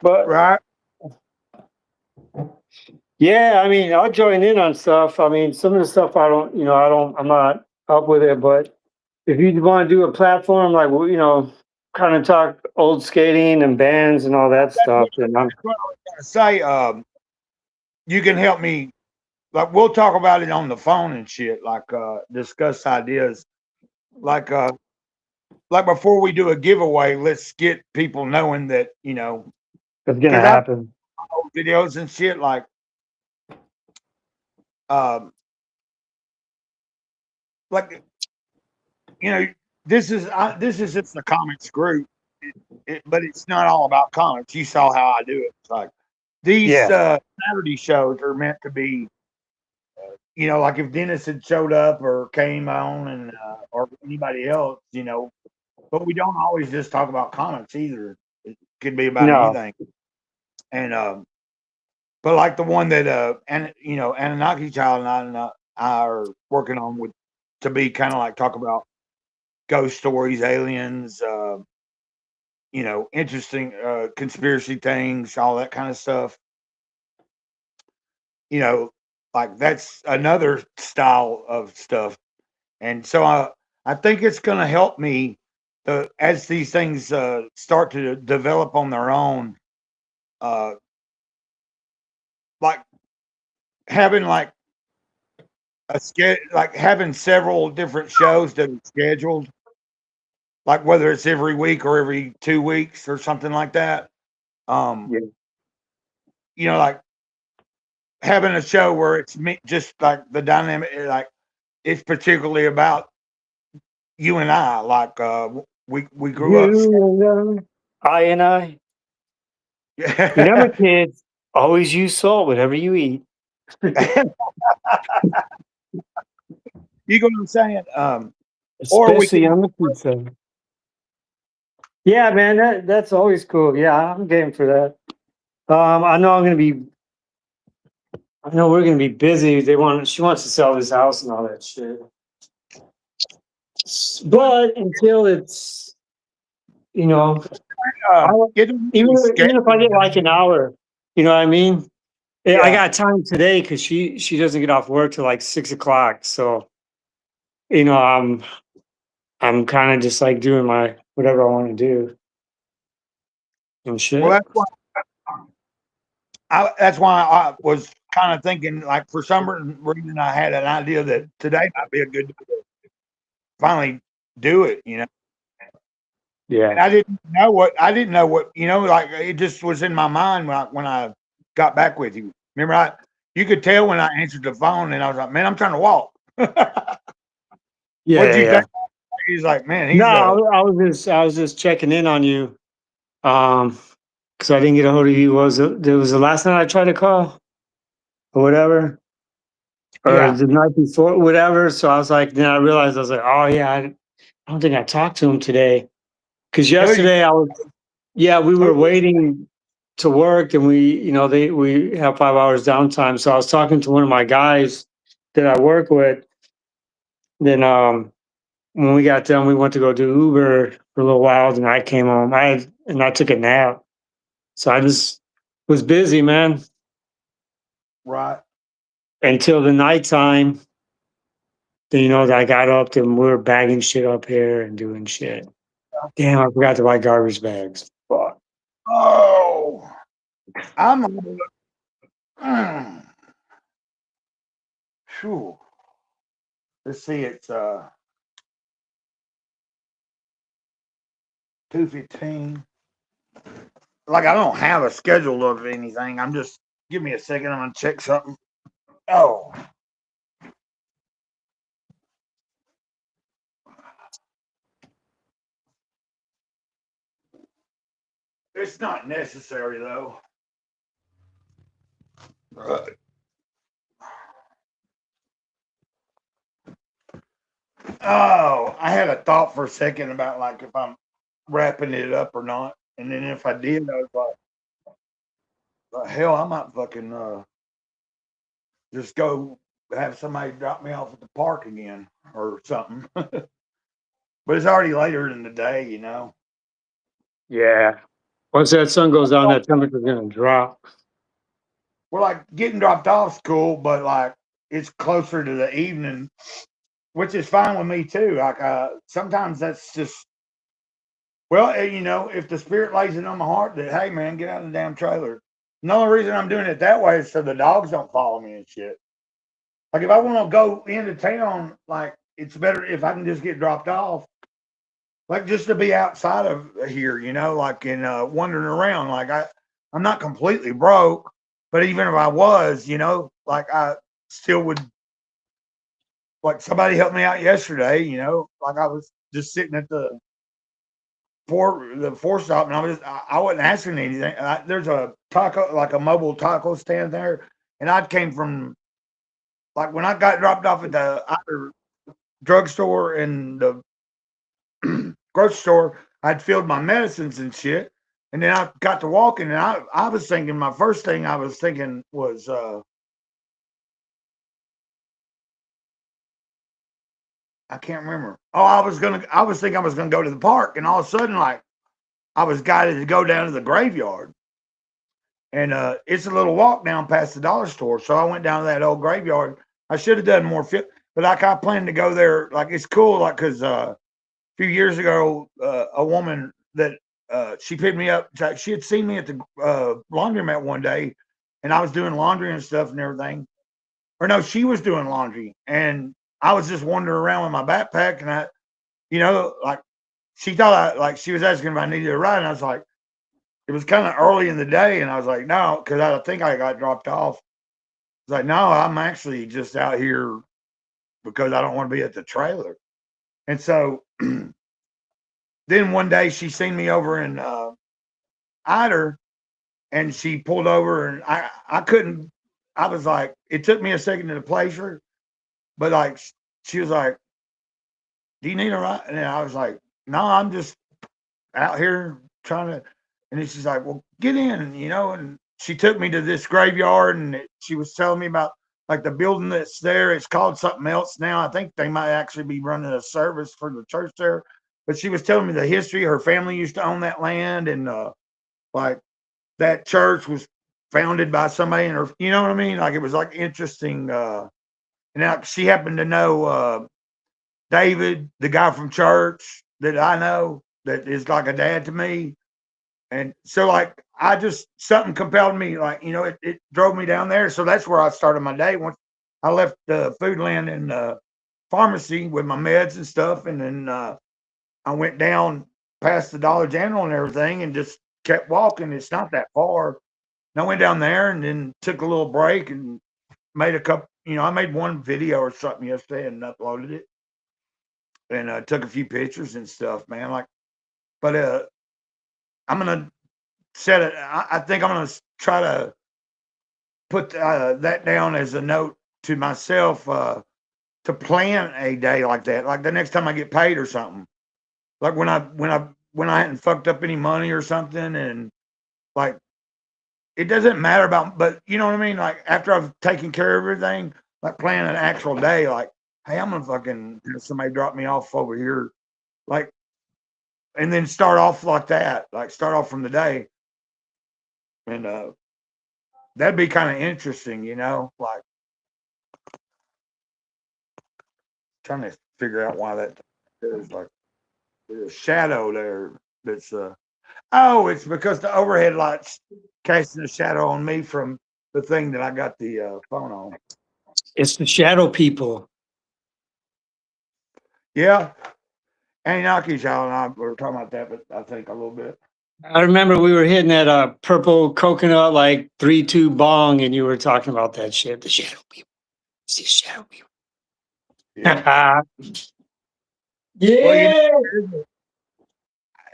But right. Yeah, I mean, I'll join in on stuff. I mean, some of the stuff I'm not up with it. But if you want to do a platform like, kind of talk old skating and bands and all that stuff, then I'm. That's what I was gonna say. You can help me. Like, we'll talk about it on the phone and shit. Like, discuss ideas. Like before we do a giveaway, let's get people knowing that It's gonna happen. Videos and shit like. Like, this is just the comics group, but it's not all about comics. You saw how I do it. It's like these Saturday shows are meant to be, like if Dennis had showed up or came on and or anybody else, but we don't always just talk about comics either. It could be about anything. And but like the one that Anunnaki Child and I are working on to be kind of like talk about ghost stories, aliens, interesting conspiracy things, all that kind of stuff. Like that's another style of stuff. And so I think it's going to help me as these things start to develop on their own. Like having like having several different shows that are scheduled, like whether it's every week or every 2 weeks or something like that. Like having a show where it's just like the dynamic, like it's particularly about you and I. Like we grew up. I and I. Remember, kids, always use salt whatever you eat. You know what I'm saying? Especially on the pizza. Yeah, man, that's always cool. Yeah, I'm game for that. I know we're gonna be busy. She wants to sell this house and all that shit. But until it's, even if I get like an hour, you know what I mean? Yeah. I got time today because she doesn't get off work till like 6:00. So, I'm kind of just like doing my whatever I want to do and shit. Well, that's why That's why I was kind of thinking, like, for some reason, I had an idea that today might be a good day to finally do it. And Yeah. I didn't know what, like it just was in my mind when I got back with you. Remember, you could tell when I answered the phone, and I was like, man, I'm trying to walk. Yeah, What'd you yeah. think? He's like, man, No, he's I was just checking in on you. Because I didn't get a hold of you. It was the last night I tried to call or whatever, or yeah. the night before, whatever. So I was like, then I realized I was like, oh yeah, I don't think I talked to him today. Because No, you, yesterday we were oh, waiting to work, and we have 5 hours downtime. So I was talking to one of my guys that I work with. Then when we got done, we went to go do Uber for a little while. Then I came home. I took a nap. So I just was busy, man, right. until the nighttime. Then I got up and we were bagging shit up here and doing shit. Damn, I forgot to buy garbage bags. Fuck. Oh, I'm. Mm, phew. Let's see. It's 2:15. Like I don't have a schedule of anything. I'm just give me a second. I'm gonna check something. Oh, it's not necessary though. Oh, I had a thought for a second about like if I'm wrapping it up or not, and then if I did, I was hell, I might fucking just go have somebody drop me off at the park again or something. But it's already later in the day. Yeah. Once that sun goes down, that temperature's gonna drop. We're like getting dropped off is cool, but like it's closer to the evening, which is fine with me too. Like sometimes that's just well, if the spirit lays it on my heart that hey man, get out of the damn trailer. The only reason I'm doing it that way is so the dogs don't follow me and shit. Like if I want to go into town, like it's better if I can just get dropped off. Like just to be outside of here, like in wandering around. Like I'm not completely broke, but even if I was, like I still would. Like somebody helped me out yesterday, like I was just sitting at the four stop, and I wasn't asking anything. There's a taco, like a mobile taco stand there, and I came from like when I got dropped off at the either drugstore and the grocery store, I'd filled my medicines and shit. And then I got to walking, and I was thinking, my first thing I was thinking was, I can't remember. Oh, I was thinking I was gonna go to the park, and all of a sudden, like, I was guided to go down to the graveyard. And it's a little walk down past the dollar store. So I went down to that old graveyard. I should have done more fit, but like I planned to go there. Like it's cool, like because a few years ago, a woman that she picked me up. She had seen me at the laundromat one day, and I was doing laundry and stuff and everything. Or no, she was doing laundry, and I was just wandering around with my backpack, and like she thought like she was asking if I needed a ride, and I was like, it was kind of early in the day, and I was like, no, because I think I got dropped off. I was like, no, I'm actually just out here because I don't want to be at the trailer. And so then one day she seen me over in Ider, and she pulled over, and I couldn't. I was like, it took me a second to place her, but like she was like, "Do you need a ride?" And I was like, "No, I'm just out here trying to." And then she's like, "Well, get in," And she took me to this graveyard, and she was telling me about like the building that's there. It's called something else now. I think they might actually be running a service for the church there. But she was telling me the history. Her family used to own that land, and like that church was founded by somebody in her. You know what I mean? Like it was like interesting. And now she happened to know David, the guy from church that I know that is like a dad to me. And so like I just something compelled me, like, it drove me down there. So that's where I started my day. Once I left the Foodland and pharmacy with my meds and stuff, and then I went down past the Dollar General and everything, and just kept walking. It's not that far. And I went down there and then took a little break and made a couple. I made one video or something yesterday and uploaded it, and took a few pictures and stuff, man. Like, but I'm gonna set it. I think I'm gonna try to put that down as a note to myself to plan a day like that. Like the next time I get paid or something. Like when I hadn't fucked up any money or something, and like it doesn't matter about, but you know what I mean. Like after I've taken care of everything, like plan an actual day. Like, hey, I'm gonna fucking have somebody drop me off over here, like, and then start off like that. Like start off from the day, and that'd be kind of interesting, like trying to figure out why that there's like there's a shadow there that's oh, it's because the overhead lights casting a shadow on me from the thing that I got the phone on. It's the shadow people. Yeah. Anunnaki, y'all and I were talking about that, but I think a little bit. I remember we were hitting that purple coconut like 3-2 bong, and you were talking about that shit. The shadow people. See shadow people. Yeah. Yeah. Well,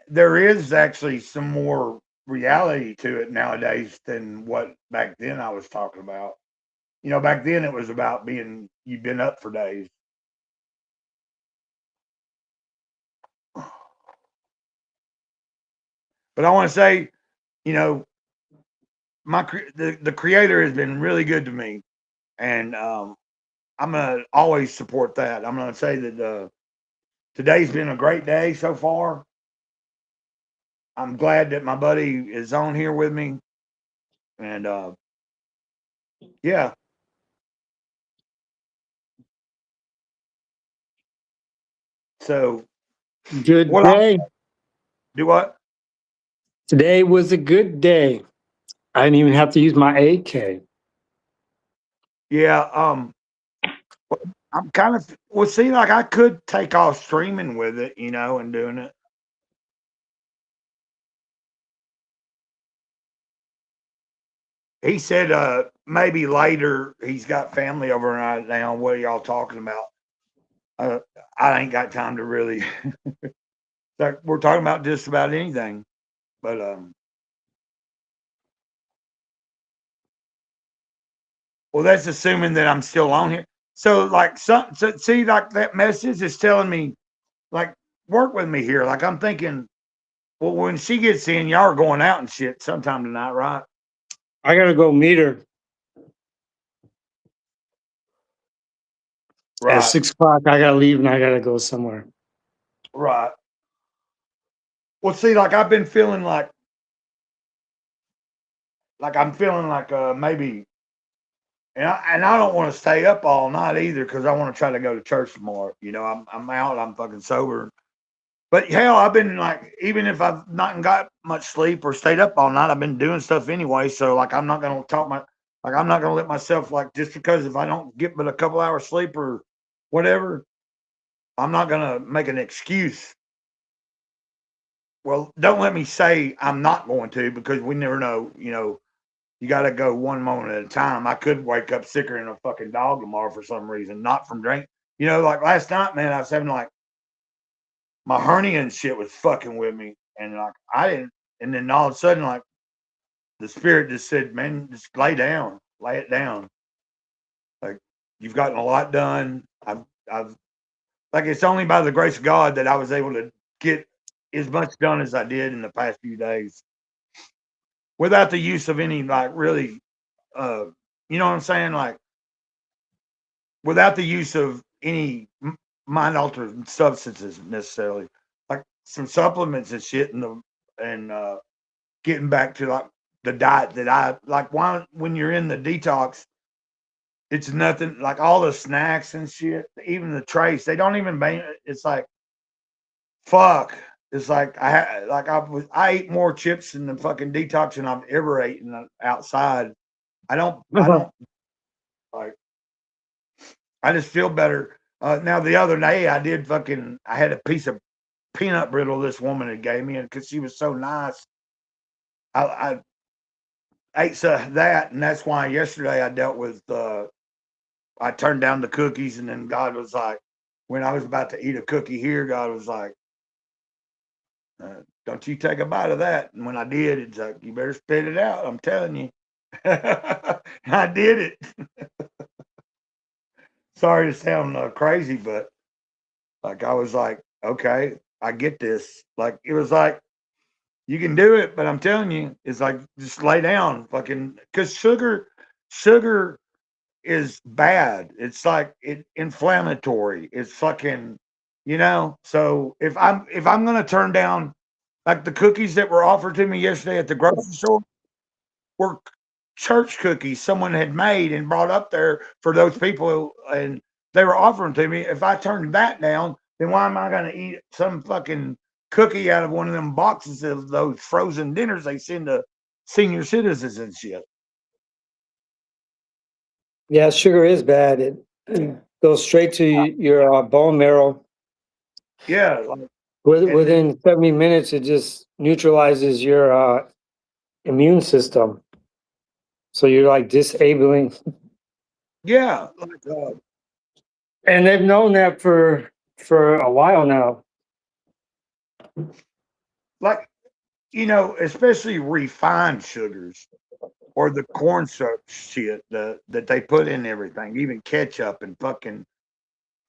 there is actually some more reality to it nowadays than what back then I was talking about. Back then it was about you've been up for days. But I want to say, the creator has been really good to me, and I'm gonna always support that. I'm gonna say that today's been a great day so far. I'm glad that my buddy is on here with me, and yeah. So Good what? day. Do what? Today was a good day. I didn't even have to use my AK. Yeah. I'm kind of see, like I could take off streaming with it, and doing it. He said maybe later. He's got family over right now. What are y'all talking about? I ain't got time to really. Like we're talking about just about anything, but well, that's assuming that I'm still on here. So like see, like that message is telling me, like, work with me here. Like I'm thinking, well, when she gets in, y'all are going out and shit sometime tonight, right? I gotta go meet her. Right. At 6 o'clock, I gotta leave and I gotta go somewhere. Right. Well, see, like I've been feeling like I'm feeling like maybe, and I don't want to stay up all night either because I want to try to go to church tomorrow. I'm out. I'm fucking sober. But hell, I've been like, even if I've not got much sleep or stayed up all night, I've been doing stuff anyway. So like, I'm not gonna I'm not gonna let myself like just because if I don't get but a couple hours sleep or whatever, I'm not gonna make an excuse. Well, don't let me say I'm not going to because we never know. You got to go one moment at a time. I could wake up sicker than a fucking dog tomorrow for some reason, not from drink. Like last night, man, I was having like my hernia and shit was fucking with me, and like I didn't. And then all of a sudden, like the spirit just said, "Man, just lay down, lay it down. Like you've gotten a lot done. I've like it's only by the grace of God that I was able to get as much done as I did in the past few days, without the use of any like really, you know what I'm saying? Like without the use of any mind altering substances necessarily, like some supplements and shit, and getting back to like the diet that I like. When you're in the detox, it's nothing like all the snacks and shit, even the trace. They don't even. It's like fuck. It's like I ate more chips in the fucking detox than I've ever eaten outside. I don't like. I just feel better. Now the other day I had a piece of peanut brittle this woman had gave me, and because she was so nice, I ate that, and that's why yesterday I dealt with. I turned down the cookies, and then God was like, when I was about to eat a cookie here, God was like, "Don't you take a bite of that." And when I did, it's like, "You better spit it out." I'm telling you, I did it. Sorry to sound crazy, but like I was like, okay, I get this. Like it was like you can do it, but I'm telling you, it's like just lay down, fucking, because sugar is bad. It's like inflammatory. It's fucking, So if I'm gonna turn down like the cookies that were offered to me yesterday at the grocery store were church cookies someone had made and brought up there for those people, and they were offering to me. If I turned that down, then why am I going to eat some fucking cookie out of one of them boxes of those frozen dinners they send to senior citizens and shit? Yeah, sugar is bad. It goes straight to your bone marrow. Yeah, like, Within 70 minutes, it just neutralizes your immune system. So you're like disabling. yeah, like, And they've known that for a while now. like especially refined sugars or the cornstarch shit that they put in everything, even ketchup and fucking,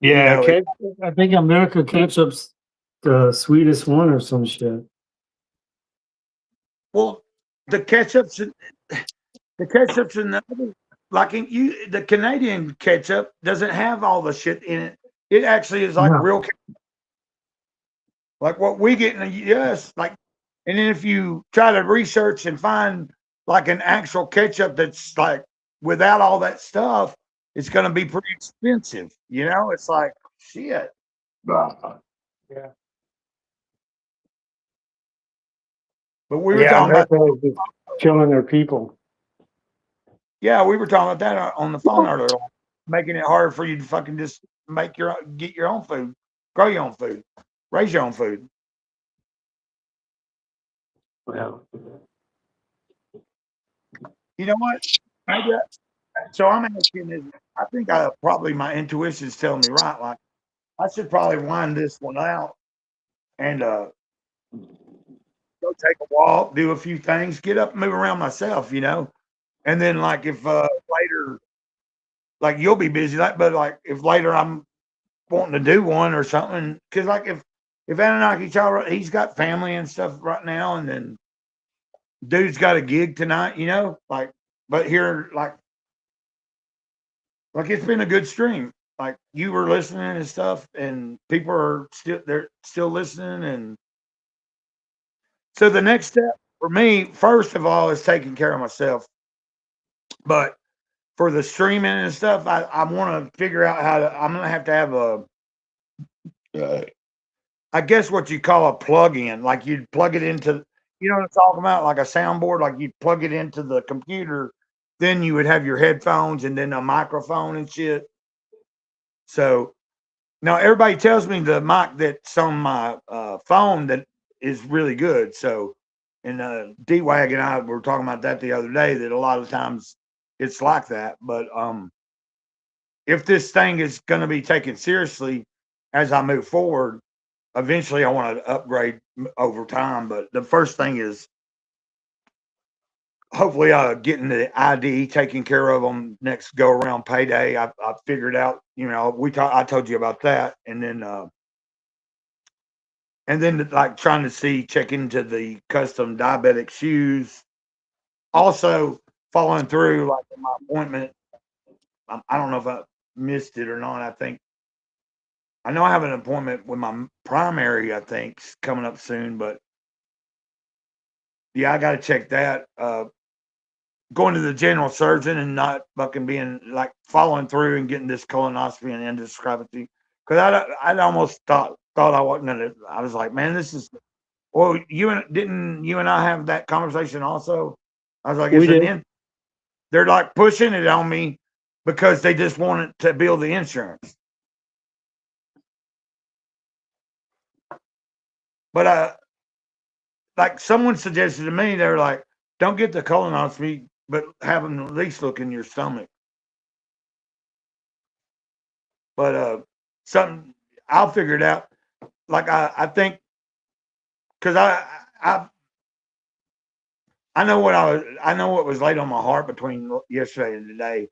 Yeah, it, I think America ketchup's the sweetest one or some shit. well, the ketchups the ketchups and the other, like the Canadian ketchup doesn't have all the shit in it. It actually is like No. real, like what we get in the U.S. Like, and then if you try to research and find like an actual ketchup that's like without all that stuff, it's going to be pretty expensive. It's like shit. Yeah. But we were Yeah, talking about, America is just killing their people. yeah, we were talking about that on the phone earlier, making it harder for you to fucking just get your own food, grow your own food, raise your own food. Well, You know what? Maybe so I'm asking is, I think probably my intuition is telling me right. Like I should probably wind this one out and go take a walk, do a few things, get up and move around myself, And then like if later, like you'll be busy, but like if later I'm wanting to do one or something, because like if Anunnaki child, he's got family and stuff right now, and then dude's got a gig tonight, like, but here like it's been a good stream. Like you were listening and stuff, and people are they're still listening. And so the next step for me, first of all, is taking care of myself. But for the streaming and stuff, I want to figure out how to. I'm gonna have to have I guess what you call a plug-in. Like you'd plug it into, what I'm talking about, like a soundboard. Like you'd plug it into the computer, then you would have your headphones and then a microphone and shit. So now everybody tells me the mic that's on my phone that is really good. So, and D-Wag and I were talking about that the other day, that a lot of times it's like that. But if this thing is going to be taken seriously as I move forward, eventually I want to upgrade over time. But the first thing is hopefully getting the ID taken care of them next go around payday. I figured out, I told you about that. And then like trying to check into the custom diabetic shoes. Also following through like my appointment. I don't know if I missed it or not. I know I have an appointment with my primary, I think, coming up soon, but yeah, I got to check that. Going to the general surgeon and not fucking being like following through and getting this colonoscopy and endoscopy. Because I'd almost thought I wasn't gonna. I was like, man, this is Well, didn't you and I have that conversation also? I was like, We it's an did. they're like pushing it on me because they just want it to build the insurance. But like someone suggested to me, they were like, don't get the colonoscopy, but have them at least look in your stomach. But something I'll figure it out. Like I think because I know what was laid on my heart between yesterday and today,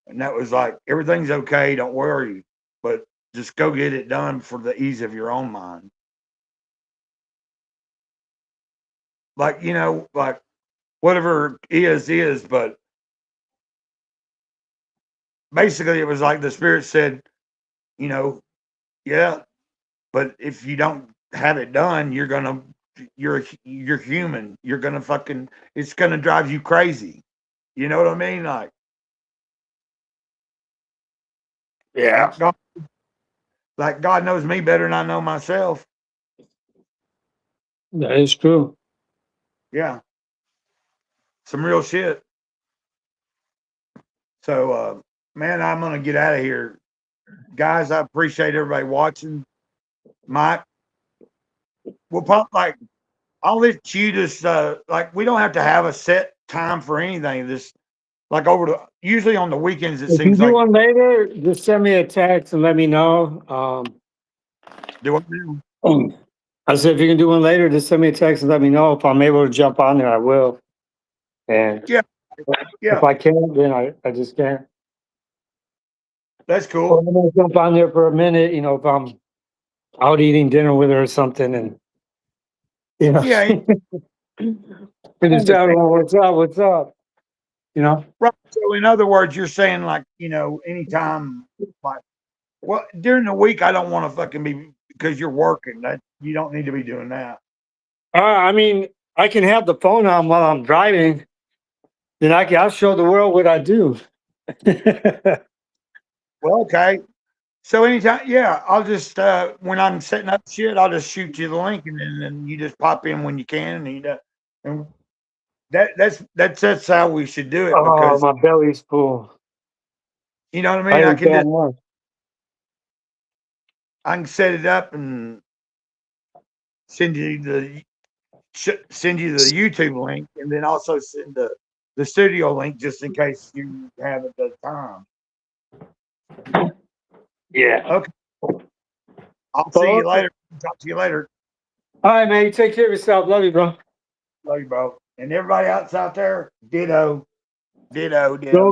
and that was like everything's okay, don't worry, but just go get it done for the ease of your own mind. Like like whatever is, but basically it was like the spirit said, you know, yeah, but if you don't have it done, you're human. You're gonna fucking it's gonna drive you crazy. You know what I mean? Yeah. Like God knows me better than I know myself. That is true. Yeah. Some real shit. So man, I'm gonna get out of here. Guys, I appreciate everybody watching. Mike, we'll pop like I'll let you just like we don't have to have a set time for anything. This like usually on the weekends it If you seems do like one later, just send me a text and let me know. do it now. I said if you can do one later, just send me a text and let me know. If I'm able to jump on there, I will. And Yeah. if I can't, then I just can't. That's Or cool. I'm gonna jump on there for a minute, if I'm out eating dinner with her or something, and Yeah. and just tell her, what's up, what's up, Right. So in other words, you're saying like, anytime like well during the week I don't want to fucking be because you're working. That you don't need to be doing that. I mean, I can have the phone on while I'm driving. Then I'll show the world what I do. Well, okay. So anytime, yeah, I'll just when I'm setting up shit, I'll just shoot you the link, and then you just pop in when you can, and that's how we should do it Oh, because my belly's full. you know what I I mean. ate that much. I can set it up and send you the YouTube link, and then also send the studio link just in case you have it the time. Yeah. Okay. I'll see you later. Talk to you later. All right, man. You take care of yourself. Love you, bro. Love you, bro. And everybody else out there, ditto, ditto, ditto. Go ditto.